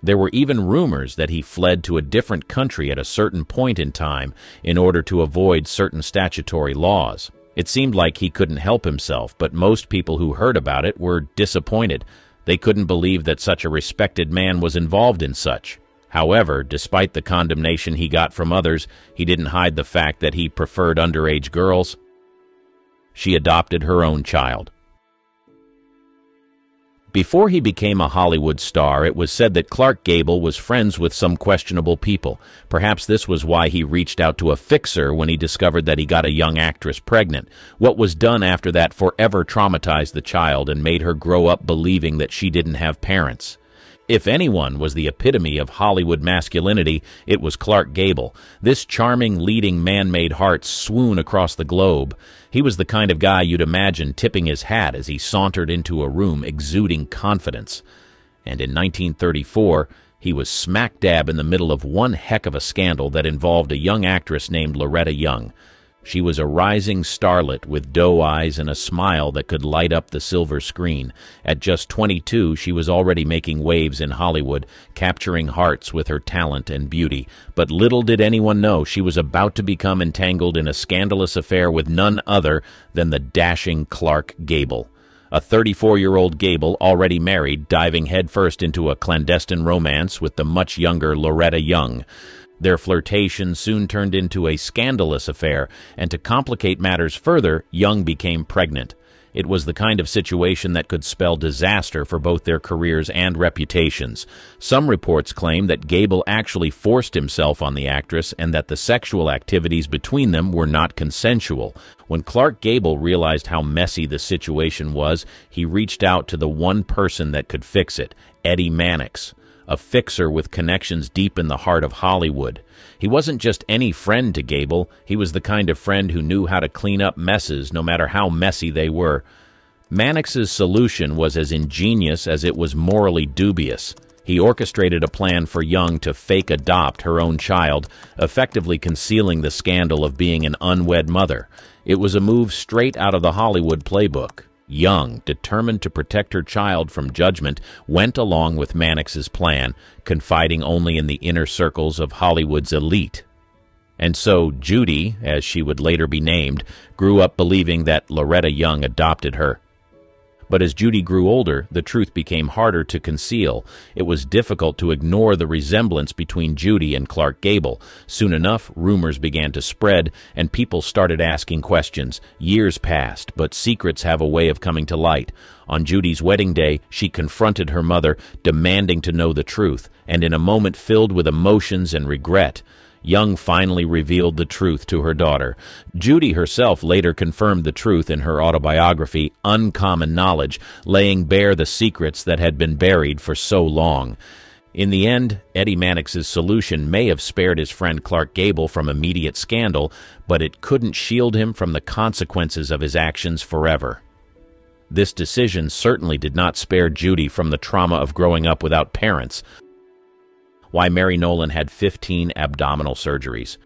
There were even rumors that he fled to a different country at a certain point in time in order to avoid certain statutory laws. It seemed like he couldn't help himself, but most people who heard about it were disappointed. They couldn't believe that such a respected man was involved in such. However, despite the condemnation he got from others, he didn't hide the fact that he preferred underage girls. She adopted her own child. Before he became a Hollywood star, it was said that Clark Gable was friends with some questionable people. Perhaps this was why he reached out to a fixer when he discovered that he got a young actress pregnant. What was done after that forever traumatized the child and made her grow up believing that she didn't have parents. If anyone was the epitome of Hollywood masculinity, it was Clark Gable. This charming, leading man-made heart swooned across the globe. He was the kind of guy you'd imagine tipping his hat as he sauntered into a room exuding confidence. And in 1934, he was smack dab in the middle of one heck of a scandal that involved a young actress named Loretta Young. She was a rising starlet with doe eyes and a smile that could light up the silver screen. At just 22, she was already making waves in Hollywood, capturing hearts with her talent and beauty. But little did anyone know she was about to become entangled in a scandalous affair with none other than the dashing Clark Gable. A 34-year-old Gable, already married, diving headfirst into a clandestine romance with the much younger Loretta Young. Their flirtation soon turned into a scandalous affair, and to complicate matters further, Young became pregnant. It was the kind of situation that could spell disaster for both their careers and reputations. Some reports claim that Gable actually forced himself on the actress and that the sexual activities between them were not consensual. When Clark Gable realized how messy the situation was, he reached out to the one person that could fix it, Eddie Mannix, a fixer with connections deep in the heart of Hollywood. He wasn't just any friend to Gable, he was the kind of friend who knew how to clean up messes no matter how messy they were. Mannix's solution was as ingenious as it was morally dubious. He orchestrated a plan for Young to fake adopt her own child, effectively concealing the scandal of being an unwed mother. It was a move straight out of the Hollywood playbook. Young, determined to protect her child from judgment, went along with Mannix's plan, confiding only in the inner circles of Hollywood's elite. And so Judy, as she would later be named, grew up believing that Loretta Young adopted her. But as Judy grew older, the truth became harder to conceal. It was difficult to ignore the resemblance between Judy and Clark Gable. Soon enough, rumors began to spread, and people started asking questions. Years passed, but secrets have a way of coming to light. On Judy's wedding day, she confronted her mother, demanding to know the truth, and in a moment filled with emotions and regret, Young finally revealed the truth to her daughter. Judy herself later confirmed the truth in her autobiography, Uncommon Knowledge, laying bare the secrets that had been buried for so long. In the end, Eddie Mannix's solution may have spared his friend Clark Gable from immediate scandal, but it couldn't shield him from the consequences of his actions forever. This decision certainly did not spare Judy from the trauma of growing up without parents. Why Mary Nolan had 15 abdominal surgeries.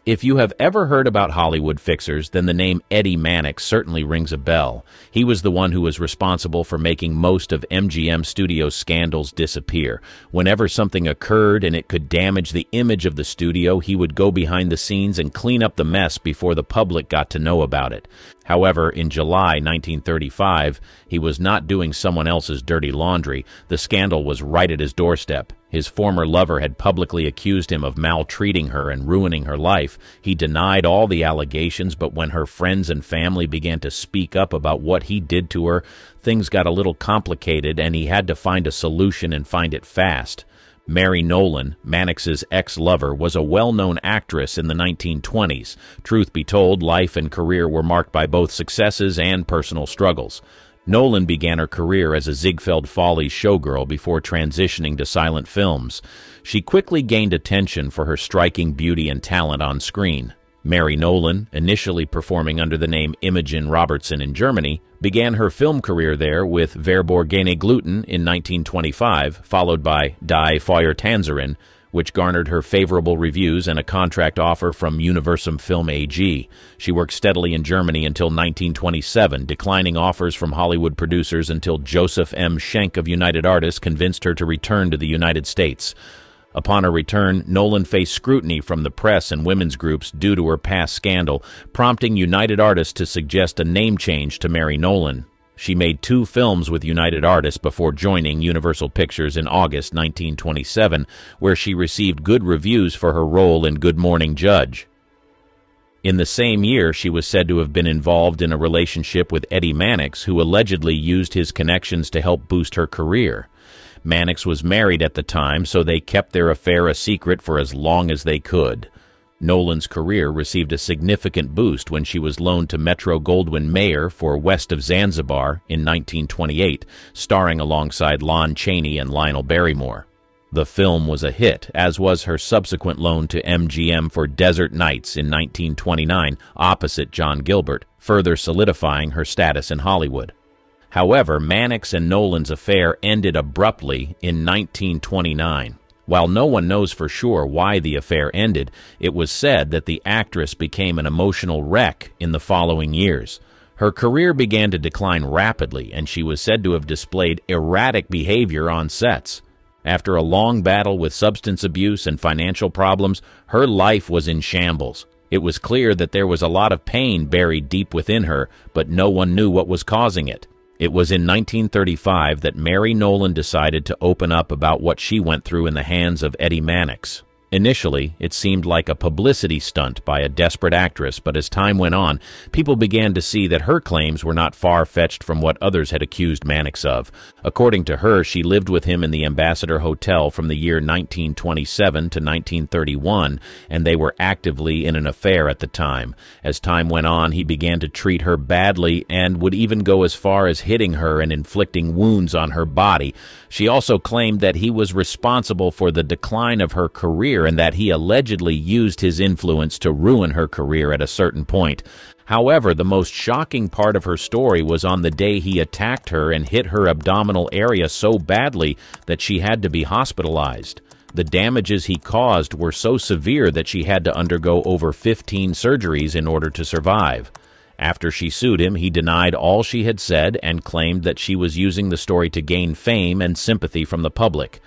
If you have ever heard about Hollywood fixers, then the name Eddie Mannix certainly rings a bell. He was the one who was responsible for making most of MGM Studios' scandals disappear. Whenever something occurred and it could damage the image of the studio, he would go behind the scenes and clean up the mess before the public got to know about it. However, in July 1935, he was not doing someone else's dirty laundry. The scandal was right at his doorstep. His former lover had publicly accused him of maltreating her and ruining her life. He denied all the allegations, but when her friends and family began to speak up about what he did to her, things got a little complicated and he had to find a solution and find it fast. Mary Nolan, Mannix's ex-lover, was a well-known actress in the 1920s. Truth be told, life and career were marked by both successes and personal struggles. Nolan began her career as a Ziegfeld Follies showgirl before transitioning to silent films. She quickly gained attention for her striking beauty and talent on screen. Mary Nolan, initially performing under the name Imogen Robertson in Germany, began her film career there with Verborgene Gluten in 1925, followed by Die Feuertanzerin, which garnered her favorable reviews and a contract offer from Universum Film AG. She worked steadily in Germany until 1927, declining offers from Hollywood producers until Joseph M. Schenck of United Artists convinced her to return to the United States. Upon her return, Nolan faced scrutiny from the press and women's groups due to her past scandal, prompting United Artists to suggest a name change to Mary Nolan. She made 2 films with United Artists before joining Universal Pictures in August 1927, where she received good reviews for her role in Good Morning Judge. In the same year, she was said to have been involved in a relationship with Eddie Mannix, who allegedly used his connections to help boost her career. Mannix was married at the time, so they kept their affair a secret for as long as they could. Nolan's career received a significant boost when she was loaned to Metro-Goldwyn-Mayer for West of Zanzibar in 1928, starring alongside Lon Chaney and Lionel Barrymore. The film was a hit, as was her subsequent loan to MGM for Desert Nights in 1929, opposite John Gilbert, further solidifying her status in Hollywood. However, Mannix and Nolan's affair ended abruptly in 1929. While no one knows for sure why the affair ended, it was said that the actress became an emotional wreck in the following years. Her career began to decline rapidly, and she was said to have displayed erratic behavior on sets. After a long battle with substance abuse and financial problems, her life was in shambles. It was clear that there was a lot of pain buried deep within her, but no one knew what was causing it. It was in 1935 that Mary Nolan decided to open up about what she went through in the hands of Eddie Mannix. Initially, it seemed like a publicity stunt by a desperate actress, but as time went on, people began to see that her claims were not far-fetched from what others had accused Mannix of. According to her, she lived with him in the Ambassador Hotel from the year 1927 to 1931, and they were actively in an affair at the time. As time went on, he began to treat her badly and would even go as far as hitting her and inflicting wounds on her body. She also claimed that he was responsible for the decline of her career career and that he allegedly used his influence to ruin her career at a certain point. However, the most shocking part of her story was on the day he attacked her and hit her abdominal area so badly that she had to be hospitalized. The damages he caused were so severe that she had to undergo over 15 surgeries in order to survive. After she sued him, he denied all she had said and claimed that she was using the story to gain fame and sympathy from the public.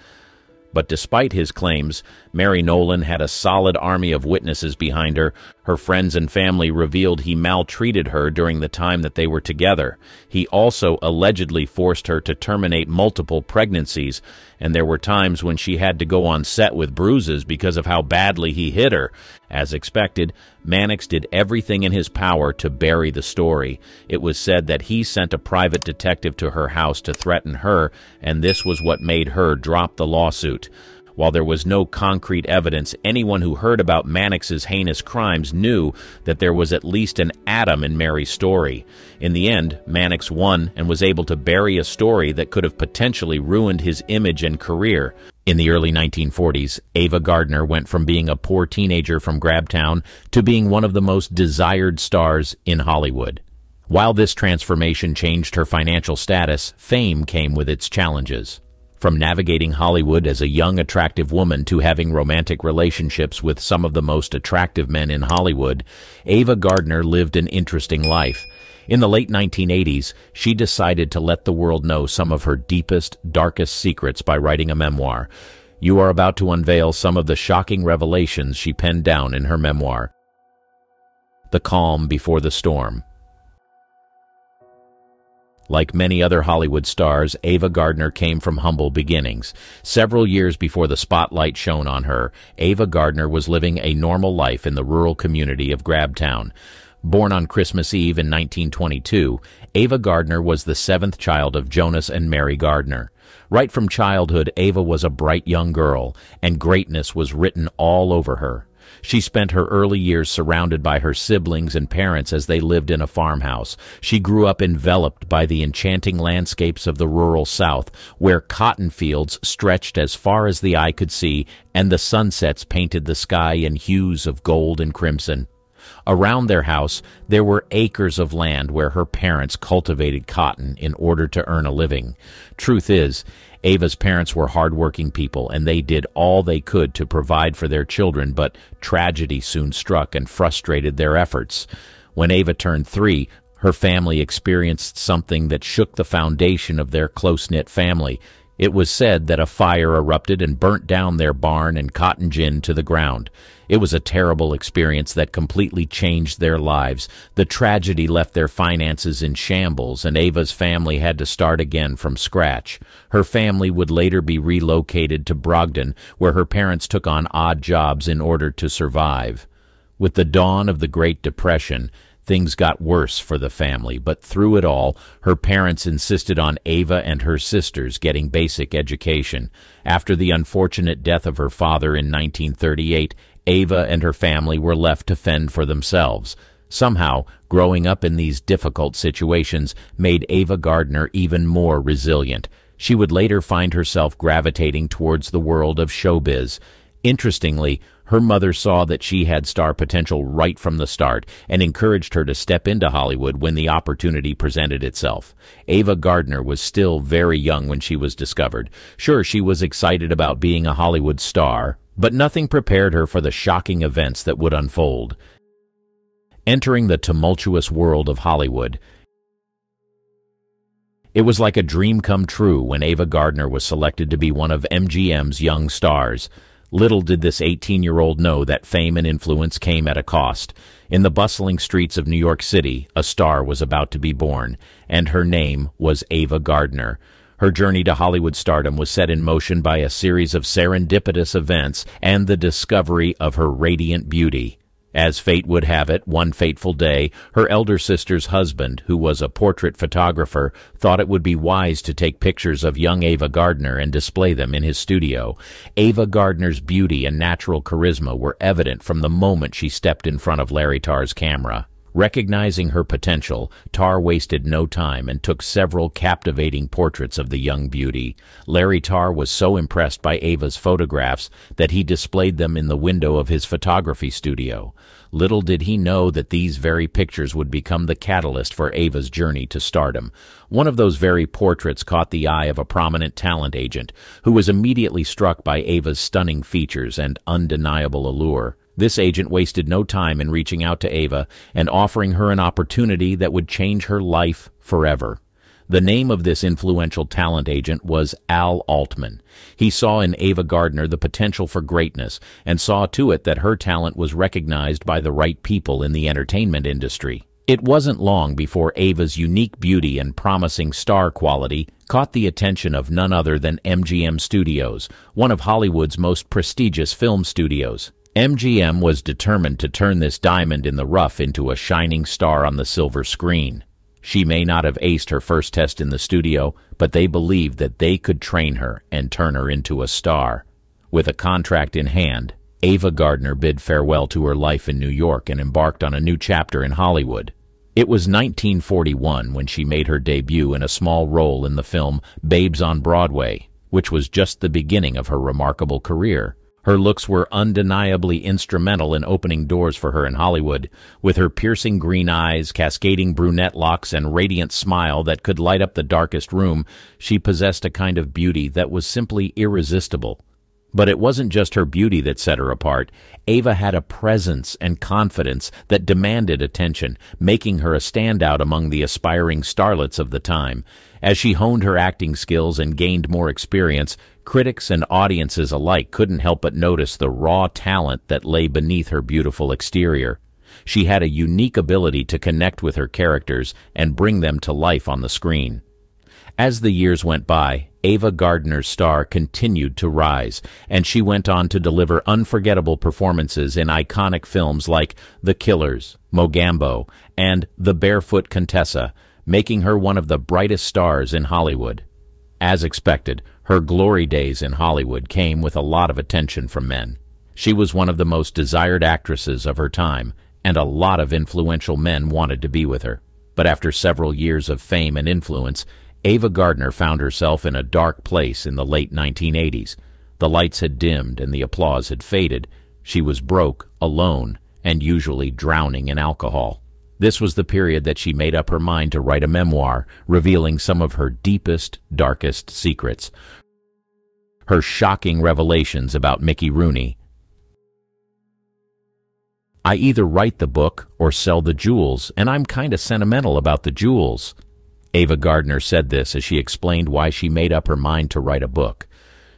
But despite his claims, Mary Nolan had a solid army of witnesses behind her. Her friends and family revealed he maltreated her during the time that they were together. He also allegedly forced her to terminate multiple pregnancies, and there were times when she had to go on set with bruises because of how badly he hit her. As expected, Mannix did everything in his power to bury the story. It was said that he sent a private detective to her house to threaten her, and this was what made her drop the lawsuit. While there was no concrete evidence, anyone who heard about Mannix's heinous crimes knew that there was at least an atom in Mary's story. In the end, Mannix won and was able to bury a story that could have potentially ruined his image and career. In the early 1940s, Ava Gardner went from being a poor teenager from Grabtown to being one of the most desired stars in Hollywood. While this transformation changed her financial status, fame came with its challenges. From navigating Hollywood as a young, attractive woman to having romantic relationships with some of the most attractive men in Hollywood, Ava Gardner lived an interesting life. In the late 1980s, she decided to let the world know some of her deepest, darkest secrets by writing a memoir. You are about to unveil some of the shocking revelations she penned down in her memoir. The Calm Before the Storm. Like many other Hollywood stars, Ava Gardner came from humble beginnings. Several years before the spotlight shone on her, Ava Gardner was living a normal life in the rural community of Grabtown. Born on Christmas Eve in 1922, Ava Gardner was the seventh child of Jonas and Mary Gardner. Right from childhood, Ava was a bright young girl, and greatness was written all over her. She spent her early years surrounded by her siblings and parents as they lived in a farmhouse. She grew up enveloped by the enchanting landscapes of the rural South, where cotton fields stretched as far as the eye could see, and the sunsets painted the sky in hues of gold and crimson. Around their house, there were acres of land where her parents cultivated cotton in order to earn a living. Truth is, Ava's parents were hard-working people, and they did all they could to provide for their children, but tragedy soon struck and frustrated their efforts. When Ava turned 3, her family experienced something that shook the foundation of their close-knit family. It was said that a fire erupted and burnt down their barn and cotton gin to the ground. It was a terrible experience that completely changed their lives. The tragedy left their finances in shambles, and Ava's family had to start again from scratch. Her family would later be relocated to Brogden, where her parents took on odd jobs in order to survive. With the dawn of the Great Depression, things got worse for the family, but through it all, her parents insisted on Ava and her sisters getting basic education. After the unfortunate death of her father in 1938, Ava and her family were left to fend for themselves. Somehow, growing up in these difficult situations made Ava Gardner even more resilient. She would later find herself gravitating towards the world of showbiz. Interestingly, her mother saw that she had star potential right from the start and encouraged her to step into Hollywood when the opportunity presented itself. Ava Gardner was still very young when she was discovered. Sure, she was excited about being a Hollywood star, but nothing prepared her for the shocking events that would unfold. Entering the tumultuous world of Hollywood, it was like a dream come true when Ava Gardner was selected to be one of MGM's young stars. Little did this 18-year-old know that fame and influence came at a cost. In the bustling streets of New York City, a star was about to be born, and her name was Ava Gardner. Her journey to Hollywood stardom was set in motion by a series of serendipitous events and the discovery of her radiant beauty. As fate would have it, one fateful day, her elder sister's husband, who was a portrait photographer, thought it would be wise to take pictures of young Ava Gardner and display them in his studio. Ava Gardner's beauty and natural charisma were evident from the moment she stepped in front of Larry Tarr's camera. Recognizing her potential, Tarr wasted no time and took several captivating portraits of the young beauty. Larry Tarr was so impressed by Ava's photographs that he displayed them in the window of his photography studio. Little did he know that these very pictures would become the catalyst for Ava's journey to stardom. One of those very portraits caught the eye of a prominent talent agent, who was immediately struck by Ava's stunning features and undeniable allure. This agent wasted no time in reaching out to Ava and offering her an opportunity that would change her life forever. The name of this influential talent agent was Al Altman. He saw in Ava Gardner the potential for greatness and saw to it that her talent was recognized by the right people in the entertainment industry. It wasn't long before Ava's unique beauty and promising star quality caught the attention of none other than MGM Studios, one of Hollywood's most prestigious film studios. MGM was determined to turn this diamond in the rough into a shining star on the silver screen. She may not have aced her first test in the studio, but they believed that they could train her and turn her into a star. With a contract in hand, Ava Gardner bid farewell to her life in New York and embarked on a new chapter in Hollywood. It was 1941 when she made her debut in a small role in the film Babes on Broadway, which was just the beginning of her remarkable career. Her looks were undeniably instrumental in opening doors for her in Hollywood. With her piercing green eyes, cascading brunette locks, and radiant smile that could light up the darkest room, she possessed a kind of beauty that was simply irresistible. But it wasn't just her beauty that set her apart. Ava had a presence and confidence that demanded attention, making her a standout among the aspiring starlets of the time. As she honed her acting skills and gained more experience, critics and audiences alike couldn't help but notice the raw talent that lay beneath her beautiful exterior. She had a unique ability to connect with her characters and bring them to life on the screen. As the years went by, Ava Gardner's star continued to rise, and she went on to deliver unforgettable performances in iconic films like The Killers, Mogambo, and The Barefoot Contessa, making her one of the brightest stars in Hollywood. As expected, her glory days in Hollywood came with a lot of attention from men. She was one of the most desired actresses of her time, and a lot of influential men wanted to be with her. But after several years of fame and influence, Ava Gardner found herself in a dark place in the late 1980s. The lights had dimmed and the applause had faded. She was broke, alone, and usually drowning in alcohol. This was the period that she made up her mind to write a memoir, revealing some of her deepest, darkest secrets. Her shocking revelations about Mickey Rooney. I either write the book or sell the jewels, and I'm kinda sentimental about the jewels. Ava Gardner said this as she explained why she made up her mind to write a book.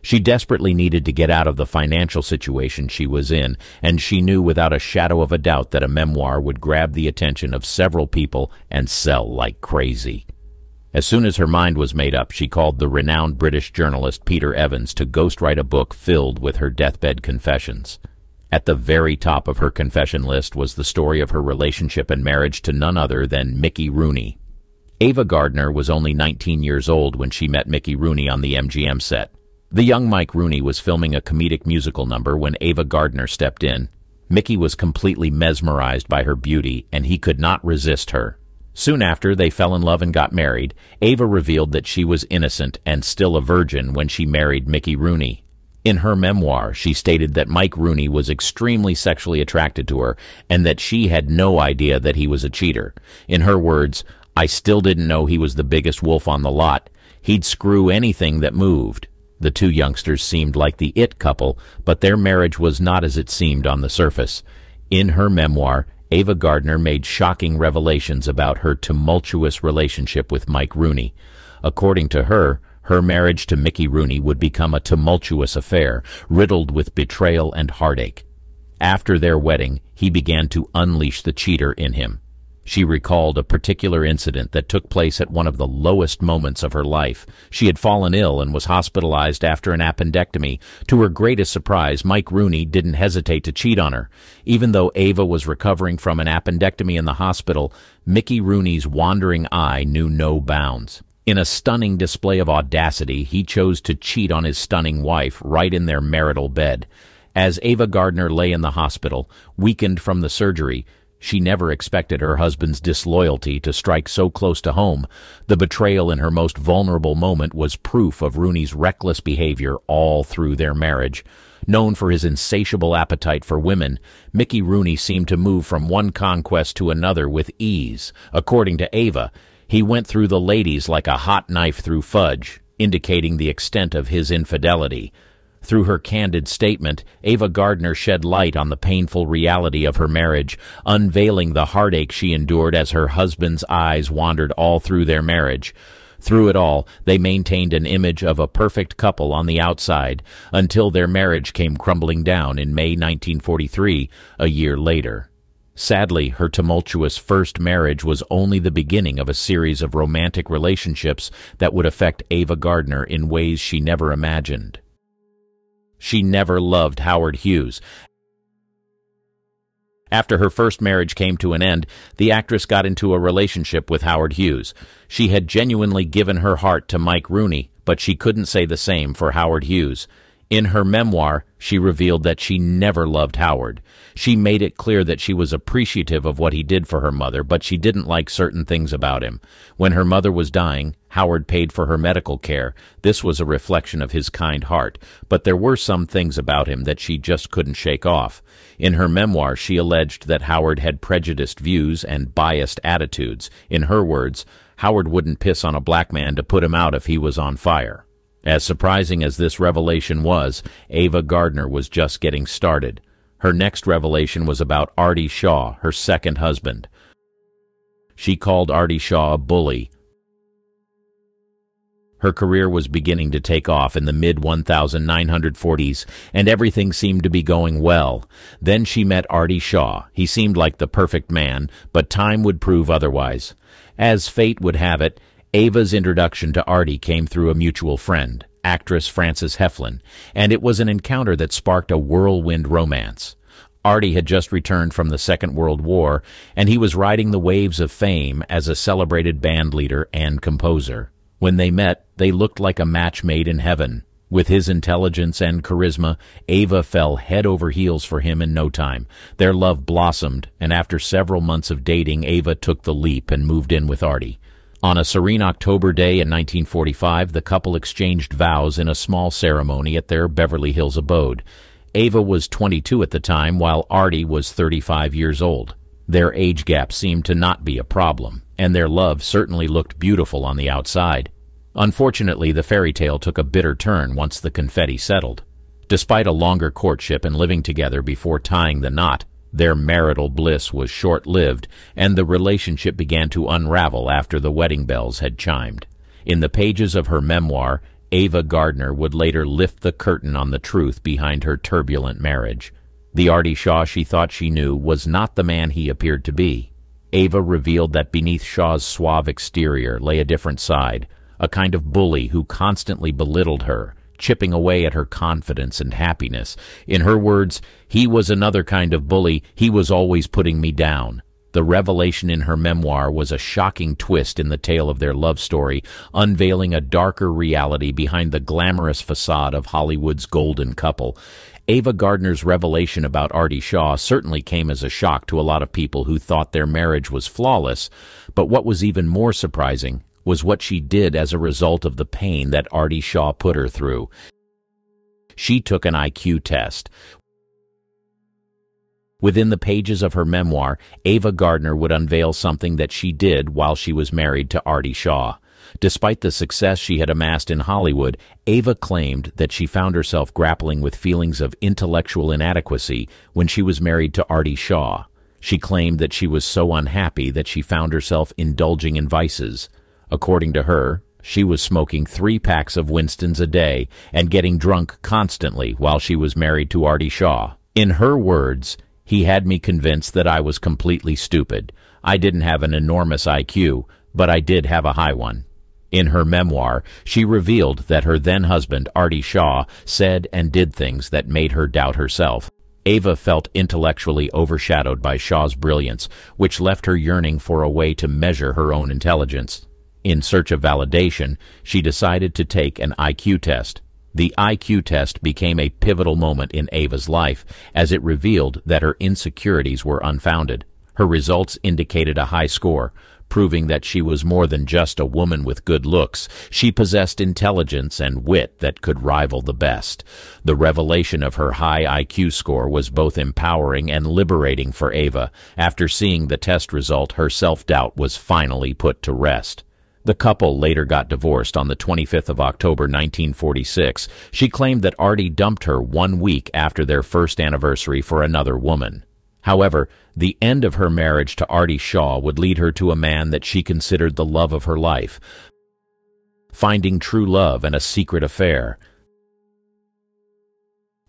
She desperately needed to get out of the financial situation she was in, and she knew without a shadow of a doubt that a memoir would grab the attention of several people and sell like crazy. As soon as her mind was made up, she called the renowned British journalist Peter Evans to ghostwrite a book filled with her deathbed confessions. At the very top of her confession list was the story of her relationship and marriage to none other than Mickey Rooney. Ava Gardner was only 19 years old when she met Mickey Rooney on the MGM set. The young Mike Rooney was filming a comedic musical number when Ava Gardner stepped in. Mickey was completely mesmerized by her beauty, and he could not resist her. Soon after, they fell in love and got married. Ava revealed that she was innocent and still a virgin when she married Mickey Rooney. In her memoir, she stated that Mike Rooney was extremely sexually attracted to her and that she had no idea that he was a cheater. In her words, "I still didn't know he was the biggest wolf on the lot. He'd screw anything that moved." The two youngsters seemed like the it couple, but their marriage was not as it seemed on the surface. In her memoir, Ava Gardner made shocking revelations about her tumultuous relationship with Mike Rooney. According to her, her marriage to Mickey Rooney would become a tumultuous affair, riddled with betrayal and heartache. After their wedding, he began to unleash the cheater in him. She recalled a particular incident that took place at one of the lowest moments of her life. She had fallen ill and was hospitalized after an appendectomy. To her greatest surprise, Mike Rooney didn't hesitate to cheat on her. Even though Ava was recovering from an appendectomy in the hospital, Mickey Rooney's wandering eye knew no bounds. In a stunning display of audacity, he chose to cheat on his stunning wife right in their marital bed. As Ava Gardner lay in the hospital, weakened from the surgery, She never expected her husband's disloyalty to strike so close to home. The betrayal in her most vulnerable moment was proof of Rooney's reckless behavior all through their marriage. Known for his insatiable appetite for women, Mickey Rooney seemed to move from one conquest to another with ease. According to Ava, he went through the ladies like a hot knife through fudge, indicating the extent of his infidelity. Through her candid statement, Ava Gardner shed light on the painful reality of her marriage, unveiling the heartache she endured as her husband's eyes wandered all through their marriage. Through it all, they maintained an image of a perfect couple on the outside, until their marriage came crumbling down in May 1943, a year later. Sadly, her tumultuous first marriage was only the beginning of a series of romantic relationships that would affect Ava Gardner in ways she never imagined. She never loved Howard Hughes. After her first marriage came to an end, the actress got into a relationship with Howard Hughes. She had genuinely given her heart to Mike Rooney, but she couldn't say the same for Howard Hughes. In her memoir, she revealed that she never loved Howard. She made it clear that she was appreciative of what he did for her mother, but she didn't like certain things about him. When her mother was dying, Howard paid for her medical care. This was a reflection of his kind heart, but there were some things about him that she just couldn't shake off. In her memoir, she alleged that Howard had prejudiced views and biased attitudes. In her words, Howard wouldn't piss on a black man to put him out if he was on fire. As surprising as this revelation was, Ava Gardner was just getting started. Her next revelation was about Artie Shaw, her second husband. She called Artie Shaw a bully. Her career was beginning to take off in the mid-1940s, and everything seemed to be going well. Then she met Artie Shaw. He seemed like the perfect man, but time would prove otherwise. As fate would have it, Ava's introduction to Artie came through a mutual friend, actress Frances Heflin, and it was an encounter that sparked a whirlwind romance. Artie had just returned from the Second World War, and he was riding the waves of fame as a celebrated band leader and composer. When they met, they looked like a match made in heaven. With his intelligence and charisma, Ava fell head over heels for him in no time. Their love blossomed, and after several months of dating, Ava took the leap and moved in with Artie. On a serene October day in 1945, the couple exchanged vows in a small ceremony at their Beverly Hills abode. Ava was 22 at the time, while Artie was 35 years old. Their age gap seemed to not be a problem, and their love certainly looked beautiful on the outside. Unfortunately, the fairy tale took a bitter turn once the confetti settled. Despite a longer courtship and living together before tying the knot, their marital bliss was short-lived, and the relationship began to unravel after the wedding bells had chimed. In the pages of her memoir, Ava Gardner would later lift the curtain on the truth behind her turbulent marriage. The Artie Shaw she thought she knew was not the man he appeared to be. Ava revealed that beneath Shaw's suave exterior lay a different side, a kind of bully who constantly belittled her, chipping away at her confidence and happiness. In her words, he was another kind of bully. He was always putting me down. The revelation in her memoir was a shocking twist in the tale of their love story, unveiling a darker reality behind the glamorous facade of Hollywood's golden couple. Ava Gardner's revelation about Artie Shaw certainly came as a shock to a lot of people who thought their marriage was flawless, but what was even more surprising was what she did as a result of the pain that Artie Shaw put her through. She took an IQ test. Within the pages of her memoir, Ava Gardner would unveil something that she did while she was married to Artie Shaw. Despite the success she had amassed in Hollywood, Ava claimed that she found herself grappling with feelings of intellectual inadequacy when she was married to Artie Shaw. She claimed that she was so unhappy that she found herself indulging in vices. According to her, she was smoking 3 packs of Winston's a day and getting drunk constantly while she was married to Artie Shaw. In her words, "He had me convinced that I was completely stupid. I didn't have an enormous IQ, but I did have a high one." In her memoir, she revealed that her then-husband, Artie Shaw, said and did things that made her doubt herself. Ava felt intellectually overshadowed by Shaw's brilliance, which left her yearning for a way to measure her own intelligence. In search of validation, she decided to take an IQ test. The IQ test became a pivotal moment in Ava's life, as it revealed that her insecurities were unfounded. Her results indicated a high score, proving that she was more than just a woman with good looks. She possessed intelligence and wit that could rival the best. The revelation of her high IQ score was both empowering and liberating for Ava. After seeing the test result, her self-doubt was finally put to rest. The couple later got divorced on the 25th of October 1946. She claimed that Artie dumped her 1 week after their first anniversary for another woman. However, the end of her marriage to Artie Shaw would lead her to a man that she considered the love of her life, finding true love and a secret affair.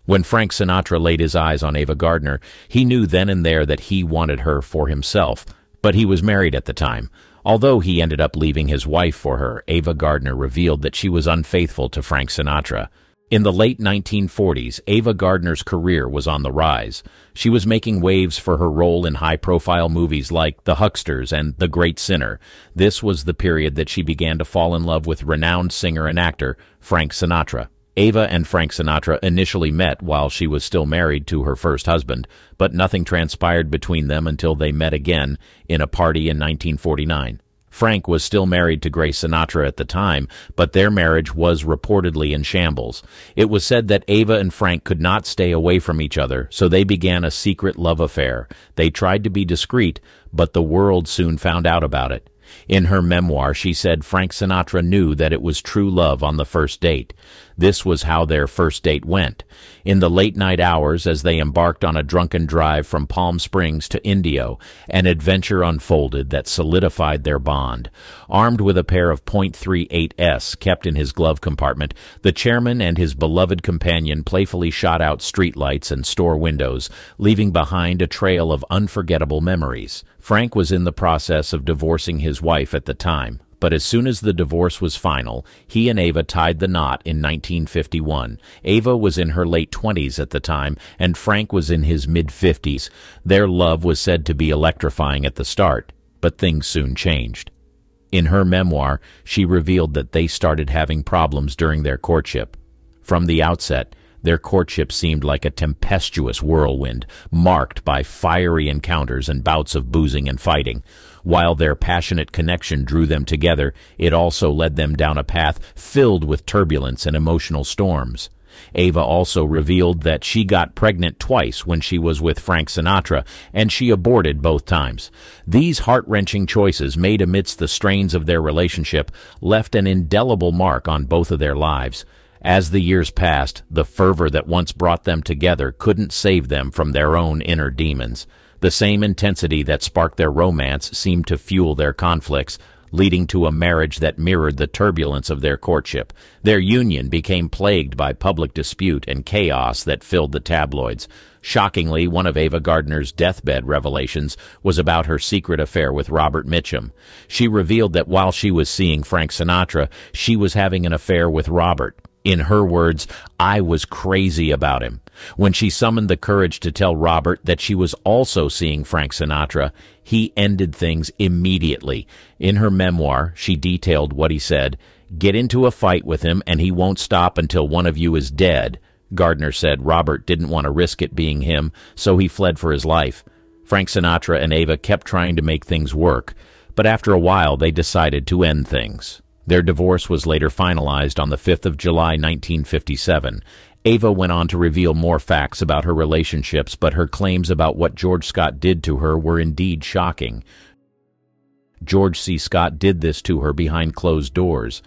When Frank Sinatra laid his eyes on Ava Gardner, he knew then and there that he wanted her for himself, but he was married at the time. Although he ended up leaving his wife for her, Ava Gardner revealed that she was unfaithful to Frank Sinatra. In the late 1940s, Ava Gardner's career was on the rise. She was making waves for her role in high-profile movies like The Hucksters and The Great Sinner. This was the period that she began to fall in love with renowned singer and actor Frank Sinatra. Ava and Frank Sinatra initially met while she was still married to her first husband, but nothing transpired between them until they met again in a party in 1949. Frank was still married to Grace Sinatra at the time, but their marriage was reportedly in shambles. It was said that Ava and Frank could not stay away from each other, so they began a secret love affair. They tried to be discreet, but the world soon found out about it. In her memoir, she said Frank Sinatra knew that it was true love on the first date. This was how their first date went. In the late-night hours, as they embarked on a drunken drive from Palm Springs to Indio, an adventure unfolded that solidified their bond. Armed with a pair of .38s kept in his glove compartment, the chairman and his beloved companion playfully shot out streetlights and store windows, leaving behind a trail of unforgettable memories. Frank was in the process of divorcing his wife at the time, but as soon as the divorce was final, he and Ava tied the knot in 1951. Ava was in her late 20s at the time, and Frank was in his mid-50s. Their love was said to be electrifying at the start, but things soon changed. In her memoir, she revealed that they started having problems during their courtship. From the outset, their courtship seemed like a tempestuous whirlwind, marked by fiery encounters and bouts of boozing and fighting. While their passionate connection drew them together, it also led them down a path filled with turbulence and emotional storms. Ava also revealed that she got pregnant twice when she was with Frank Sinatra, and she aborted both times. These heart-wrenching choices, made amidst the strains of their relationship, left an indelible mark on both of their lives. As the years passed, the fervor that once brought them together couldn't save them from their own inner demons. The same intensity that sparked their romance seemed to fuel their conflicts, leading to a marriage that mirrored the turbulence of their courtship. Their union became plagued by public dispute and chaos that filled the tabloids. Shockingly, one of Ava Gardner's deathbed revelations was about her secret affair with Robert Mitchum. She revealed that while she was seeing Frank Sinatra, she was having an affair with Robert. In her words, "I was crazy about him." When she summoned the courage to tell Robert that she was also seeing Frank Sinatra, he ended things immediately. In her memoir, she detailed what he said: "Get into a fight with him and he won't stop until one of you is dead." Gardner said Robert didn't want to risk it being him, so he fled for his life. Frank Sinatra and Ava kept trying to make things work, but after a while they decided to end things. Their divorce was later finalized on the 5th of July, 1957. Ava went on to reveal more facts about her relationships, but her claims about what George Scott did to her were indeed shocking. George C. Scott did this to her behind closed doors.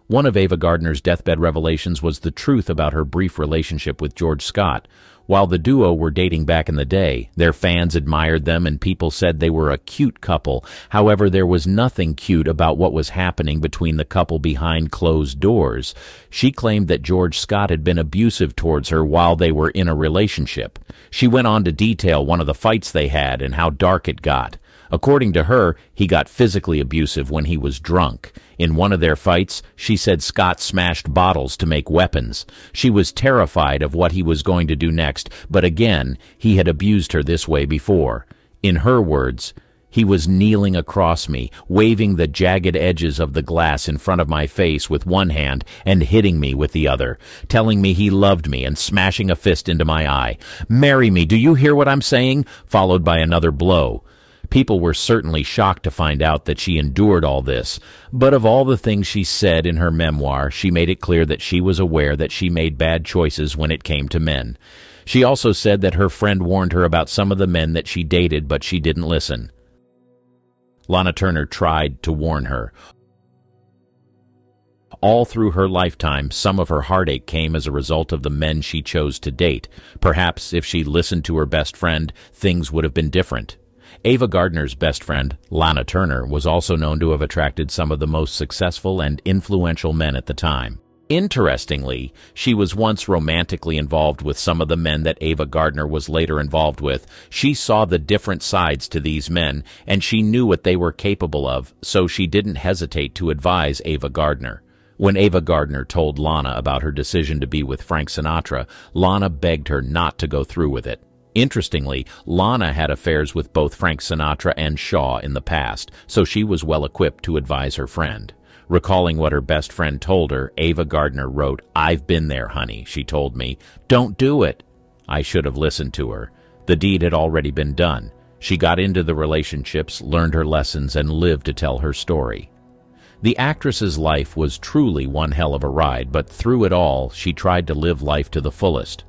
One of Ava Gardner's deathbed revelations was the truth about her brief relationship with George Scott. While the duo were dating back in the day, their fans admired them and people said they were a cute couple. However, there was nothing cute about what was happening between the couple behind closed doors. She claimed that George Scott had been abusive towards her while they were in a relationship. She went on to detail one of the fights they had and how dark it got. According to her, he got physically abusive when he was drunk. In one of their fights, she said Scott smashed bottles to make weapons. She was terrified of what he was going to do next, but again, he had abused her this way before. In her words, He was kneeling across me, waving the jagged edges of the glass in front of my face with one hand and hitting me with the other, telling me he loved me and smashing a fist into my eye. "Marry me, do you hear what I'm saying?" Followed by another blow. People were certainly shocked to find out that she endured all this, but of all the things she said in her memoir, she made it clear that she was aware that she made bad choices when it came to men. She also said that her friend warned her about some of the men that she dated, but she didn't listen. Lana Turner tried to warn her. All through her lifetime, some of her heartache came as a result of the men she chose to date. Perhaps if she listened to her best friend, things would have been different. Ava Gardner's best friend, Lana Turner, was also known to have attracted some of the most successful and influential men at the time. Interestingly, she was once romantically involved with some of the men that Ava Gardner was later involved with. She saw the different sides to these men, and she knew what they were capable of, so she didn't hesitate to advise Ava Gardner. When Ava Gardner told Lana about her decision to be with Frank Sinatra, Lana begged her not to go through with it. Interestingly, Lana had affairs with both Frank Sinatra and Shaw in the past, so she was well equipped to advise her friend. Recalling what her best friend told her, Ava Gardner wrote, "I've been there, honey," she told me. "Don't do it." I should have listened to her. The deed had already been done. She got into the relationships, learned her lessons, and lived to tell her story. The actress's life was truly one hell of a ride, but through it all, she tried to live life to the fullest.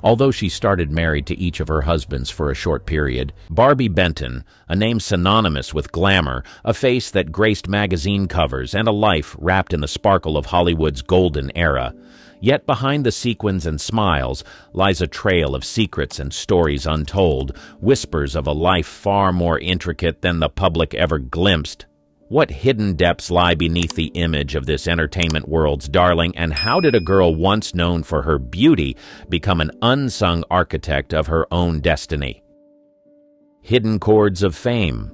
Although she started married to each of her husbands for a short period, Barbie Benton, a name synonymous with glamour, a face that graced magazine covers, and a life wrapped in the sparkle of Hollywood's golden era. Yet behind the sequins and smiles lies a trail of secrets and stories untold, whispers of a life far more intricate than the public ever glimpsed. What hidden depths lie beneath the image of this entertainment world's darling, and how did a girl once known for her beauty become an unsung architect of her own destiny? Hidden chords of fame.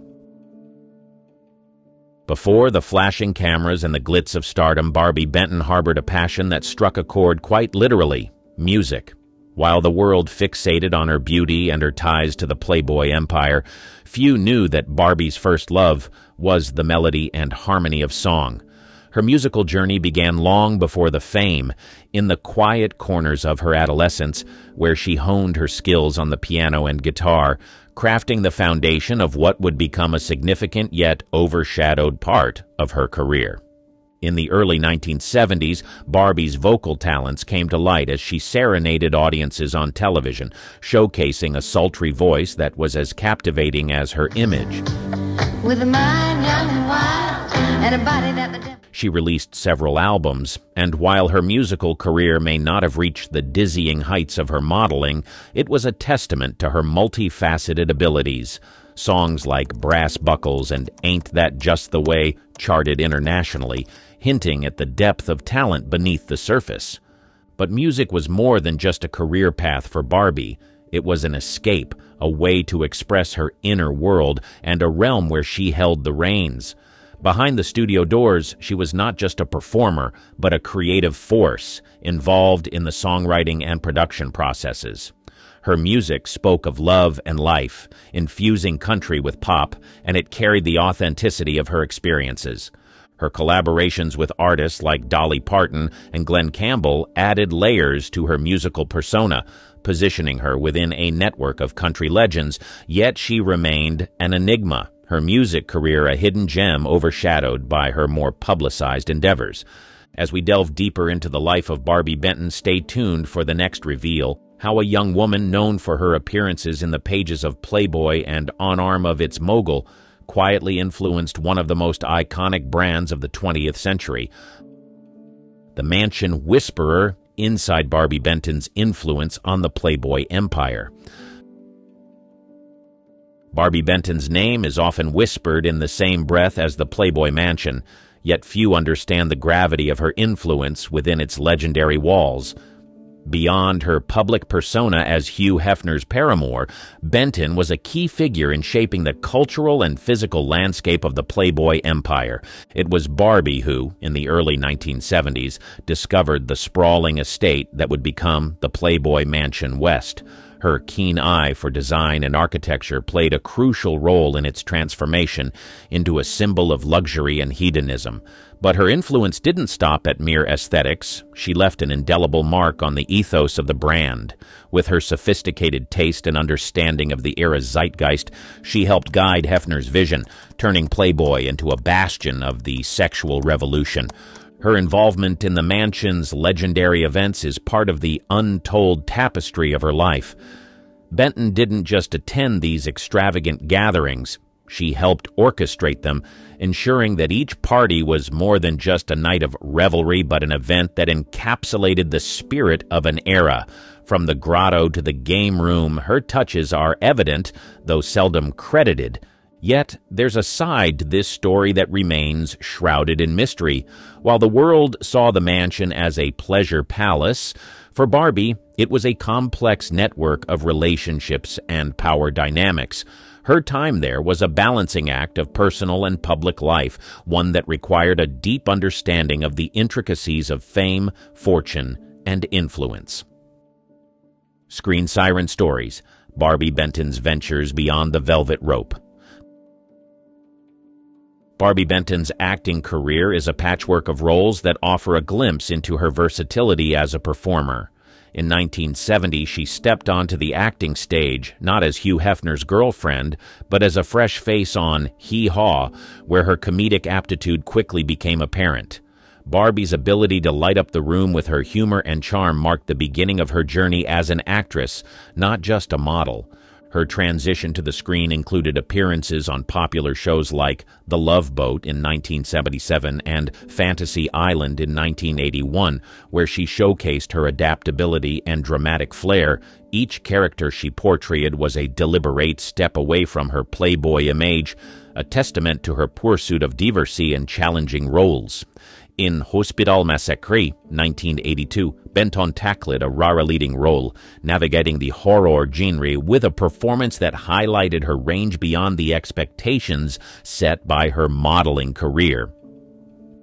Before the flashing cameras and the glitz of stardom, Barbie Benton harbored a passion that struck a chord quite literally: music. While the world fixated on her beauty and her ties to the Playboy empire, few knew that Barbie's first love was the melody and harmony of song. Her musical journey began long before the fame, in the quiet corners of her adolescence, where she honed her skills on the piano and guitar, crafting the foundation of what would become a significant yet overshadowed part of her career. In the early 1970s, Barbie's vocal talents came to light as she serenaded audiences on television, showcasing a sultry voice that was as captivating as her image. With a mind young and wild, and a body that the devil... She released several albums, and while her musical career may not have reached the dizzying heights of her modeling, it was a testament to her multifaceted abilities. Songs like Brass Buckles and Ain't That Just the Way charted internationally, hinting at the depth of talent beneath the surface. But music was more than just a career path for Barbie. It was an escape, a way to express her inner world, and a realm where she held the reins. Behind the studio doors, she was not just a performer, but a creative force, involved in the songwriting and production processes. Her music spoke of love and life, infusing country with pop, and it carried the authenticity of her experiences. Her collaborations with artists like Dolly Parton and Glenn Campbell added layers to her musical persona, positioning her within a network of country legends, yet she remained an enigma, her music career a hidden gem overshadowed by her more publicized endeavors. As we delve deeper into the life of Barbie Benton, stay tuned for the next reveal: how a young woman known for her appearances in the pages of Playboy and on arm of its mogul quietly influenced one of the most iconic brands of the 20th century. The Mansion Whisperer, inside Barbie Benton's influence on the Playboy empire. Barbie Benton's name is often whispered in the same breath as the Playboy Mansion, yet few understand the gravity of her influence within its legendary walls. Beyond her public persona as Hugh Hefner's paramour, Benton was a key figure in shaping the cultural and physical landscape of the Playboy empire. It was Barbie who, in the early 1970s, discovered the sprawling estate that would become the Playboy Mansion West. Her keen eye for design and architecture played a crucial role in its transformation into a symbol of luxury and hedonism. But her influence didn't stop at mere aesthetics. She left an indelible mark on the ethos of the brand. With her sophisticated taste and understanding of the era's zeitgeist, she helped guide Hefner's vision, turning Playboy into a bastion of the sexual revolution. Her involvement in the mansion's legendary events is part of the untold tapestry of her life. Benton didn't just attend these extravagant gatherings. She helped orchestrate them, ensuring that each party was more than just a night of revelry but an event that encapsulated the spirit of an era. From the grotto to the game room, her touches are evident, though seldom credited. Yet, there's a side to this story that remains shrouded in mystery. While the world saw the mansion as a pleasure palace, for Barbie, it was a complex network of relationships and power dynamics. Her time there was a balancing act of personal and public life, one that required a deep understanding of the intricacies of fame, fortune, and influence. Screen Siren Stories, Barbie Benton's Ventures Beyond the Velvet Rope. Barbie Benton's acting career is a patchwork of roles that offer a glimpse into her versatility as a performer. In 1970, she stepped onto the acting stage, not as Hugh Hefner's girlfriend, but as a fresh face on Hee Haw, where her comedic aptitude quickly became apparent. Barbie's ability to light up the room with her humor and charm marked the beginning of her journey as an actress, not just a model. Her transition to the screen included appearances on popular shows like The Love Boat in 1977 and Fantasy Island in 1981, where she showcased her adaptability and dramatic flair. Each character she portrayed was a deliberate step away from her Playboy image, a testament to her pursuit of diversity and challenging roles. In Hospital Massacre, 1982, Benton tackled a rare leading role, navigating the horror genre with a performance that highlighted her range beyond the expectations set by her modeling career.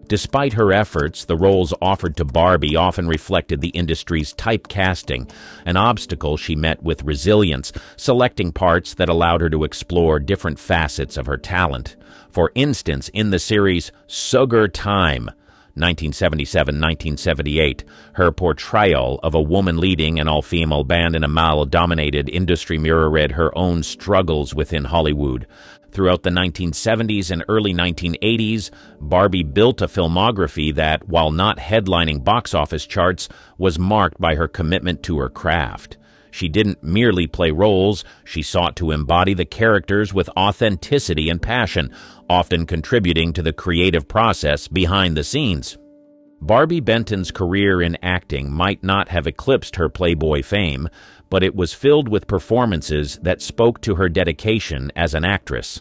Despite her efforts, the roles offered to Barbie often reflected the industry's typecasting, an obstacle she met with resilience, selecting parts that allowed her to explore different facets of her talent. For instance, in the series Sugar Time, 1977-1978, her portrayal of a woman leading an all-female band in a male-dominated industry mirrored her own struggles within Hollywood. Throughout the 1970s and early 1980s, Barbie built a filmography that, while not headlining box office charts, was marked by her commitment to her craft. She didn't merely play roles, she sought to embody the characters with authenticity and passion, often contributing to the creative process behind the scenes. Barbie Benton's career in acting might not have eclipsed her Playboy fame, but it was filled with performances that spoke to her dedication as an actress.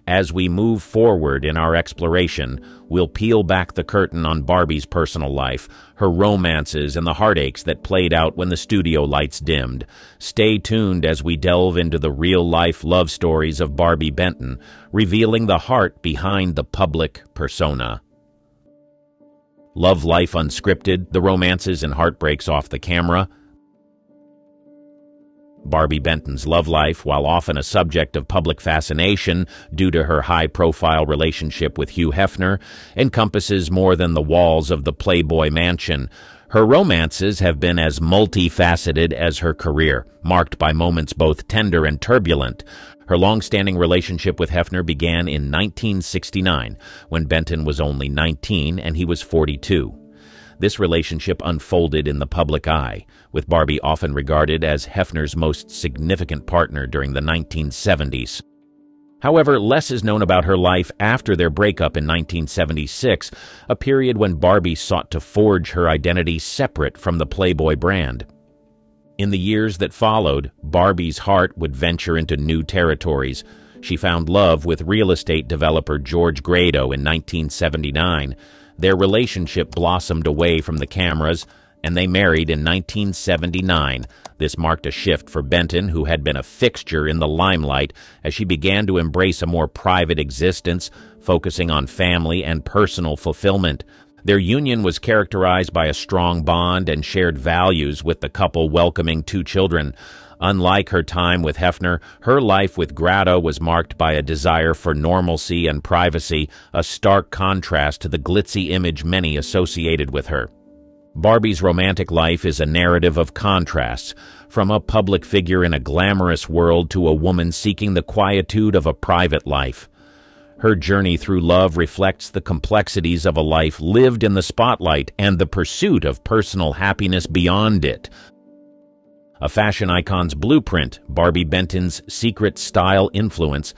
As we move forward in our exploration, we'll peel back the curtain on Barbie's personal life, her romances, and the heartaches that played out when the studio lights dimmed. Stay tuned as we delve into the real-life love stories of Barbie Benton, revealing the heart behind the public persona. Love Life Unscripted, the romances and heartbreaks off the camera. Barbie Benton's love life, while often a subject of public fascination due to her high-profile relationship with Hugh Hefner, encompasses more than the walls of the Playboy mansion. Her romances have been as multifaceted as her career, marked by moments both tender and turbulent. Her long-standing relationship with Hefner began in 1969, when Benton was only 19 and he was 42. This relationship unfolded in the public eye, with Barbie often regarded as Hefner's most significant partner during the 1970s. However, less is known about her life after their breakup in 1976, a period when Barbie sought to forge her identity separate from the Playboy brand. In the years that followed, Barbie's heart would venture into new territories. She found love with real estate developer George Grado in 1979. Their relationship blossomed away from the cameras, and they married in 1979. This marked a shift for Benton, who had been a fixture in the limelight, as she began to embrace a more private existence, focusing on family and personal fulfillment. Their union was characterized by a strong bond and shared values, with the couple welcoming 2 children. Unlike her time with Hefner, her life with Grado was marked by a desire for normalcy and privacy, a stark contrast to the glitzy image many associated with her. Barbie's romantic life is a narrative of contrasts, from a public figure in a glamorous world to a woman seeking the quietude of a private life. Her journey through love reflects the complexities of a life lived in the spotlight and the pursuit of personal happiness beyond it. A fashion icon's blueprint, Barbie Benton's secret style influence.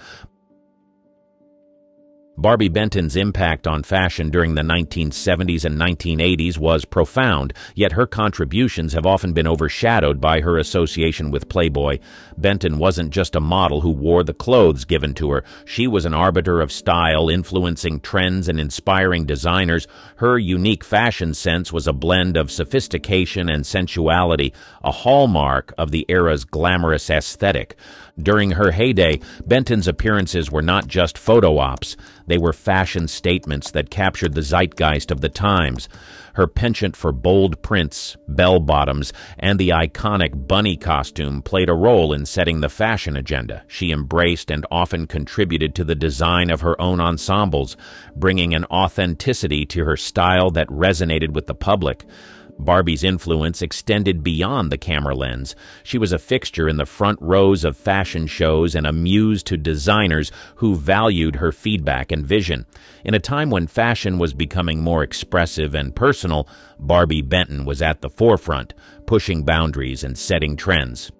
Barbie Benton's impact on fashion during the 1970s and 1980s was profound, yet her contributions have often been overshadowed by her association with Playboy. Benton wasn't just a model who wore the clothes given to her. She was an arbiter of style, influencing trends and inspiring designers. Her unique fashion sense was a blend of sophistication and sensuality, a hallmark of the era's glamorous aesthetic. During her heyday, Benton's appearances were not just photo ops. They were fashion statements that captured the zeitgeist of the times. Her penchant for bold prints, bell-bottoms, and the iconic bunny costume played a role in setting the fashion agenda. She embraced and often contributed to the design of her own ensembles, bringing an authenticity to her style that resonated with the public. Barbie's influence extended beyond the camera lens. She was a fixture in the front rows of fashion shows and a muse to designers who valued her feedback and vision. In a time when fashion was becoming more expressive and personal, Barbie Benton was at the forefront, pushing boundaries and setting trends.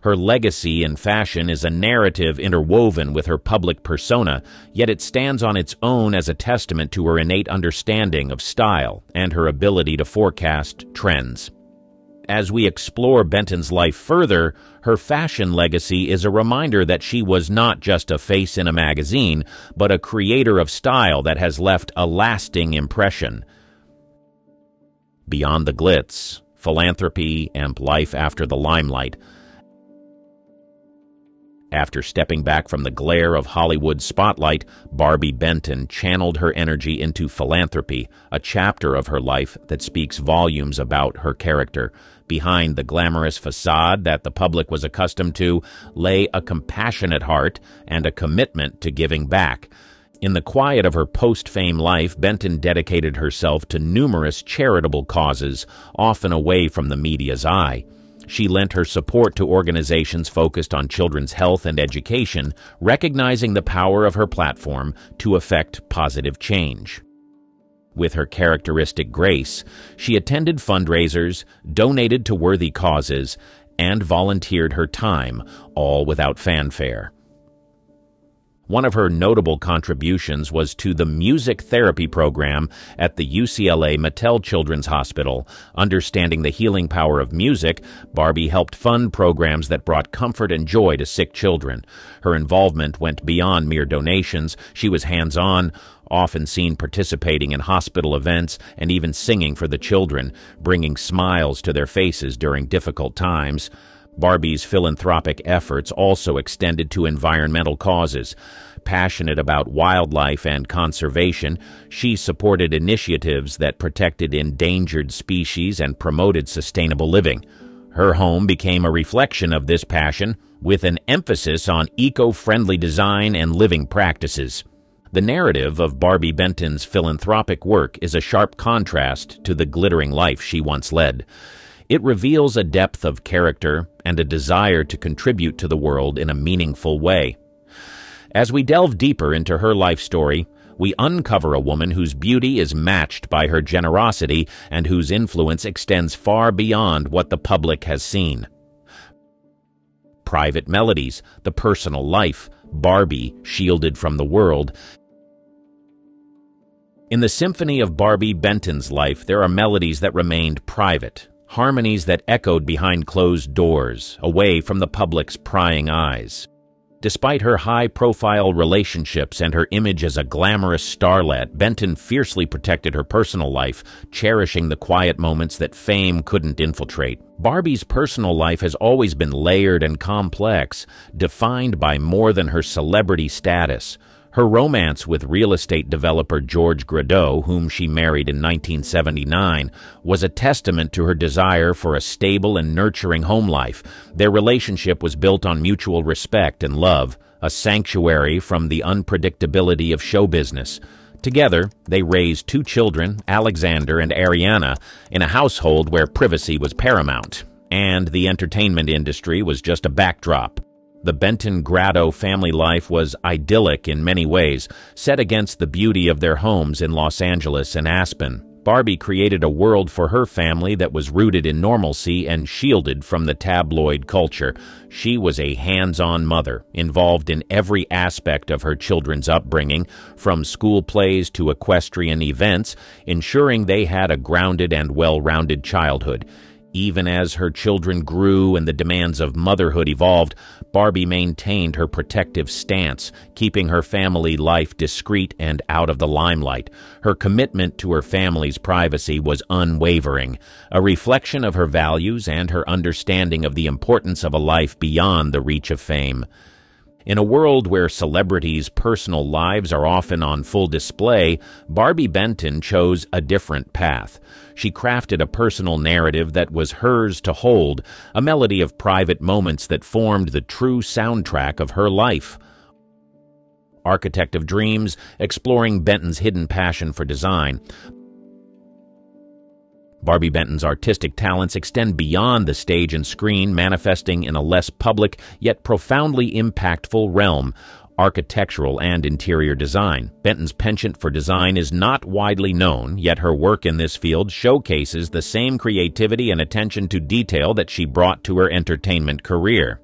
Her legacy in fashion is a narrative interwoven with her public persona, yet it stands on its own as a testament to her innate understanding of style and her ability to forecast trends. As we explore Benton's life further, her fashion legacy is a reminder that she was not just a face in a magazine, but a creator of style that has left a lasting impression. Beyond the glitz, philanthropy, and life after the limelight, after stepping back from the glare of Hollywood's spotlight, Barbie Benton channeled her energy into philanthropy, a chapter of her life that speaks volumes about her character. Behind the glamorous facade that the public was accustomed to lay a compassionate heart and a commitment to giving back. In the quiet of her post-fame life, Benton dedicated herself to numerous charitable causes, often away from the media's eye. She lent her support to organizations focused on children's health and education, recognizing the power of her platform to effect positive change. With her characteristic grace, she attended fundraisers, donated to worthy causes, and volunteered her time, all without fanfare. One of her notable contributions was to the music therapy program at the UCLA Mattel Children's Hospital. Understanding the healing power of music, Barbie helped fund programs that brought comfort and joy to sick children. Her involvement went beyond mere donations. She was hands-on, often seen participating in hospital events and even singing for the children, bringing smiles to their faces during difficult times. Barbie's philanthropic efforts also extended to environmental causes. Passionate about wildlife and conservation, she supported initiatives that protected endangered species and promoted sustainable living. Her home became a reflection of this passion, with an emphasis on eco-friendly design and living practices. The narrative of Barbie Benton's philanthropic work is a sharp contrast to the glittering life she once led. It reveals a depth of character and a desire to contribute to the world in a meaningful way. As we delve deeper into her life story, we uncover a woman whose beauty is matched by her generosity and whose influence extends far beyond what the public has seen. Private melodies, the personal life, Barbie shielded from the world. In the symphony of Barbie Benton's life, there are melodies that remained private, harmonies that echoed behind closed doors, away from the public's prying eyes. Despite her high-profile relationships and her image as a glamorous starlet, Benton fiercely protected her personal life, cherishing the quiet moments that fame couldn't infiltrate. Barbie's personal life has always been layered and complex, defined by more than her celebrity status. Her romance with real estate developer George Gradeau, whom she married in 1979, was a testament to her desire for a stable and nurturing home life. Their relationship was built on mutual respect and love, a sanctuary from the unpredictability of show business. Together, they raised 2 children, Alexander and Ariana, in a household where privacy was paramount, and the entertainment industry was just a backdrop. The Benton-Gradeau family life was idyllic in many ways, set against the beauty of their homes in Los Angeles and Aspen. Barbie created a world for her family that was rooted in normalcy and shielded from the tabloid culture. She was a hands-on mother, involved in every aspect of her children's upbringing, from school plays to equestrian events, ensuring they had a grounded and well-rounded childhood. Even as her children grew and the demands of motherhood evolved, Barbie maintained her protective stance, keeping her family life discreet and out of the limelight. Her commitment to her family's privacy was unwavering, a reflection of her values and her understanding of the importance of a life beyond the reach of fame. In a world where celebrities' personal lives are often on full display, Barbie Benton chose a different path. She crafted a personal narrative that was hers to hold, a melody of private moments that formed the true soundtrack of her life. Architect of Dreams, exploring Benton's hidden passion for design. Barbie Benton's artistic talents extend beyond the stage and screen, manifesting in a less public yet profoundly impactful realm: architectural and interior design. Benton's penchant for design is not widely known, yet her work in this field showcases the same creativity and attention to detail that she brought to her entertainment career.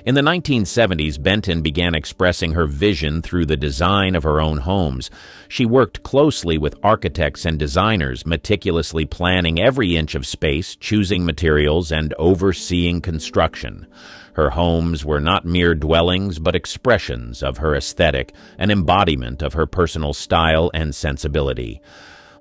In the 1970s, Benton began expressing her vision through the design of her own homes. She worked closely with architects and designers, meticulously planning every inch of space, choosing materials, and overseeing construction. Her homes were not mere dwellings, but expressions of her aesthetic, an embodiment of her personal style and sensibility.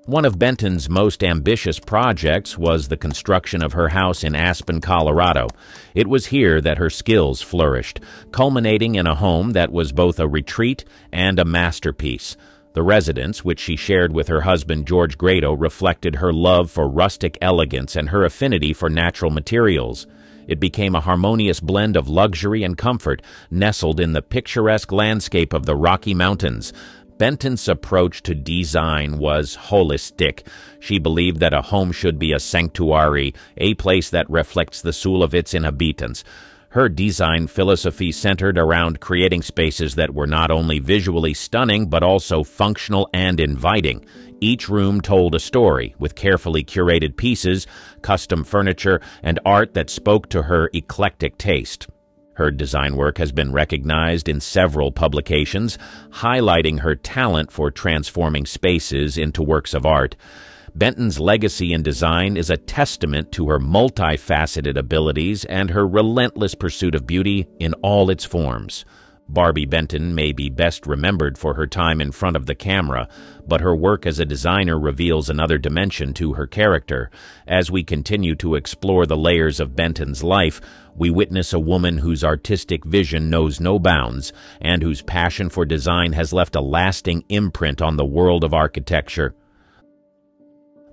One of Benton's most ambitious projects was the construction of her house in Aspen, Colorado. It was here that her skills flourished, culminating in a home that was both a retreat and a masterpiece. The residence, which she shared with her husband George Gradeau, reflected her love for rustic elegance and her affinity for natural materials. It became a harmonious blend of luxury and comfort, nestled in the picturesque landscape of the Rocky Mountains. Benton's approach to design was holistic. She believed that a home should be a sanctuary, a place that reflects the soul of its inhabitants. Her design philosophy centered around creating spaces that were not only visually stunning but also functional and inviting. Each room told a story, with carefully curated pieces, custom furniture, and art that spoke to her eclectic taste. Her design work has been recognized in several publications, highlighting her talent for transforming spaces into works of art. Benton's legacy in design is a testament to her multifaceted abilities and her relentless pursuit of beauty in all its forms. Barbie Benton may be best remembered for her time in front of the camera, but her work as a designer reveals another dimension to her character. As we continue to explore the layers of Benton's life, we witness a woman whose artistic vision knows no bounds and whose passion for design has left a lasting imprint on the world of architecture.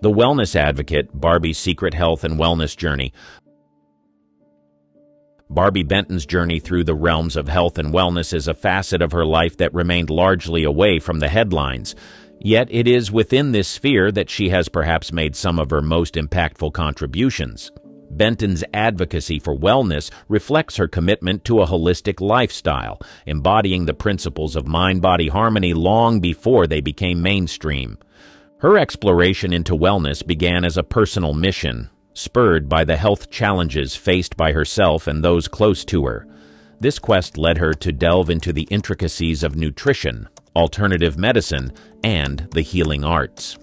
The Wellness Advocate, Barbie's Secret Health and Wellness Journey. Barbie Benton's journey through the realms of health and wellness is a facet of her life that remained largely away from the headlines. Yet it is within this sphere that she has perhaps made some of her most impactful contributions. Benton's advocacy for wellness reflects her commitment to a holistic lifestyle, embodying the principles of mind-body harmony long before they became mainstream. Her exploration into wellness began as a personal mission, spurred by the health challenges faced by herself and those close to her. This quest led her to delve into the intricacies of nutrition, alternative medicine, and the healing arts.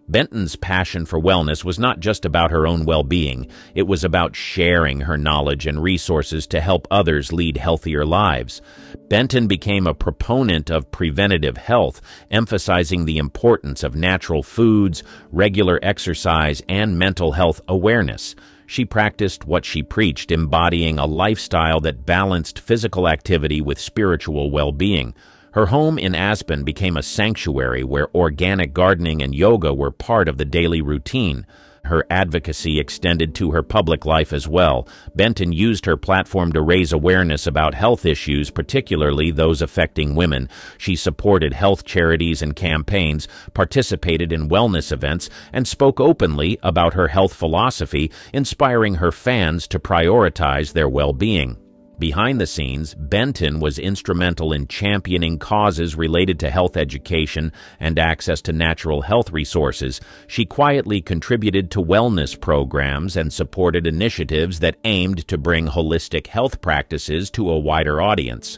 Benton's passion for wellness was not just about her own well-being. It was about sharing her knowledge and resources to help others lead healthier lives. Benton became a proponent of preventative health, emphasizing the importance of natural foods, regular exercise, and mental health awareness. She practiced what she preached, embodying a lifestyle that balanced physical activity with spiritual well-being. Her home in Aspen became a sanctuary where organic gardening and yoga were part of the daily routine. Her advocacy extended to her public life as well. Benton used her platform to raise awareness about health issues, particularly those affecting women. She supported health charities and campaigns, participated in wellness events, and spoke openly about her health philosophy, inspiring her fans to prioritize their well-being. Behind the scenes, Benton was instrumental in championing causes related to health education and access to natural health resources. She quietly contributed to wellness programs and supported initiatives that aimed to bring holistic health practices to a wider audience.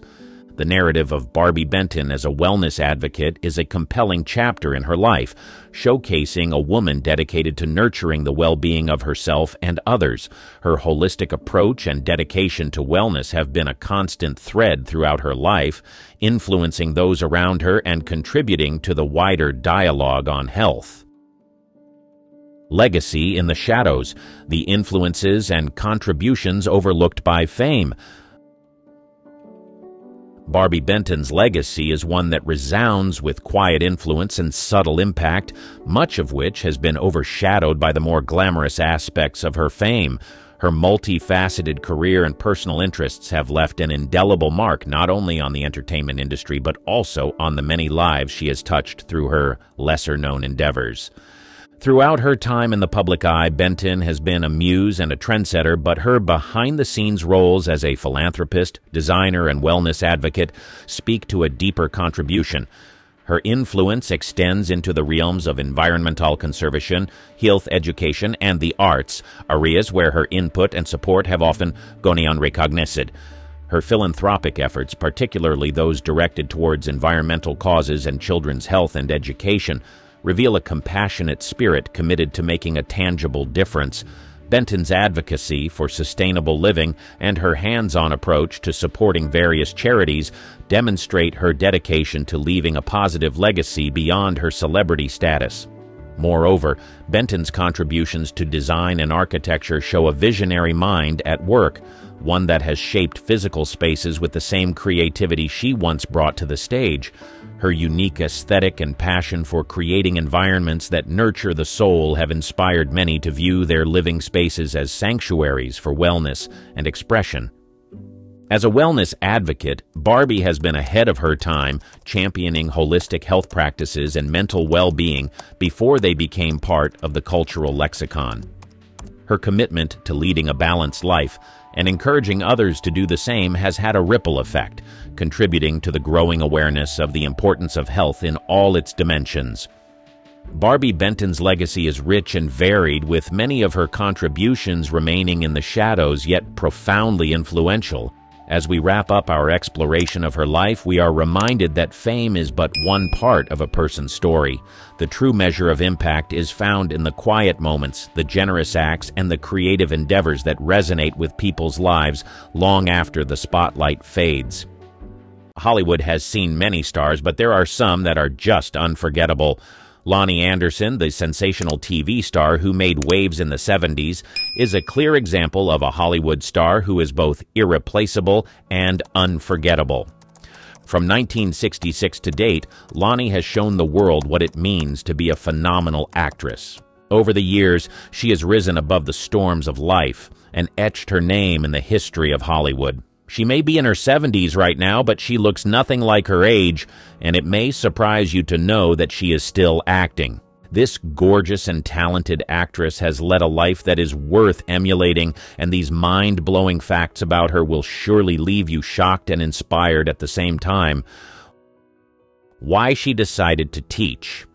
The narrative of Barbie Benton as a wellness advocate is a compelling chapter in her life, showcasing a woman dedicated to nurturing the well-being of herself and others. Her holistic approach and dedication to wellness have been a constant thread throughout her life, influencing those around her and contributing to the wider dialogue on health. Legacy in the shadows, the influences and contributions overlooked by fame. Barbie Benton's legacy is one that resounds with quiet influence and subtle impact, much of which has been overshadowed by the more glamorous aspects of her fame. Her multifaceted career and personal interests have left an indelible mark not only on the entertainment industry but also on the many lives she has touched through her lesser-known endeavors. Throughout her time in the public eye, Benton has been a muse and a trendsetter, but her behind-the-scenes roles as a philanthropist, designer, and wellness advocate speak to a deeper contribution. Her influence extends into the realms of environmental conservation, health education, and the arts, areas where her input and support have often gone unrecognized. Her philanthropic efforts, particularly those directed towards environmental causes and children's health and education, reveal a compassionate spirit committed to making a tangible difference. Benton's advocacy for sustainable living and her hands-on approach to supporting various charities demonstrate her dedication to leaving a positive legacy beyond her celebrity status. Moreover, Benton's contributions to design and architecture show a visionary mind at work, one that has shaped physical spaces with the same creativity she once brought to the stage. Her unique aesthetic and passion for creating environments that nurture the soul have inspired many to view their living spaces as sanctuaries for wellness and expression. As a wellness advocate, Barbie has been ahead of her time, championing holistic health practices and mental well-being before they became part of the cultural lexicon. Her commitment to leading a balanced life and encouraging others to do the same has had a ripple effect, contributing to the growing awareness of the importance of health in all its dimensions. Barbie Benton's legacy is rich and varied, with many of her contributions remaining in the shadows yet profoundly influential. As we wrap up our exploration of her life, we are reminded that fame is but one part of a person's story. The true measure of impact is found in the quiet moments, the generous acts, and the creative endeavors that resonate with people's lives long after the spotlight fades. Hollywood has seen many stars, but there are some that are just unforgettable. Lonnie Anderson, the sensational TV star who made waves in the 70s, is a clear example of a Hollywood star who is both irreplaceable and unforgettable. From 1966 to date, Lonnie has shown the world what it means to be a phenomenal actress. Over the years, she has risen above the storms of life and etched her name in the history of Hollywood. She may be in her 70s right now, but she looks nothing like her age, and it may surprise you to know that she is still acting. This gorgeous and talented actress has led a life that is worth emulating, and these mind-blowing facts about her will surely leave you shocked and inspired at the same time. Why she decided to teach.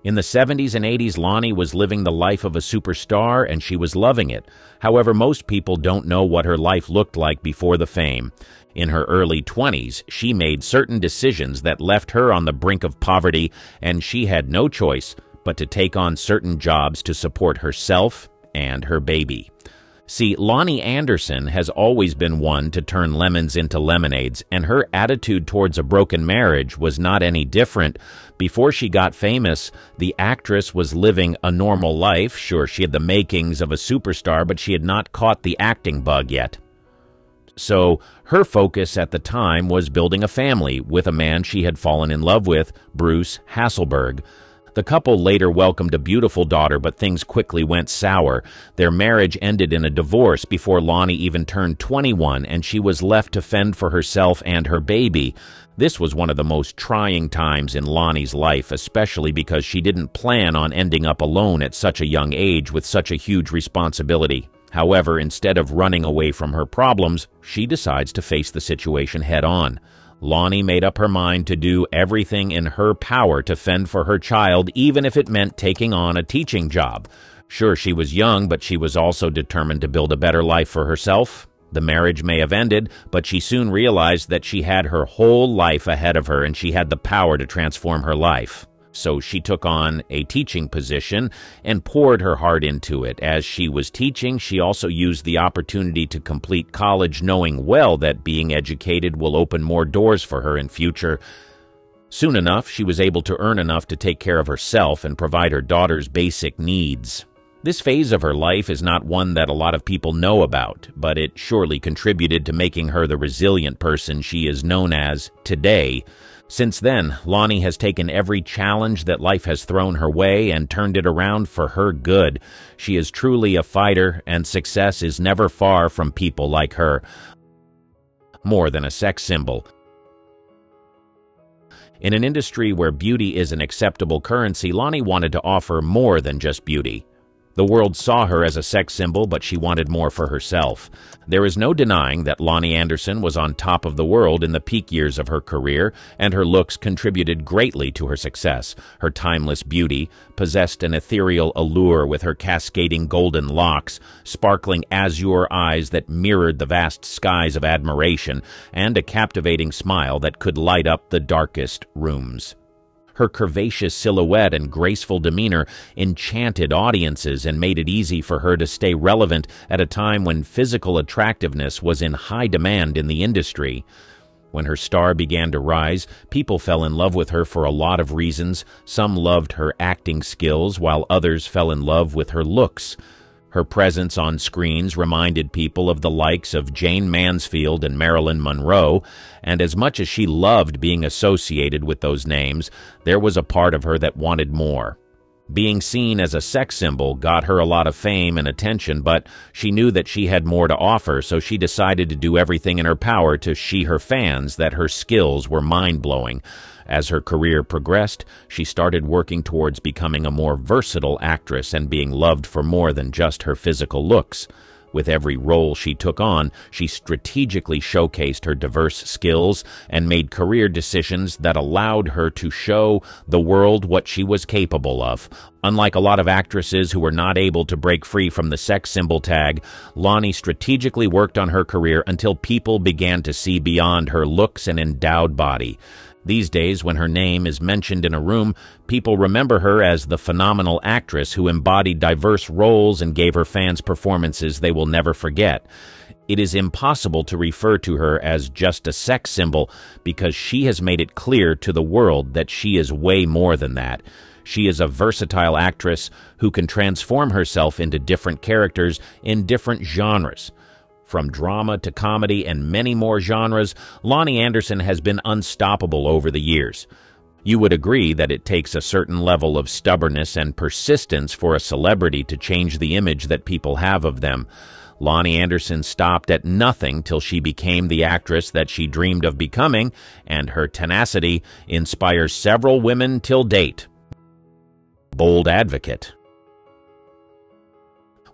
In the 70s and 80s, Lonnie was living the life of a superstar, and she was loving it. However, most people don't know what her life looked like before the fame. In her early 20s, she made certain decisions that left her on the brink of poverty, and she had no choice but to take on certain jobs to support herself and her baby. See, Lonnie Anderson has always been one to turn lemons into lemonades, and her attitude towards a broken marriage was not any different. Before she got famous, the actress was living a normal life. Sure, she had the makings of a superstar, but she had not caught the acting bug yet. So her focus at the time was building a family with a man she had fallen in love with, Bruce Hasselberg. The couple later welcomed a beautiful daughter, but things quickly went sour. Their marriage ended in a divorce before Lonnie even turned 21, and she was left to fend for herself and her baby. This was one of the most trying times in Lonnie's life, especially because she didn't plan on ending up alone at such a young age with such a huge responsibility. However, instead of running away from her problems, she decides to face the situation head-on. Lonnie made up her mind to do everything in her power to fend for her child, even if it meant taking on a teaching job. Sure, she was young, but she was also determined to build a better life for herself. The marriage may have ended, but she soon realized that she had her whole life ahead of her and she had the power to transform her life. So she took on a teaching position and poured her heart into it. As she was teaching, she also used the opportunity to complete college, knowing well that being educated will open more doors for her in future. Soon enough, she was able to earn enough to take care of herself and provide her daughter's basic needs. This phase of her life is not one that a lot of people know about, but it surely contributed to making her the resilient person she is known as today. Since then, Lonnie has taken every challenge that life has thrown her way and turned it around for her good. She is truly a fighter, and success is never far from people like her. More than a sex symbol. In an industry where beauty is an acceptable currency, Lonnie wanted to offer more than just beauty. The world saw her as a sex symbol, but she wanted more for herself. There is no denying that Lonnie Anderson was on top of the world in the peak years of her career, and her looks contributed greatly to her success. Her timeless beauty possessed an ethereal allure with her cascading golden locks, sparkling azure eyes that mirrored the vast skies of admiration, and a captivating smile that could light up the darkest rooms. Her curvaceous silhouette and graceful demeanor enchanted audiences and made it easy for her to stay relevant at a time when physical attractiveness was in high demand in the industry. When her star began to rise, people fell in love with her for a lot of reasons. Some loved her acting skills, while others fell in love with her looks. Her presence on screens reminded people of the likes of Jane Mansfield and Marilyn Monroe, and as much as she loved being associated with those names, there was a part of her that wanted more. Being seen as a sex symbol got her a lot of fame and attention, but she knew that she had more to offer, so she decided to do everything in her power to show her fans that her skills were mind-blowing. As her career progressed, she started working towards becoming a more versatile actress and being loved for more than just her physical looks. With every role she took on, she strategically showcased her diverse skills and made career decisions that allowed her to show the world what she was capable of. Unlike a lot of actresses who were not able to break free from the sex symbol tag, Lonnie strategically worked on her career until people began to see beyond her looks and endowed body. These days, when her name is mentioned in a room, people remember her as the phenomenal actress who embodied diverse roles and gave her fans performances they will never forget. It is impossible to refer to her as just a sex symbol because she has made it clear to the world that she is way more than that. She is a versatile actress who can transform herself into different characters in different genres. From drama to comedy and many more genres, Lonnie Anderson has been unstoppable over the years. You would agree that it takes a certain level of stubbornness and persistence for a celebrity to change the image that people have of them. Lonnie Anderson stopped at nothing till she became the actress that she dreamed of becoming, and her tenacity inspires several women till date. Bold advocate.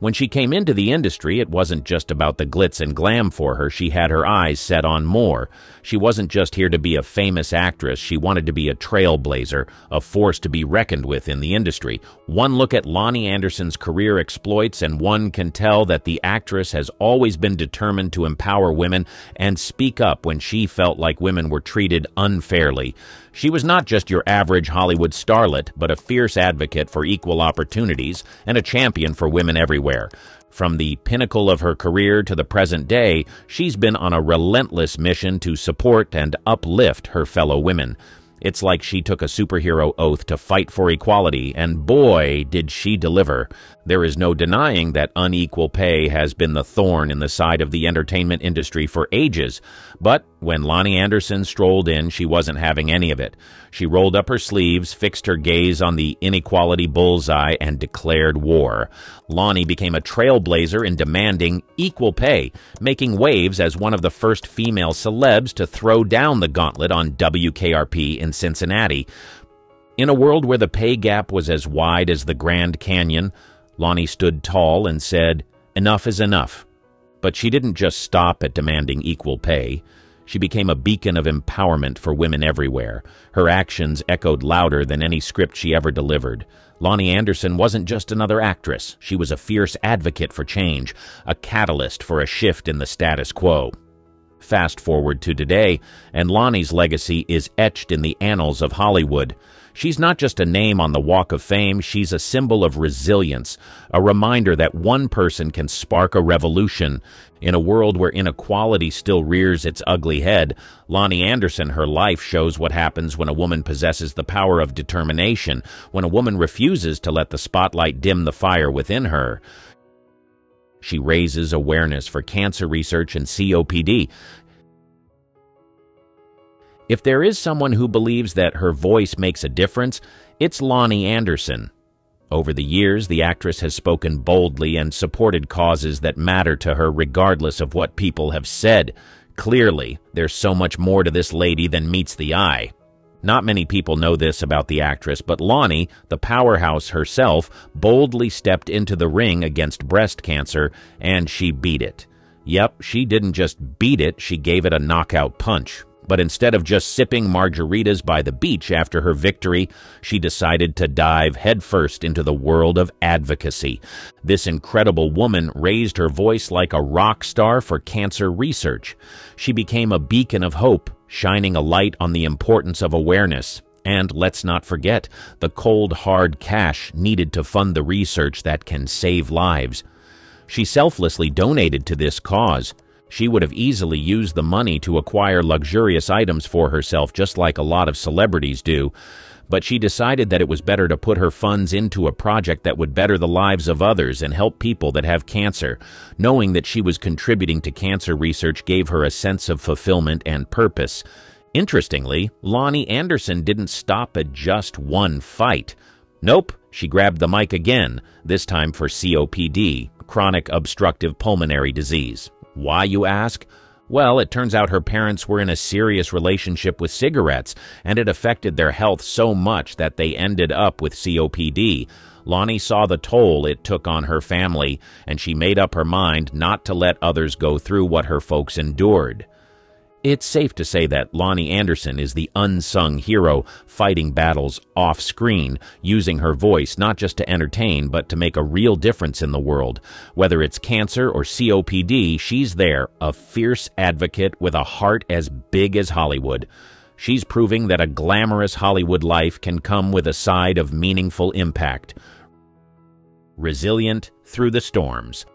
When she came into the industry, it wasn't just about the glitz and glam for her. She had her eyes set on more. She wasn't just here to be a famous actress. She wanted to be a trailblazer, a force to be reckoned with in the industry. One look at Lonnie Anderson's career exploits, and one can tell that the actress has always been determined to empower women and speak up when she felt like women were treated unfairly. She was not just your average Hollywood starlet, but a fierce advocate for equal opportunities and a champion for women everywhere. From the pinnacle of her career to the present day, she's been on a relentless mission to support and uplift her fellow women. It's like she took a superhero oath to fight for equality, and boy, did she deliver. There is no denying that unequal pay has been the thorn in the side of the entertainment industry for ages. But when Lonnie Anderson strolled in, she wasn't having any of it. She rolled up her sleeves, fixed her gaze on the inequality bullseye, and declared war. Lonnie became a trailblazer in demanding equal pay, making waves as one of the first female celebs to throw down the gauntlet on WKRP in Cincinnati. In a world where the pay gap was as wide as the Grand Canyon, Lonnie stood tall and said, "Enough is enough." But she didn't just stop at demanding equal pay. She became a beacon of empowerment for women everywhere. Her actions echoed louder than any script she ever delivered. Lonnie Anderson wasn't just another actress. She was a fierce advocate for change, a catalyst for a shift in the status quo. Fast forward to today, and Lonnie's legacy is etched in the annals of Hollywood. She's not just a name on the Walk of Fame, she's a symbol of resilience, a reminder that one person can spark a revolution. In a world where inequality still rears its ugly head, Lonnie Anderson, her life shows what happens when a woman possesses the power of determination, when a woman refuses to let the spotlight dim the fire within her. She raises awareness for cancer research and COPD. If there is someone who believes that her voice makes a difference, it's Lonnie Anderson. Over the years, the actress has spoken boldly and supported causes that matter to her regardless of what people have said. Clearly, there's so much more to this lady than meets the eye. Not many people know this about the actress, but Lonnie, the powerhouse herself, boldly stepped into the ring against breast cancer, and she beat it. Yep, she didn't just beat it, she gave it a knockout punch. But instead of just sipping margaritas by the beach after her victory, she decided to dive headfirst into the world of advocacy. This incredible woman raised her voice like a rock star for cancer research. She became a beacon of hope, shining a light on the importance of awareness. And let's not forget the cold, hard cash needed to fund the research that can save lives. She selflessly donated to this cause. She would have easily used the money to acquire luxurious items for herself, just like a lot of celebrities do. But she decided that it was better to put her funds into a project that would better the lives of others and help people that have cancer. Knowing that she was contributing to cancer research gave her a sense of fulfillment and purpose. Interestingly, Lonnie Anderson didn't stop at just one fight. Nope, she grabbed the mic again, this time for COPD, chronic obstructive pulmonary disease. Why, you ask? Well, it turns out her parents were in a serious relationship with cigarettes, and it affected their health so much that they ended up with COPD. Lonnie saw the toll it took on her family, and she made up her mind not to let others go through what her folks endured. It's safe to say that Lonnie Anderson is the unsung hero, fighting battles off-screen, using her voice not just to entertain, but to make a real difference in the world. Whether it's cancer or COPD, she's there, a fierce advocate with a heart as big as Hollywood. She's proving that a glamorous Hollywood life can come with a side of meaningful impact. Resilient through the storms.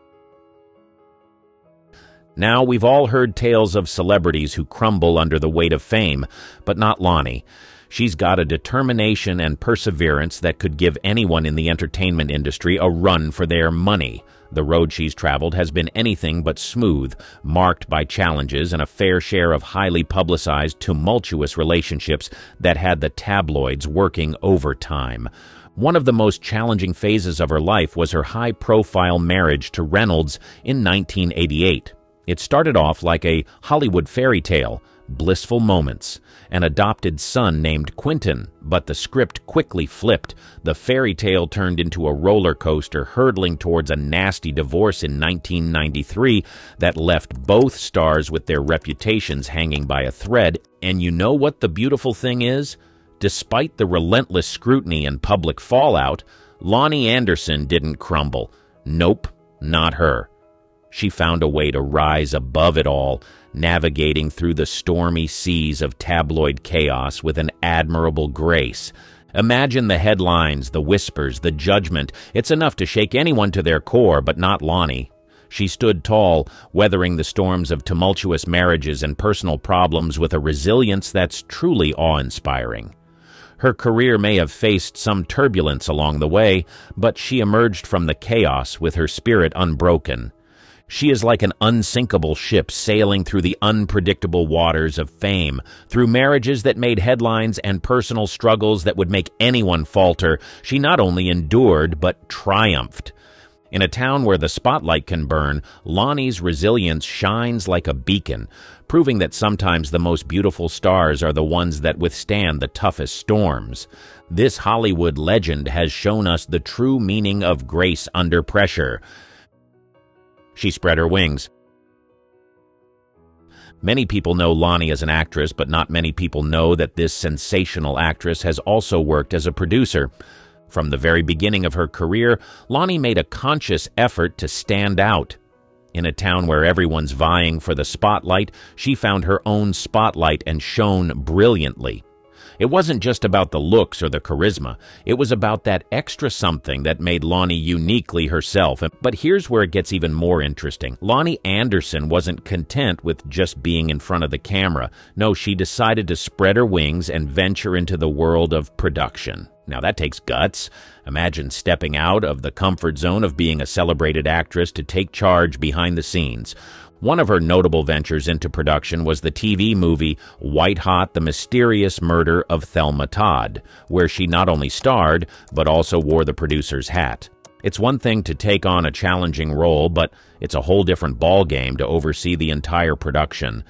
Now, we've all heard tales of celebrities who crumble under the weight of fame, but not Lonnie. She's got a determination and perseverance that could give anyone in the entertainment industry a run for their money. The road she's traveled has been anything but smooth, marked by challenges and a fair share of highly publicized, tumultuous relationships that had the tabloids working overtime. One of the most challenging phases of her life was her high-profile marriage to Reynolds in 1988. It started off like a Hollywood fairy tale, blissful moments, an adopted son named Quentin, but the script quickly flipped. The fairy tale turned into a roller coaster hurtling towards a nasty divorce in 1993 that left both stars with their reputations hanging by a thread. And you know what the beautiful thing is? Despite the relentless scrutiny and public fallout, Lonnie Anderson didn't crumble. Nope, not her. She found a way to rise above it all, navigating through the stormy seas of tabloid chaos with an admirable grace. Imagine the headlines, the whispers, the judgment. It's enough to shake anyone to their core, but not Lonnie. She stood tall, weathering the storms of tumultuous marriages and personal problems with a resilience that's truly awe-inspiring. Her career may have faced some turbulence along the way, but she emerged from the chaos with her spirit unbroken. She is like an unsinkable ship sailing through the unpredictable waters of fame, through marriages that made headlines and personal struggles that would make anyone falter. She not only endured, but triumphed. In a town where the spotlight can burn, Lonnie's resilience shines like a beacon, proving that sometimes the most beautiful stars are the ones that withstand the toughest storms. This Hollywood legend has shown us the true meaning of grace under pressure. She spread her wings. Many people know Lonnie as an actress, but not many people know that this sensational actress has also worked as a producer. From the very beginning of her career, Lonnie made a conscious effort to stand out. In a town where everyone's vying for the spotlight, she found her own spotlight and shone brilliantly. It wasn't just about the looks or the charisma. It was about that extra something that made Lonnie uniquely herself. But here's where it gets even more interesting. Lonnie Anderson wasn't content with just being in front of the camera. No, she decided to spread her wings and venture into the world of production. Now that takes guts. Imagine stepping out of the comfort zone of being a celebrated actress to take charge behind the scenes. One of her notable ventures into production was the TV movie White Hot: The Mysterious Murder of Thelma Todd, where she not only starred, but also wore the producer's hat. It's one thing to take on a challenging role, but it's a whole different ballgame to oversee the entire production.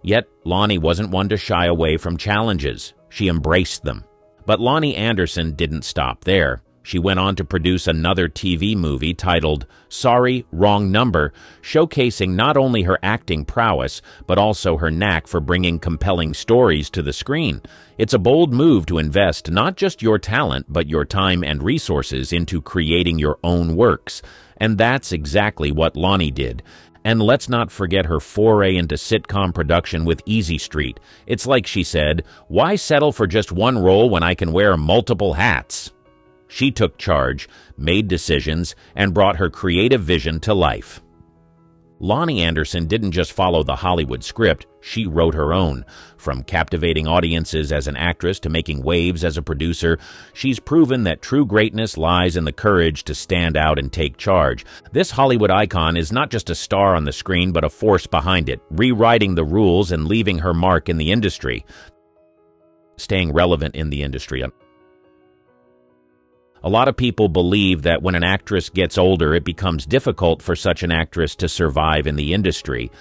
Yet, Lonnie wasn't one to shy away from challenges. She embraced them. But Lonnie Anderson didn't stop there. She went on to produce another TV movie titled Sorry, Wrong Number, showcasing not only her acting prowess, but also her knack for bringing compelling stories to the screen. It's a bold move to invest not just your talent, but your time and resources into creating your own works. And that's exactly what Lonnie did. And let's not forget her foray into sitcom production with Easy Street. It's like she said, "Why settle for just one role when I can wear multiple hats?" She took charge, made decisions, and brought her creative vision to life. Lonnie Anderson didn't just follow the Hollywood script, she wrote her own. From captivating audiences as an actress to making waves as a producer, she's proven that true greatness lies in the courage to stand out and take charge. This Hollywood icon is not just a star on the screen, but a force behind it, rewriting the rules and leaving her mark in the industry. Staying relevant in the industry. A lot of people believe that when an actress gets older, it becomes difficult for such an actress to survive in the industry.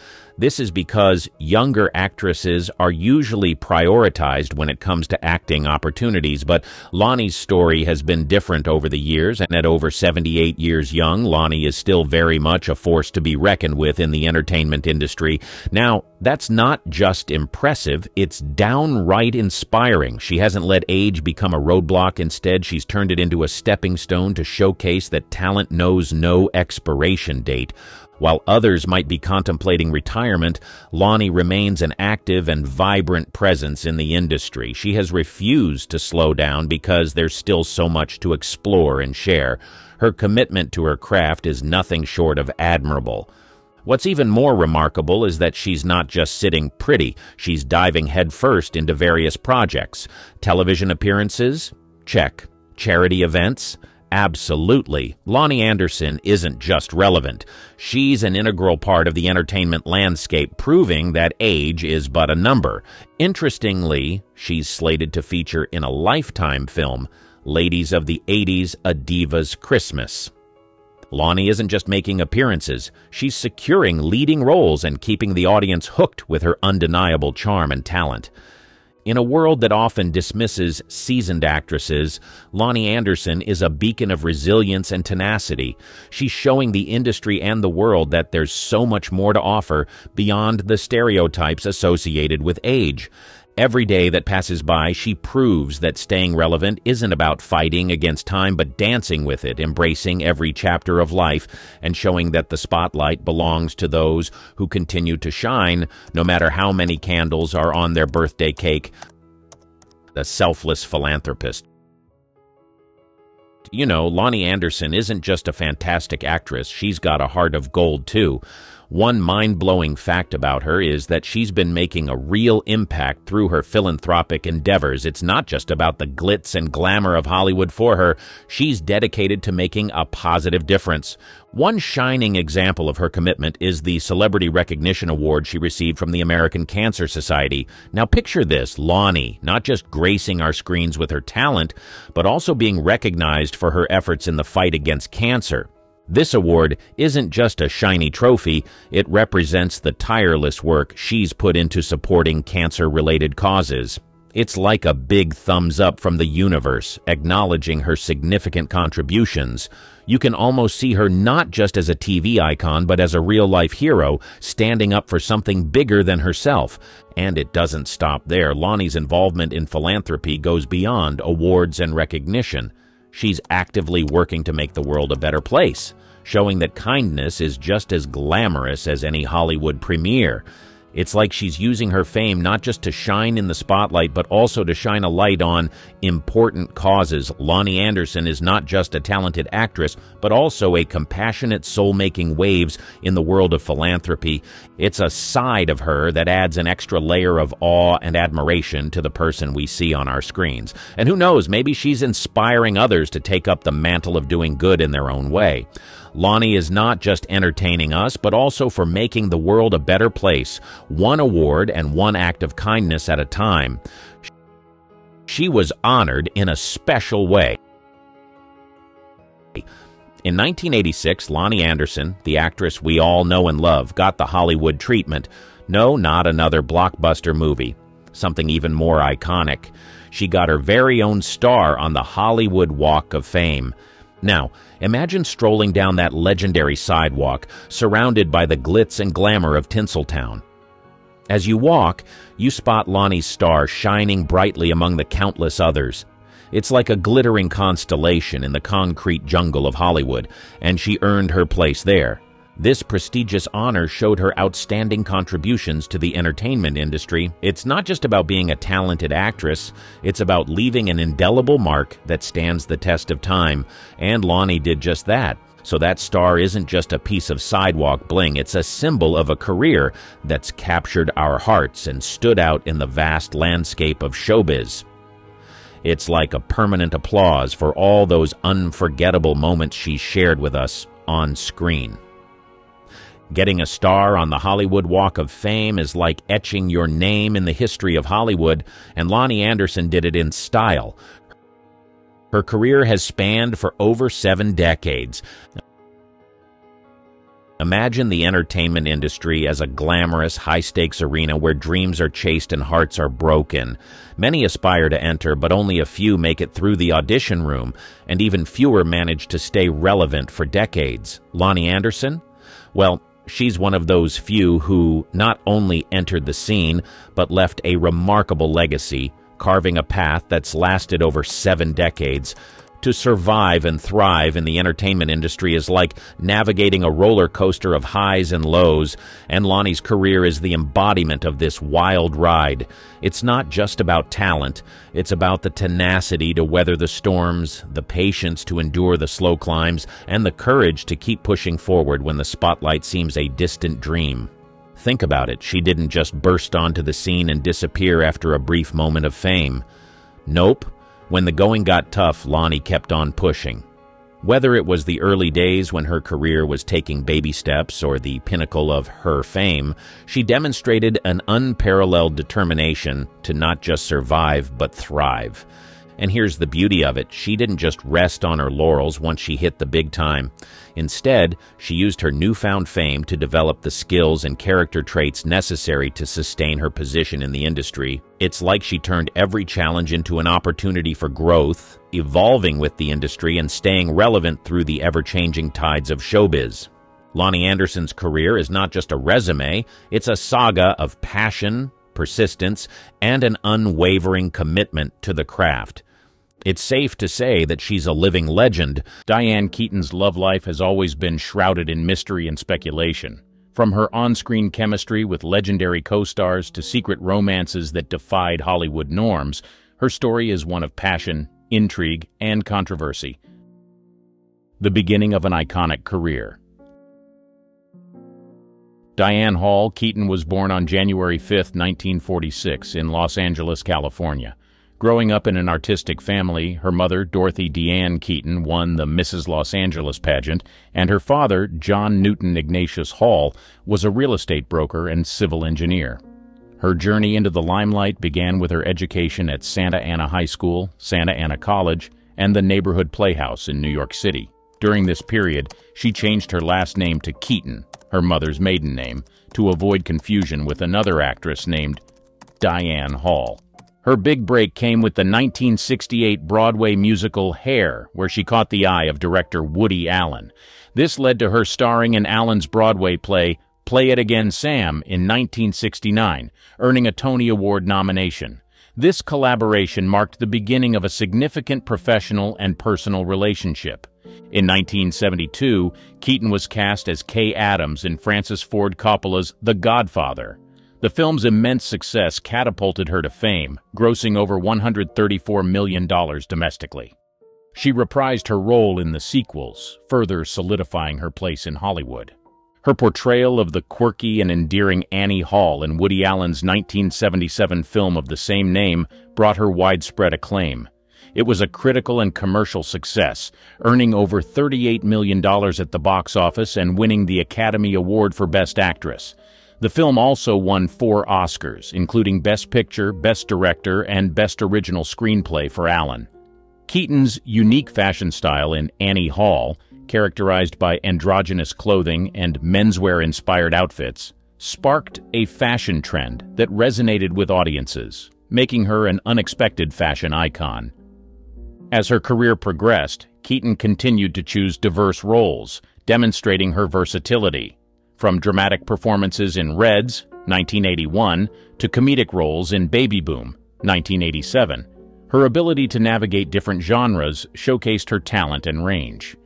This is because younger actresses are usually prioritized when it comes to acting opportunities, but Lonnie's story has been different over the years, and at over 78 years young, Lonnie is still very much a force to be reckoned with in the entertainment industry. Now, that's not just impressive, it's downright inspiring. She hasn't let age become a roadblock. Instead, she's turned it into a stepping stone to showcase that talent knows no expiration date. While others might be contemplating retirement, Lonnie remains an active and vibrant presence in the industry. She has refused to slow down because there's still so much to explore and share. Her commitment to her craft is nothing short of admirable. What's even more remarkable is that she's not just sitting pretty, she's diving headfirst into various projects. Television appearances? Check. Charity events? Absolutely. Lonnie Anderson isn't just relevant. She's an integral part of the entertainment landscape, proving that age is but a number. Interestingly, she's slated to feature in a Lifetime film, Ladies of the 80s, A Diva's Christmas. Lonnie isn't just making appearances, she's securing leading roles and keeping the audience hooked with her undeniable charm and talent. In a world that often dismisses seasoned actresses, Lonnie Anderson is a beacon of resilience and tenacity. She's showing the industry and the world that there's so much more to offer beyond the stereotypes associated with age. Every day that passes by, she proves that staying relevant isn't about fighting against time, but dancing with it, embracing every chapter of life, and showing that the spotlight belongs to those who continue to shine, no matter how many candles are on their birthday cake. The selfless philanthropist. fact, Lonnie Anderson isn't just a fantastic actress, she's got a heart of gold too. One mind-blowing fact about her is that she's been making a real impact through her philanthropic endeavors. It's not just about the glitz and glamour of Hollywood for her. She's dedicated to making a positive difference. One shining example of her commitment is the Celebrity Recognition Award she received from the American Cancer Society. Now picture this, Lonnie, not just gracing our screens with her talent, but also being recognized for her efforts in the fight against cancer. This award isn't just a shiny trophy, it represents the tireless work she's put into supporting cancer-related causes. It's like a big thumbs up from the universe, acknowledging her significant contributions. You can almost see her not just as a TV icon, but as a real-life hero, standing up for something bigger than herself. And it doesn't stop there. Lonnie's involvement in philanthropy goes beyond awards and recognition. She's actively working to make the world a better place, showing that kindness is just as glamorous as any Hollywood premiere. It's like she's using her fame not just to shine in the spotlight, but also to shine a light on important causes. Lonnie Anderson is not just a talented actress, but also a compassionate soul making waves in the world of philanthropy. It's a side of her that adds an extra layer of awe and admiration to the person we see on our screens. And who knows, maybe she's inspiring others to take up the mantle of doing good in their own way. Lonnie is not just entertaining us, but also for making the world a better place, one award and one act of kindness at a time. She was honored in a special way. In 1986, Lonnie Anderson, the actress we all know and love, got the Hollywood treatment. No, not another blockbuster movie. Something even more iconic. She got her very own star on the Hollywood Walk of Fame. Now, imagine strolling down that legendary sidewalk, surrounded by the glitz and glamour of Tinseltown. As you walk, you spot Lonnie's star shining brightly among the countless others. It's like a glittering constellation in the concrete jungle of Hollywood, and she earned her place there. This prestigious honor showed her outstanding contributions to the entertainment industry. It's not just about being a talented actress, it's about leaving an indelible mark that stands the test of time, and Lonnie did just that. So that star isn't just a piece of sidewalk bling, it's a symbol of a career that's captured our hearts and stood out in the vast landscape of showbiz. It's like a permanent applause for all those unforgettable moments she shared with us on screen. Getting a star on the Hollywood Walk of Fame is like etching your name in the history of Hollywood, and Lonnie Anderson did it in style. Her career has spanned for over 7 decades. Imagine the entertainment industry as a glamorous, high-stakes arena where dreams are chased and hearts are broken. Many aspire to enter, but only a few make it through the audition room, and even fewer manage to stay relevant for decades. Lonnie Anderson? Well, she's one of those few who not only entered the scene, but left a remarkable legacy, carving a path that's lasted over 7 decades. To survive and thrive in the entertainment industry is like navigating a roller coaster of highs and lows, and Lonnie's career is the embodiment of this wild ride. It's not just about talent, it's about the tenacity to weather the storms, the patience to endure the slow climbs, and the courage to keep pushing forward when the spotlight seems a distant dream. Think about it, she didn't just burst onto the scene and disappear after a brief moment of fame. Nope. When the going got tough, Lonnie kept on pushing. Whether it was the early days when her career was taking baby steps or the pinnacle of her fame, she demonstrated an unparalleled determination to not just survive but thrive. And here's the beauty of it, she didn't just rest on her laurels once she hit the big time. Instead, she used her newfound fame to develop the skills and character traits necessary to sustain her position in the industry. It's like she turned every challenge into an opportunity for growth, evolving with the industry and staying relevant through the ever-changing tides of showbiz. Lonnie Anderson's career is not just a resume, it's a saga of passion, persistence, and an unwavering commitment to the craft. It's safe to say that she's a living legend. Diane Keaton's love life has always been shrouded in mystery and speculation. From her on-screen chemistry with legendary co-stars to secret romances that defied Hollywood norms, her story is one of passion, intrigue, and controversy. the beginning of an iconic career. Diane Hall Keaton was born on January 5, 1946, in Los Angeles, California. Growing up in an artistic family, her mother, Dorothy Deanne Keaton, won the Mrs. Los Angeles pageant, and her father, John Newton Ignatius Hall, was a real estate broker and civil engineer. Her journey into the limelight began with her education at Santa Ana High School, Santa Ana College, and the Neighborhood Playhouse in New York City. During this period, she changed her last name to Keaton, her mother's maiden name, to avoid confusion with another actress named Diane Hall. Her big break came with the 1968 Broadway musical Hair, where she caught the eye of director Woody Allen. This led to her starring in Allen's Broadway play Play It Again, Sam in 1969, earning a Tony Award nomination. This collaboration marked the beginning of a significant professional and personal relationship. In 1972, Keaton was cast as Kay Adams in Francis Ford Coppola's The Godfather. The film's immense success catapulted her to fame, grossing over $134 million domestically. She reprised her role in the sequels, further solidifying her place in Hollywood. Her portrayal of the quirky and endearing Annie Hall in Woody Allen's 1977 film of the same name brought her widespread acclaim. It was a critical and commercial success, earning over $38 million at the box office and winning the Academy Award for Best Actress. The film also won 4 Oscars, including Best Picture, Best Director, and Best Original Screenplay for Allen. Keaton's unique fashion style in Annie Hall, characterized by androgynous clothing and menswear-inspired outfits, sparked a fashion trend that resonated with audiences, making her an unexpected fashion icon. As her career progressed, Keaton continued to choose diverse roles, demonstrating her versatility. From dramatic performances in Reds, 1981, to comedic roles in Baby Boom, 1987, her ability to navigate different genres showcased her talent and range.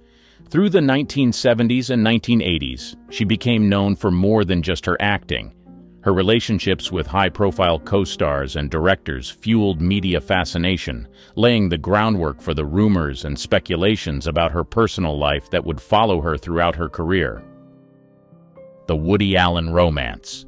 Through the 1970s and 1980s, she became known for more than just her acting. Her relationships with high-profile co-stars and directors fueled media fascination, laying the groundwork for the rumors and speculations about her personal life that would follow her throughout her career. The Woody Allen romance.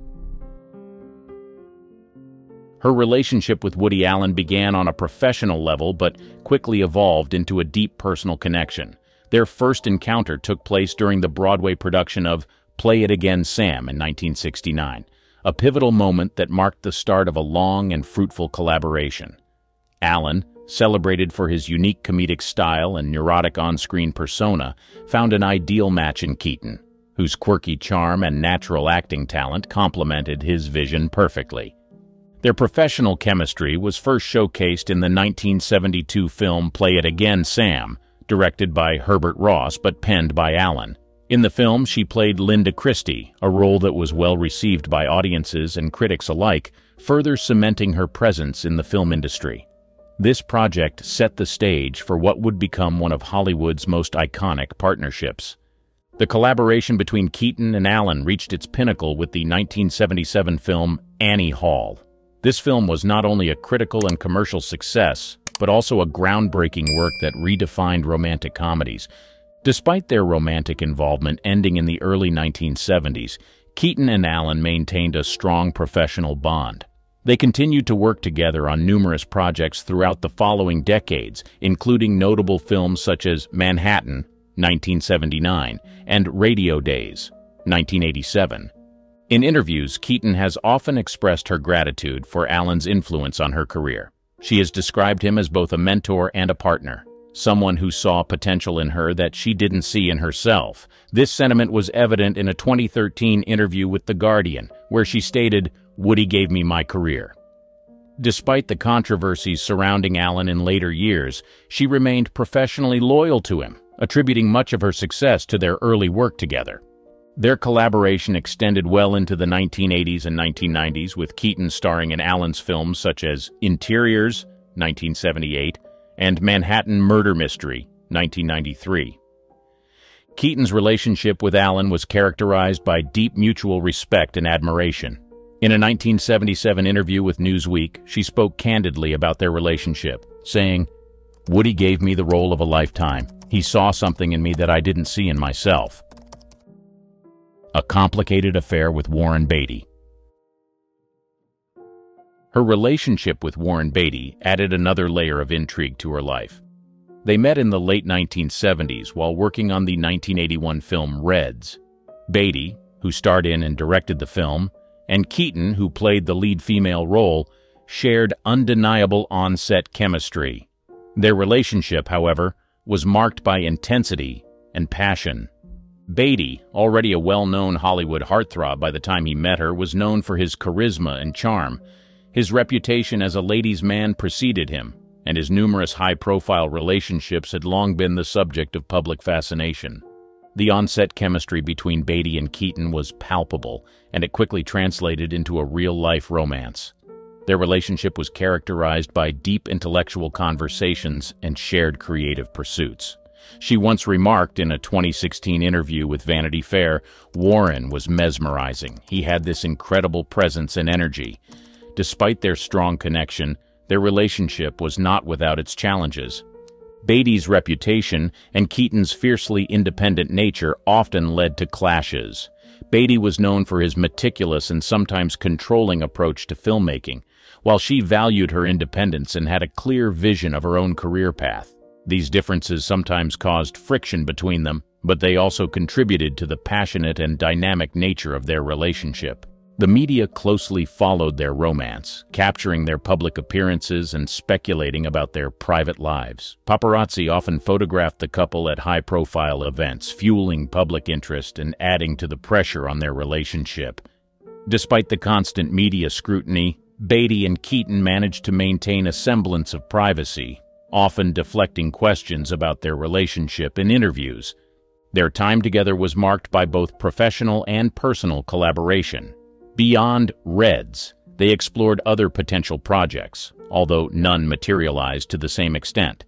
Her relationship with Woody Allen began on a professional level but quickly evolved into a deep personal connection. Their first encounter took place during the Broadway production of Play It Again, Sam in 1969, a pivotal moment that marked the start of a long and fruitful collaboration. Allen, celebrated for his unique comedic style and neurotic on-screen persona, found an ideal match in Keaton, whose quirky charm and natural acting talent complemented his vision perfectly. Their professional chemistry was first showcased in the 1972 film Play It Again, Sam, directed by Herbert Ross but penned by Allen. In the film, she played Linda Christie, a role that was well received by audiences and critics alike, further cementing her presence in the film industry. This project set the stage for what would become one of Hollywood's most iconic partnerships. The collaboration between Keaton and Allen reached its pinnacle with the 1977 film Annie Hall. This film was not only a critical and commercial success, but also a groundbreaking work that redefined romantic comedies. Despite their romantic involvement ending in the early 1970s, Keaton and Allen maintained a strong professional bond. They continued to work together on numerous projects throughout the following decades, including notable films such as Manhattan, 1979, and Radio Days, 1987. In interviews, Keaton has often expressed her gratitude for Allen's influence on her career. She has described him as both a mentor and a partner, someone who saw potential in her that she didn't see in herself. This sentiment was evident in a 2013 interview with The Guardian, where she stated, "Woody gave me my career." Despite the controversies surrounding Allen in later years, she remained professionally loyal to him, attributing much of her success to their early work together. Their collaboration extended well into the 1980s and 1990s, with Keaton starring in Allen's films such as Interiors, 1978, and Manhattan Murder Mystery, 1993. Keaton's relationship with Allen was characterized by deep mutual respect and admiration. In a 1977 interview with Newsweek, she spoke candidly about their relationship, saying, "Woody gave me the role of a lifetime. He saw something in me that I didn't see in myself. A complicated affair with Warren Beatty. Her relationship with Warren Beatty added another layer of intrigue to her life. They met in the late 1970s while working on the 1981 film Reds. Beatty, who starred in and directed the film, and Keaton, who played the lead female role, shared undeniable on-set chemistry. Their relationship, however, was marked by intensity and passion. Beatty, already a well-known Hollywood heartthrob by the time he met her, was known for his charisma and charm. His reputation as a ladies' man preceded him, and his numerous high-profile relationships had long been the subject of public fascination. The on-set chemistry between Beatty and Keaton was palpable, and it quickly translated into a real-life romance. Their relationship was characterized by deep intellectual conversations and shared creative pursuits. She once remarked in a 2016 interview with Vanity Fair, "Warren was mesmerizing. He had this incredible presence and energy." Despite their strong connection, their relationship was not without its challenges. Beatty's reputation and Keaton's fiercely independent nature often led to clashes. Beatty was known for his meticulous and sometimes controlling approach to filmmaking, while she valued her independence and had a clear vision of her own career path. These differences sometimes caused friction between them, but they also contributed to the passionate and dynamic nature of their relationship. The media closely followed their romance, capturing their public appearances and speculating about their private lives. Paparazzi often photographed the couple at high-profile events, fueling public interest and adding to the pressure on their relationship. Despite the constant media scrutiny, Beatty and Keaton managed to maintain a semblance of privacy, often deflecting questions about their relationship in interviews. Their time together was marked by both professional and personal collaboration. Beyond Reds, they explored other potential projects, although none materialized to the same extent.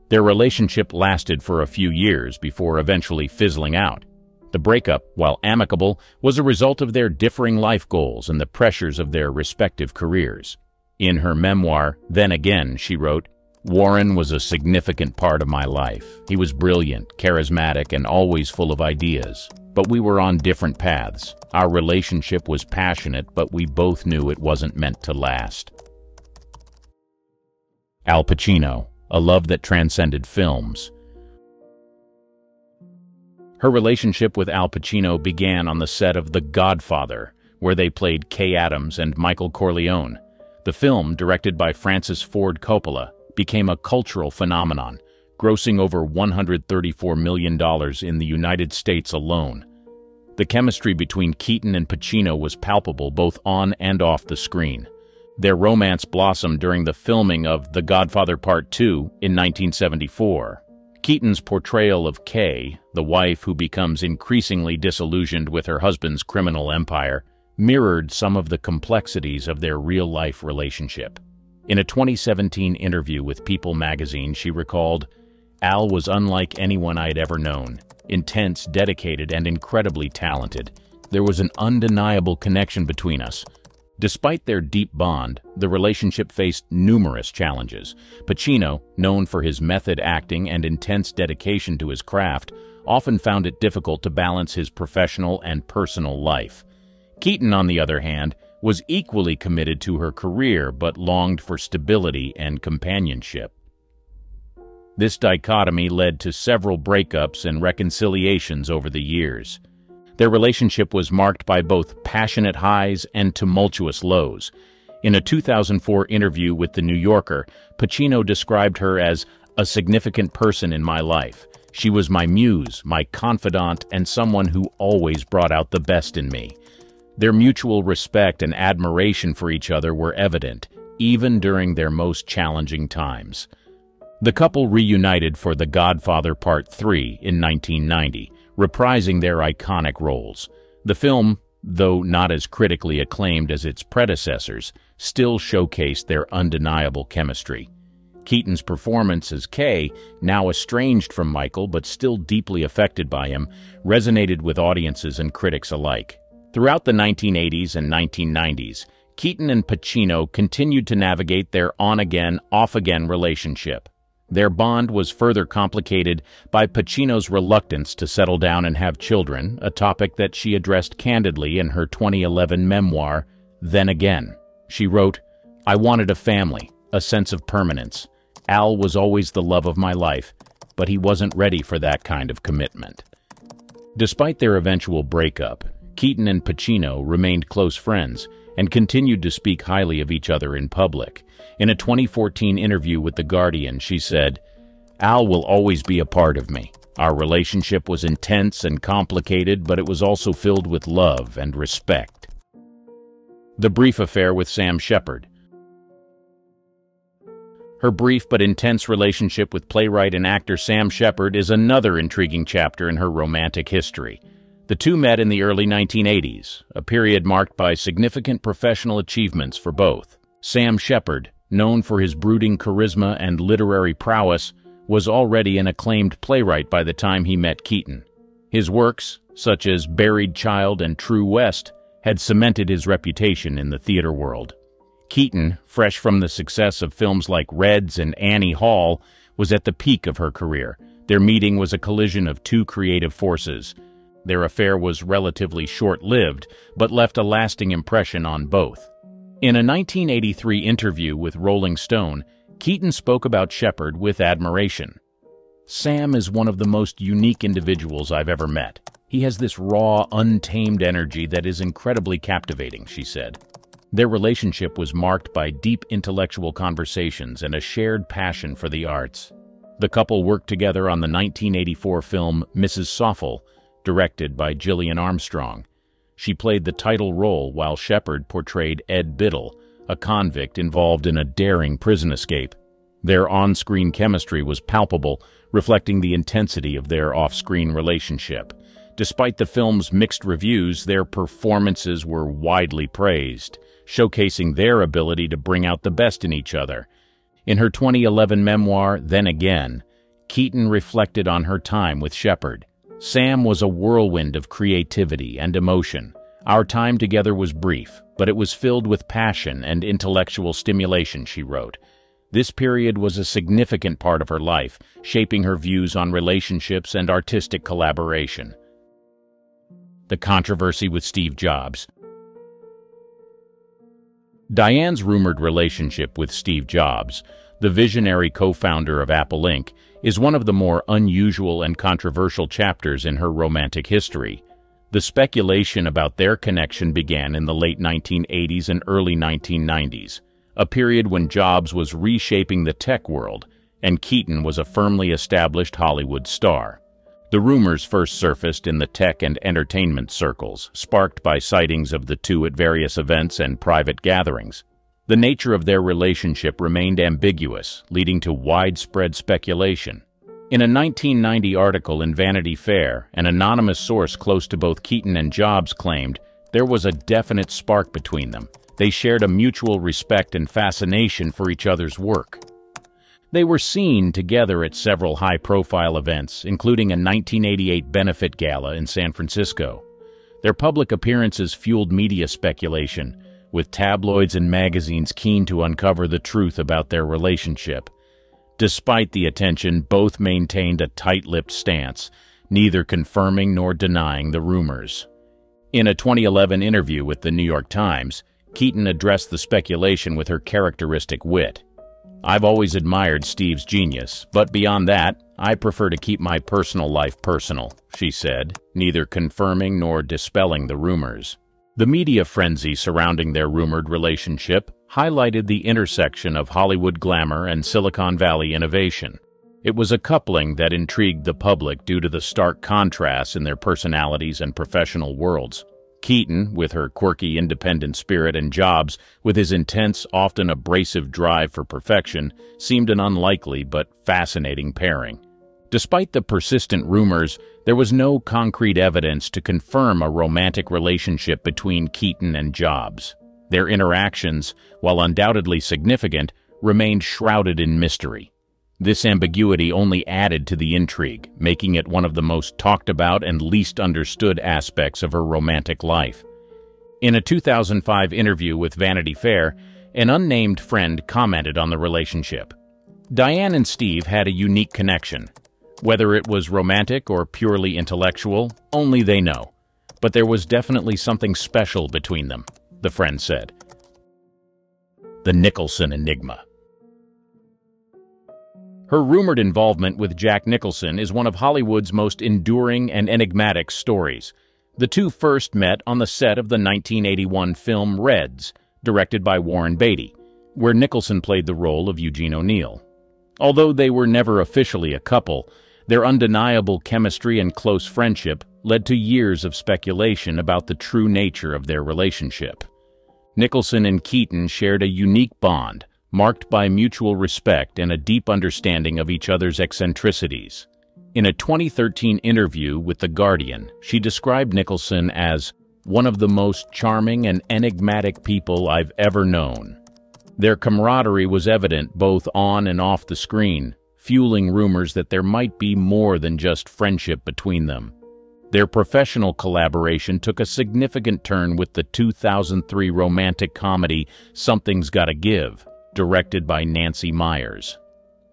Their relationship lasted for a few years before eventually fizzling out. The breakup, while amicable, was a result of their differing life goals and the pressures of their respective careers. In her memoir, Then Again, she wrote, "Warren was a significant part of my life. He was brilliant, charismatic, and always full of ideas. But we were on different paths. Our relationship was passionate, but we both knew it wasn't meant to last." Al Pacino, a love that transcended films. Her relationship with Al Pacino began on the set of The Godfather, where they played Kay Adams and Michael Corleone. The film, directed by Francis Ford Coppola, became a cultural phenomenon, grossing over $134 million in the United States alone. The chemistry between Keaton and Pacino was palpable both on and off the screen. Their romance blossomed during the filming of The Godfather Part II in 1974. Keaton's portrayal of Kay, the wife who becomes increasingly disillusioned with her husband's criminal empire, mirrored some of the complexities of their real-life relationship. In a 2017 interview with People magazine, she recalled, "Al was unlike anyone I had ever known. Intense, dedicated, and incredibly talented. There was an undeniable connection between us." Despite their deep bond, the relationship faced numerous challenges. Pacino, known for his method acting and intense dedication to his craft, often found it difficult to balance his professional and personal life. Keaton, on the other hand, was equally committed to her career but longed for stability and companionship. This dichotomy led to several breakups and reconciliations over the years. Their relationship was marked by both passionate highs and tumultuous lows. In a 2004 interview with The New Yorker, Pacino described her as a significant person in my life. She was my muse, my confidant, and someone who always brought out the best in me. Their mutual respect and admiration for each other were evident, even during their most challenging times. The couple reunited for The Godfather Part III in 1990, reprising their iconic roles. The film, though not as critically acclaimed as its predecessors, still showcased their undeniable chemistry. Keaton's performance as Kay, now estranged from Michael but still deeply affected by him, resonated with audiences and critics alike. Throughout the 1980s and 1990s, Keaton and Pacino continued to navigate their on-again, off-again relationship. Their bond was further complicated by Pacino's reluctance to settle down and have children, a topic that she addressed candidly in her 2011 memoir, Then Again. She wrote, "I wanted a family, a sense of permanence. Al was always the love of my life, but he wasn't ready for that kind of commitment." Despite their eventual breakup, Keaton and Pacino remained close friends and continued to speak highly of each other in public. In a 2014 interview with The Guardian, she said, "Al will always be a part of me. Our relationship was intense and complicated, but it was also filled with love and respect." The brief affair with Sam Shepard. Her brief but intense relationship with playwright and actor Sam Shepard is another intriguing chapter in her romantic history. The two met in the early 1980s, a period marked by significant professional achievements for both. Sam Shepard, known for his brooding charisma and literary prowess, was already an acclaimed playwright by the time he met Keaton. His works, such as Buried Child and True West, had cemented his reputation in the theater world. Keaton, fresh from the success of films like Reds and Annie Hall, was at the peak of her career. Their meeting was a collision of two creative forces. Their affair was relatively short-lived, but left a lasting impression on both. In a 1983 interview with Rolling Stone, Keaton spoke about Shepard with admiration. "Sam is one of the most unique individuals I've ever met. He has this raw, untamed energy that is incredibly captivating," she said. Their relationship was marked by deep intellectual conversations and a shared passion for the arts. The couple worked together on the 1984 film Mrs. Soffel, directed by Gillian Armstrong. She played the title role while Shepard portrayed Ed Biddle, a convict involved in a daring prison escape. Their on-screen chemistry was palpable, reflecting the intensity of their off-screen relationship. Despite the film's mixed reviews, their performances were widely praised, showcasing their ability to bring out the best in each other. In her 2011 memoir, Then Again, Keaton reflected on her time with Shepard. "Sam was a whirlwind of creativity and emotion. Our time together was brief, but it was filled with passion and intellectual stimulation," she wrote. This period was a significant part of her life, shaping her views on relationships and artistic collaboration. The controversy with Steve Jobs. Diane's rumored relationship with Steve Jobs, the visionary co-founder of Apple Inc., is one of the more unusual and controversial chapters in her romantic history. The speculation about their connection began in the late 1980s and early 1990s, a period when Jobs was reshaping the tech world, and Keaton was a firmly established Hollywood star. The rumors first surfaced in the tech and entertainment circles, sparked by sightings of the two at various events and private gatherings. The nature of their relationship remained ambiguous, leading to widespread speculation. In a 1990 article in Vanity Fair, an anonymous source close to both Keaton and Jobs claimed there was a definite spark between them. They shared a mutual respect and fascination for each other's work. They were seen together at several high-profile events, including a 1988 benefit gala in San Francisco. Their public appearances fueled media speculation, with tabloids and magazines keen to uncover the truth about their relationship. Despite the attention, both maintained a tight-lipped stance, neither confirming nor denying the rumors. In a 2011 interview with the New York Times, Keaton addressed the speculation with her characteristic wit. "I've always admired Steve's genius, but beyond that, I prefer to keep my personal life personal," she said, neither confirming nor dispelling the rumors. The media frenzy surrounding their rumored relationship highlighted the intersection of Hollywood glamour and Silicon Valley innovation. It was a coupling that intrigued the public due to the stark contrasts in their personalities and professional worlds. Keaton, with her quirky independent spirit, and Jobs, with his intense, often abrasive drive for perfection, seemed an unlikely but fascinating pairing. Despite the persistent rumors, there was no concrete evidence to confirm a romantic relationship between Keaton and Jobs. Their interactions, while undoubtedly significant, remained shrouded in mystery. This ambiguity only added to the intrigue, making it one of the most talked about and least understood aspects of her romantic life. In a 2005 interview with Vanity Fair, an unnamed friend commented on the relationship. Diane and Steve had a unique connection. Whether it was romantic or purely intellectual, only they know. But there was definitely something special between them, the friend said. The Nicholson Enigma. Her rumored involvement with Jack Nicholson is one of Hollywood's most enduring and enigmatic stories. The two first met on the set of the 1981 film Reds, directed by Warren Beatty, where Nicholson played the role of Eugene O'Neill. Although they were never officially a couple, their undeniable chemistry and close friendship led to years of speculation about the true nature of their relationship. Nicholson and Keaton shared a unique bond, marked by mutual respect and a deep understanding of each other's eccentricities. In a 2013 interview with The Guardian, she described Nicholson as one of the most charming and enigmatic people I've ever known. Their camaraderie was evident both on and off the screen, fueling rumors that there might be more than just friendship between them. Their professional collaboration took a significant turn with the 2003 romantic comedy Something's Gotta Give, directed by Nancy Meyers.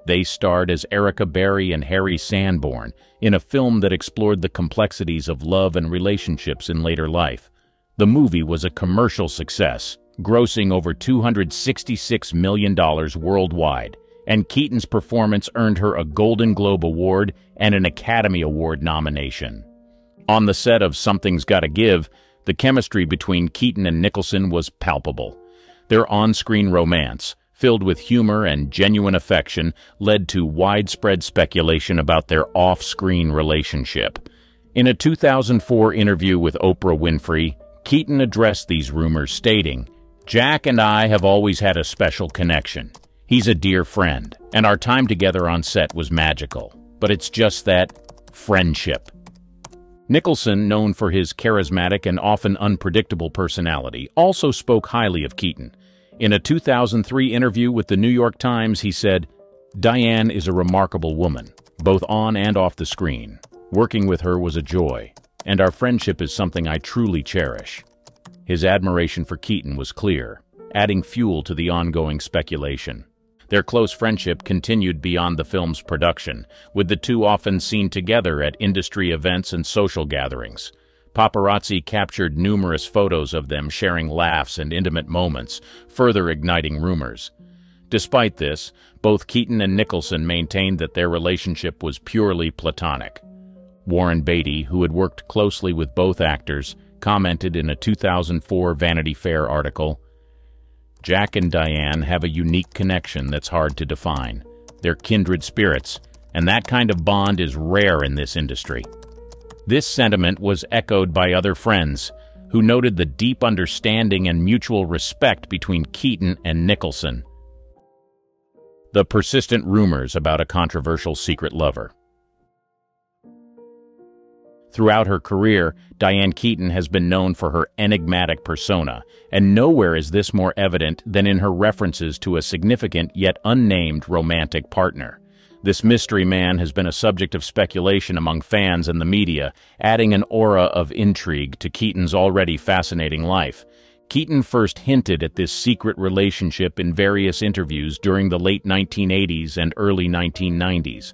They starred as Erica Berry and Harry Sanborn in a film that explored the complexities of love and relationships in later life. The movie was a commercial success, grossing over $266 million worldwide, and Keaton's performance earned her a Golden Globe Award and an Academy Award nomination. On the set of Something's Gotta Give, the chemistry between Keaton and Nicholson was palpable. Their on-screen romance, filled with humor and genuine affection, led to widespread speculation about their off-screen relationship. In a 2004 interview with Oprah Winfrey, Keaton addressed these rumors, stating, "Jack and I have always had a special connection. He's a dear friend, and our time together on set was magical. But it's just that friendship." Nicholson, known for his charismatic and often unpredictable personality, also spoke highly of Keaton. In a 2003 interview with the New York Times, he said, "Diane is a remarkable woman, both on and off the screen. Working with her was a joy, and our friendship is something I truly cherish." His admiration for Keaton was clear, adding fuel to the ongoing speculation. Their close friendship continued beyond the film's production, with the two often seen together at industry events and social gatherings. Paparazzi captured numerous photos of them sharing laughs and intimate moments, further igniting rumors. Despite this, both Keaton and Nicholson maintained that their relationship was purely platonic. Warren Beatty, who had worked closely with both actors, commented in a 2004 Vanity Fair article, "Jack and Diane have a unique connection that's hard to define. They're kindred spirits, and that kind of bond is rare in this industry." This sentiment was echoed by other friends, who noted the deep understanding and mutual respect between Keaton and Nicholson. The persistent rumors about a controversial secret lover. Throughout her career, Diane Keaton has been known for her enigmatic persona, and nowhere is this more evident than in her references to a significant yet unnamed romantic partner. This mystery man has been a subject of speculation among fans and the media, adding an aura of intrigue to Keaton's already fascinating life. Keaton first hinted at this secret relationship in various interviews during the late 1980s and early 1990s.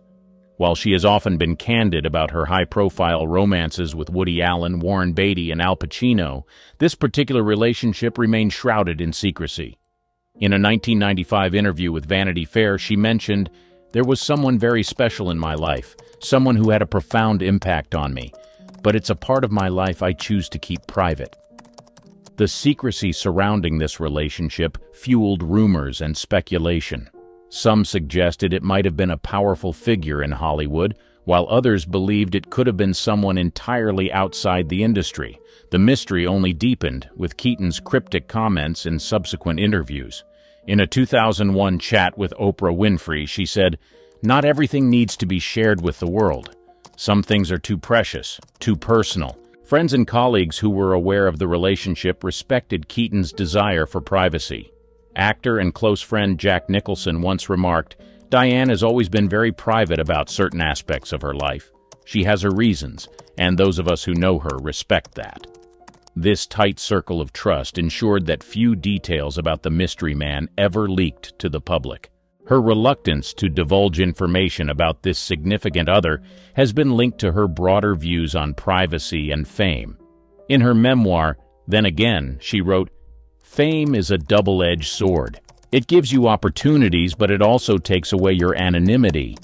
While she has often been candid about her high-profile romances with Woody Allen, Warren Beatty, and Al Pacino, this particular relationship remained shrouded in secrecy. In a 1995 interview with Vanity Fair, she mentioned, "There was someone very special in my life, someone who had a profound impact on me, but it's a part of my life I choose to keep private." The secrecy surrounding this relationship fueled rumors and speculation. Some suggested it might have been a powerful figure in Hollywood, while others believed it could have been someone entirely outside the industry. The mystery only deepened with Keaton's cryptic comments in subsequent interviews. In a 2001 chat with Oprah Winfrey, she said, "Not everything needs to be shared with the world. Some things are too precious, too personal." Friends and colleagues who were aware of the relationship respected Keaton's desire for privacy. Actor and close friend Jack Nicholson once remarked, "Diane has always been very private about certain aspects of her life. She has her reasons, and those of us who know her respect that." This tight circle of trust ensured that few details about the mystery man ever leaked to the public. Her reluctance to divulge information about this significant other has been linked to her broader views on privacy and fame. In her memoir, Then Again, she wrote, "Fame is a double-edged sword. It gives you opportunities, but it also takes away your anonymity.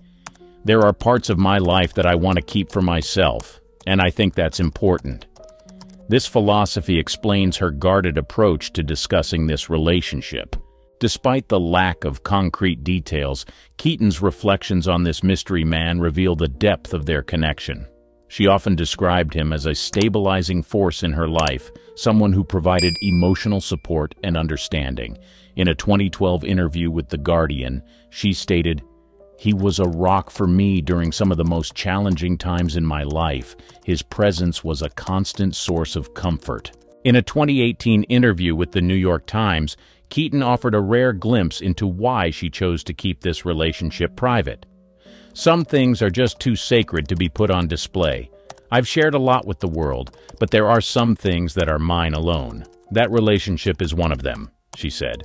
There are parts of my life that I want to keep for myself, and I think that's important." This philosophy explains her guarded approach to discussing this relationship. Despite the lack of concrete details, Keaton's reflections on this mystery man reveal the depth of their connection. She often described him as a stabilizing force in her life, someone who provided emotional support and understanding. In a 2012 interview with The Guardian, she stated, "He was a rock for me during some of the most challenging times in my life. His presence was a constant source of comfort." In a 2018 interview with the New York Times, Keaton offered a rare glimpse into why she chose to keep this relationship private. "Some things are just too sacred to be put on display. I've shared a lot with the world, but there are some things that are mine alone. That relationship is one of them," she said.